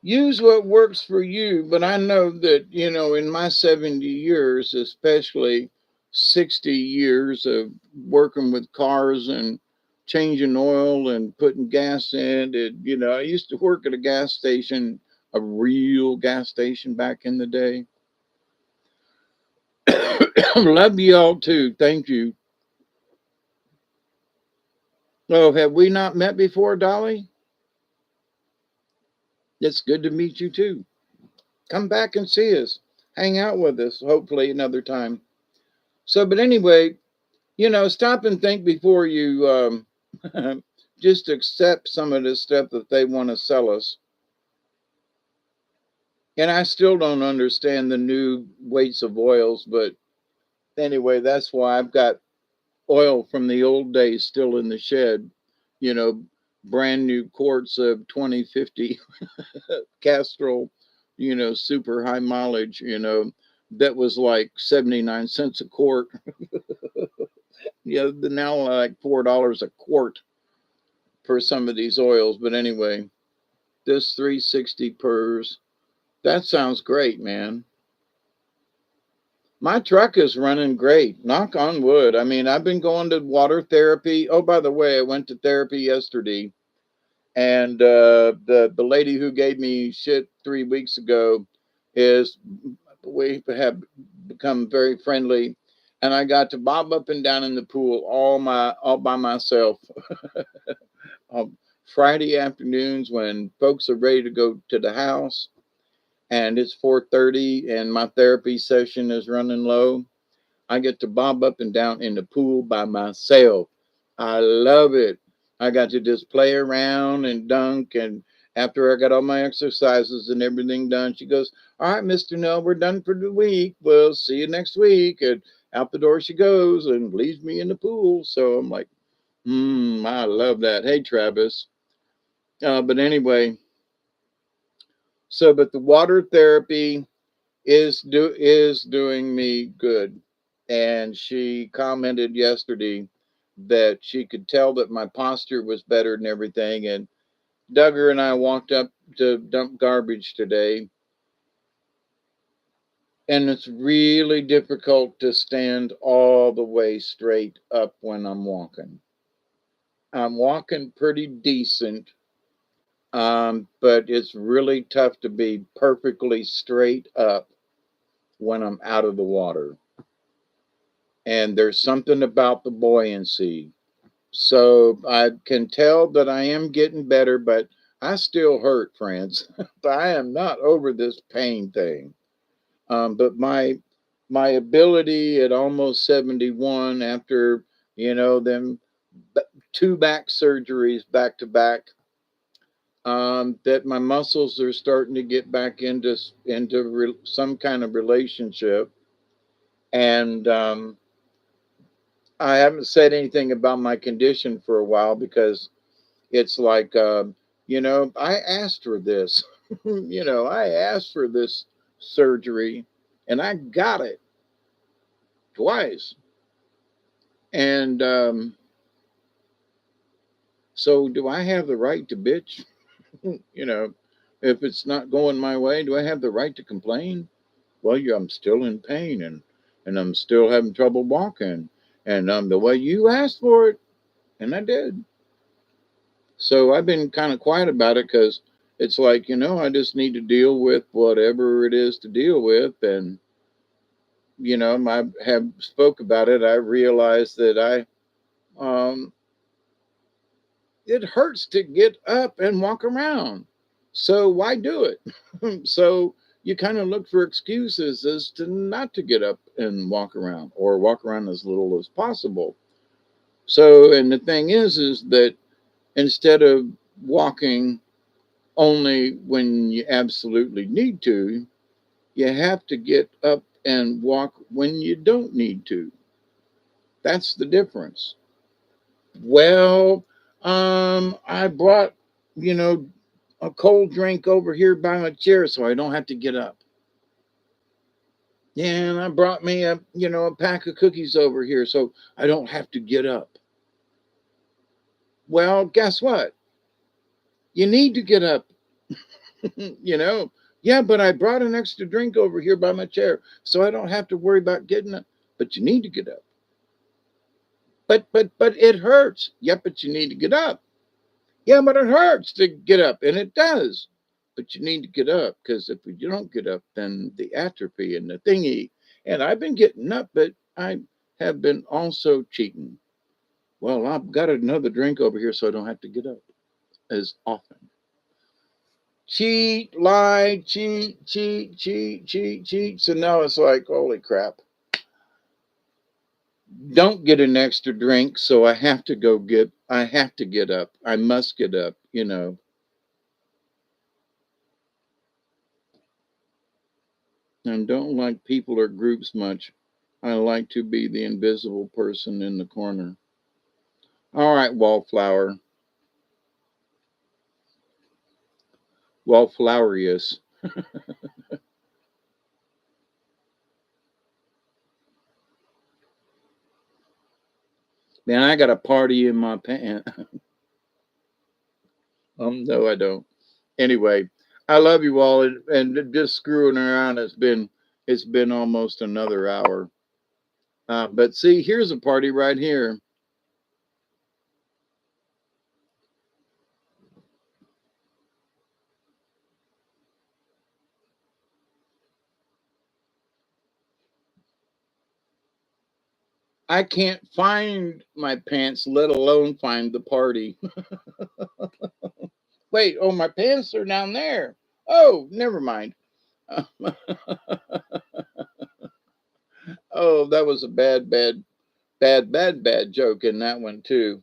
use what works for you. But I know that, in my 70 years, especially 60 years of working with cars and changing oil and putting gas in it, I used to work at a gas station, a real gas station back in the day. Love you all too. Thank you. Oh, have we not met before, Dolly? It's good to meet you too. Come back and see us. Hang out with us, hopefully another time. So, but anyway, stop and think before you just accept some of this stuff that they want to sell us. And I still don't understand the new weights of oils, but anyway, that's why I've got oil from the old days still in the shed, you know, brand new quarts of 2050 Castrol, super high mileage, that was like 79 cents a quart. They're now like $4 a quart for some of these oils. But anyway, this 360 PERS, that sounds great, man. My truck is running great. Knock on wood. I mean, I've been going to water therapy. Oh, by the way, I went to therapy yesterday, and the lady who gave me shit 3 weeks ago is we have become very friendly, and I got to bob up and down in the pool all by myself. Friday afternoons when folks are ready to go to the house and it's 4:30 and my therapy session is running low, I get to bob up and down in the pool by myself. I love it. I got to just play around and dunk. And after I got all my exercises and everything done, she goes, "All right, Mr. Nell, we're done for the week. We'll see you next week." And out the door she goes and leaves me in the pool. So I'm like, I love that. Hey, Travis. But anyway, but the water therapy is doing me good. And she commented yesterday that she could tell that my posture was better and everything. And Duggar and I walked up to dump garbage today, and it's really difficult to stand all the way straight up when I'm walking. I'm walking pretty decent, but it's really tough to be perfectly straight up when I'm out of the water. And there's something about the buoyancy. So I can tell that I am getting better, but I still hurt, friends. I am not over this pain thing. But my ability at almost 71, after them two back surgeries back to back, that my muscles are starting to get back into some kind of relationship. And I haven't said anything about my condition for a while because it's like, I asked for this. I asked for this surgery, and I got it twice. And so, do I have the right to bitch? you know, if it's not going my way, do I have the right to complain? Well, yeah, I'm still in pain, and I'm still having trouble walking, and the way you asked for it, and I did. So I've been kind of quiet about it because it's like, I just need to deal with whatever it is to deal with. And, I have spoke about it. I realized that it hurts to get up and walk around. So why do it? So you kind of look for excuses as to not to get up and walk around or walk around as little as possible. So, and the thing is that instead of walking only when you absolutely need to, you have to get up and walk when you don't need to. That's the difference. Well, I brought, you know, a cold drink over here by my chair so I don't have to get up. Yeah, and I brought me a pack of cookies over here so I don't have to get up. Well, guess what? You need to get up, you know. Yeah, but I brought an extra drink over here by my chair so I don't have to worry about getting up. But you need to get up. But it hurts. Yeah, but you need to get up. Yeah, but it hurts to get up, and it does. But you need to get up because if you don't get up, then the atrophy and the thingy. And I've been getting up, but I have been also cheating. Well, I've got another drink over here so I don't have to get up as often. Cheat, lie, cheat, cheat, cheat, cheat, cheat. So now it's like, holy crap. Don't get an extra drink, so I have to get up. I must get up. And don't like people or groups much. I like to be the invisible person in the corner. All right, Wallflower. Wallflowerius. Man, I got a party in my pants. No, I don't. Anyway, I love you all, and just screwing around. It's been almost another hour. But see, here's a party right here. I can't find my pants, let alone find the party. Wait, oh, my pants are down there. Oh, never mind. Oh, that was a bad joke in that one too.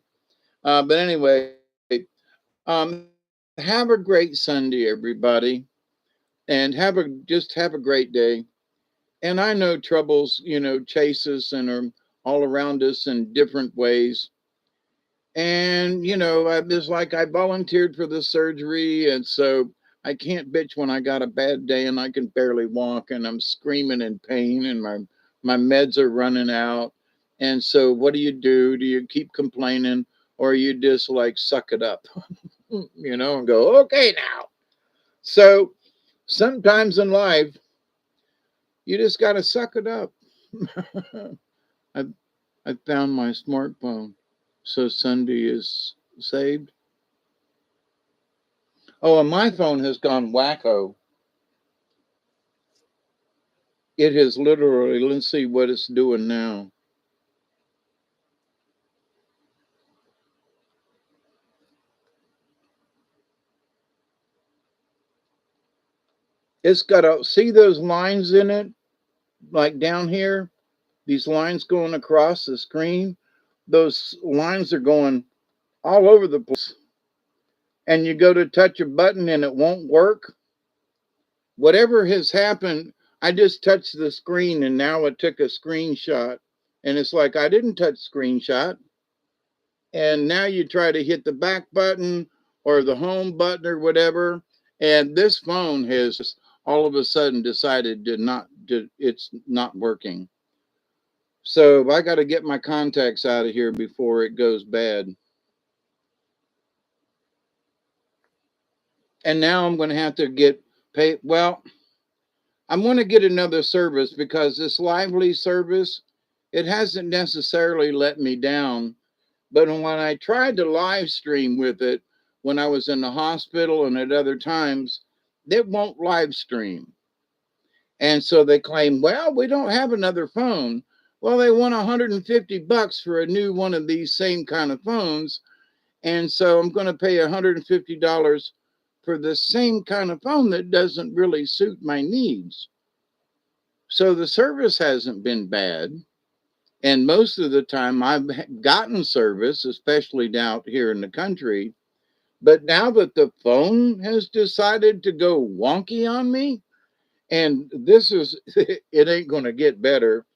But anyway, have a great Sunday, everybody, and just have a great day. And I know troubles, chase us and are all around us in different ways. And I was like, I volunteered for the surgery, and so I can't bitch when I got a bad day and I can barely walk and I'm screaming in pain and my meds are running out. And so what do you do? Do you keep complaining, or you just like suck it up, and go, okay now. So sometimes in life, you just got to suck it up. I I found my smartphone. So Sunday is saved. Oh, and my phone has gone wacko. It has literally, let's see what it's doing now. It's got see those lines in it, like down here, these lines going across the screen. Those lines are going all over the place. And you go to touch a button and it won't work. Whatever has happened, I just touched the screen and now it took a screenshot. And it's like, I didn't touch screenshot. And now you try to hit the back button or the home button or whatever, and this phone has all of a sudden decided it's not working. So I got to get my contacts out of here before it goes bad. And now I'm going to have to get paid. Well, I'm going to get another service because this Lively service, it hasn't necessarily let me down. But when I tried to live stream with it, when I was in the hospital and at other times, it won't live stream. And so they claim, well, we don't have another phone. Well, they want $150 for a new one of these same kind of phones. And so I'm going to pay $150 for the same kind of phone that doesn't really suit my needs. So the service hasn't been bad. And most of the time I've gotten service, especially down here in the country. But now that the phone has decided to go wonky on me, and this is, it ain't going to get better.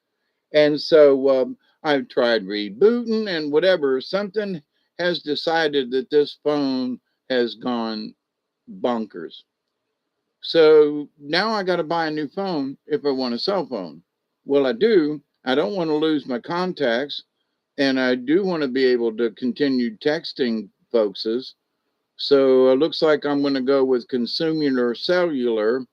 And so I've tried rebooting and whatever, something has decided that this phone has gone bonkers. So now I got to buy a new phone if I want a cell phone. Well, I do. I don't want to lose my contacts. And I do want to be able to continue texting folkses. So it looks like I'm going to go with consumer cellular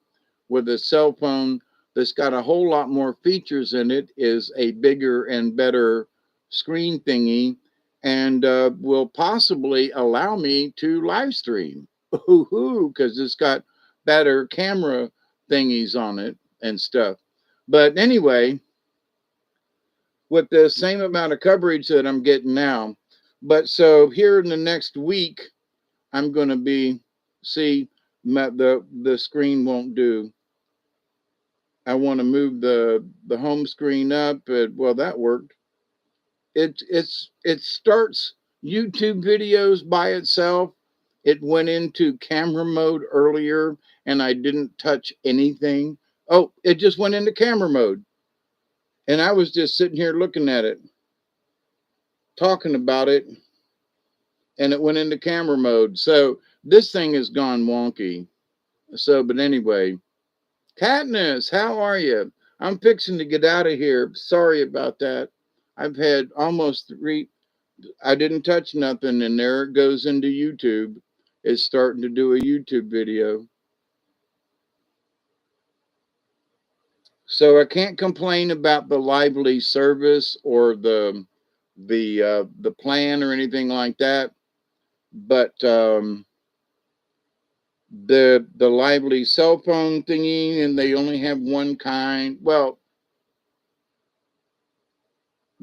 with a cell phone that's got a whole lot more features in it, is a bigger and better screen thingy, and will possibly allow me to live stream. Because it's got better camera thingies on it and stuff. But anyway, with the same amount of coverage that I'm getting now. But so here in the next week, I'm going to be, see, the screen won't do. I want to move the home screen up, but well, that worked. It starts YouTube videos by itself. It went into camera mode earlier, and I didn't touch anything. Oh, it just went into camera mode, and I was just sitting here looking at it, talking about it, and it went into camera mode. So this thing has gone wonky. So, but anyway, Katniss, how are you? I'm fixing to get out of here. Sorry about that. I've had almost three. I didn't touch nothing, and there it goes into YouTube. It's starting to do a YouTube video. So I can't complain about the lively service or the plan or anything like that. But the lively cell phone thingy, and they only have one kind. Well,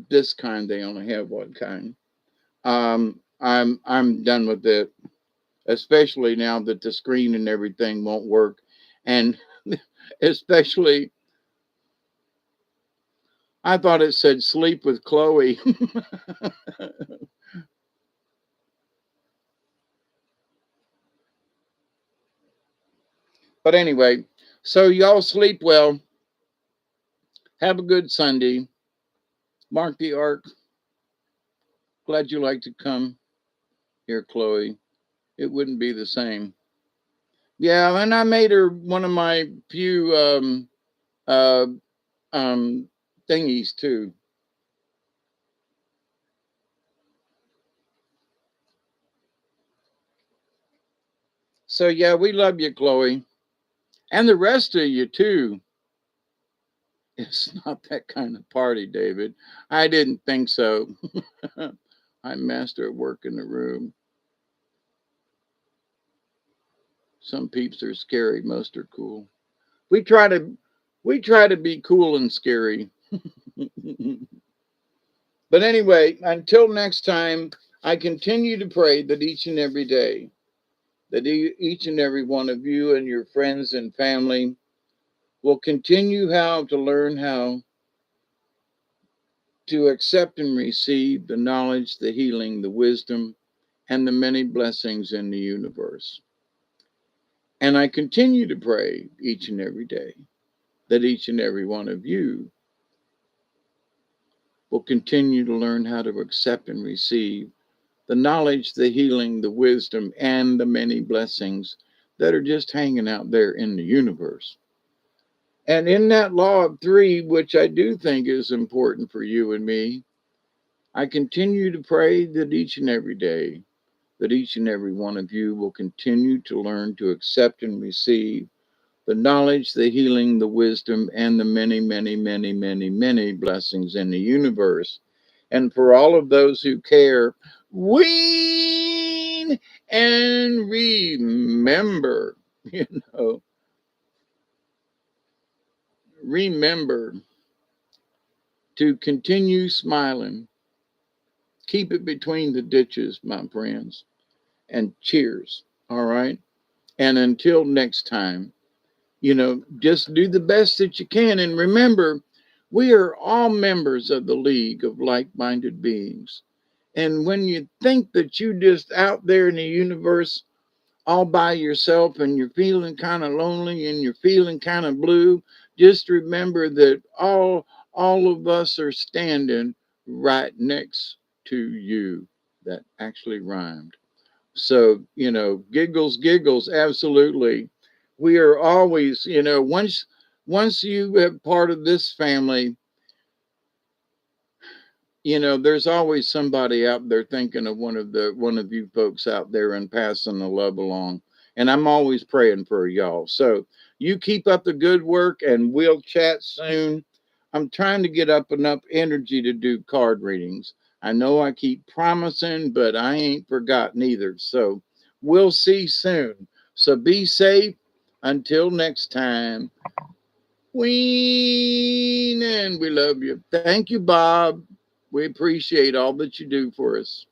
this kind they only have one kind. I'm done with it, especially now that the screen and everything won't work, and especially I thought it said sleep with Chloe. But anyway, so y'all sleep well. Have a good Sunday. Mark the ark. Glad you like to come here, Chloe. It wouldn't be the same. Yeah, and I made her one of my few uh, thingies too. So yeah, we love you, Chloe, and the rest of you too. It's not that kind of party, David. I didn't think so. I'm master at work in the room. Some peeps are scary, most are cool. We try to we try to be cool and scary. But anyway, until next time, I continue to pray that each and every day, that each and every one of you and your friends and family will continue how to learn how to accept and receive the knowledge, the healing, the wisdom, and the many blessings in the universe. And I continue to pray each and every day that each and every one of you will continue to learn how to accept and receive the knowledge, the healing, the wisdom, and the many blessings that are just hanging out there in the universe. And in that law of three, which I do think is important for you and me, I continue to pray that each and every day, that each and every one of you will continue to learn to accept and receive the knowledge, the healing, the wisdom, and the many, many, many, many, many blessings in the universe. And for all of those who care, wean and remember, you know, remember to continue smiling. Keep it between the ditches, my friends. And cheers. All right. And until next time, just do the best that you can. And remember, we are all members of the League of Like Minded Beings. And when you think that you just out there in the universe all by yourself and you're feeling kind of lonely and you're feeling kind of blue, just remember that all of us are standing right next to you. That actually rhymed. So, giggles, giggles, absolutely. We are always, once you have part of this family, there's always somebody out there thinking of one of you folks out there and passing the love along. And I'm always praying for y'all. So you keep up the good work and we'll chat soon. I'm trying to get up enough energy to do card readings. I know I keep promising, but I ain't forgotten either. So we'll see soon. So be safe until next time. Ween, and we love you. Thank you, Bob. We appreciate all that you do for us.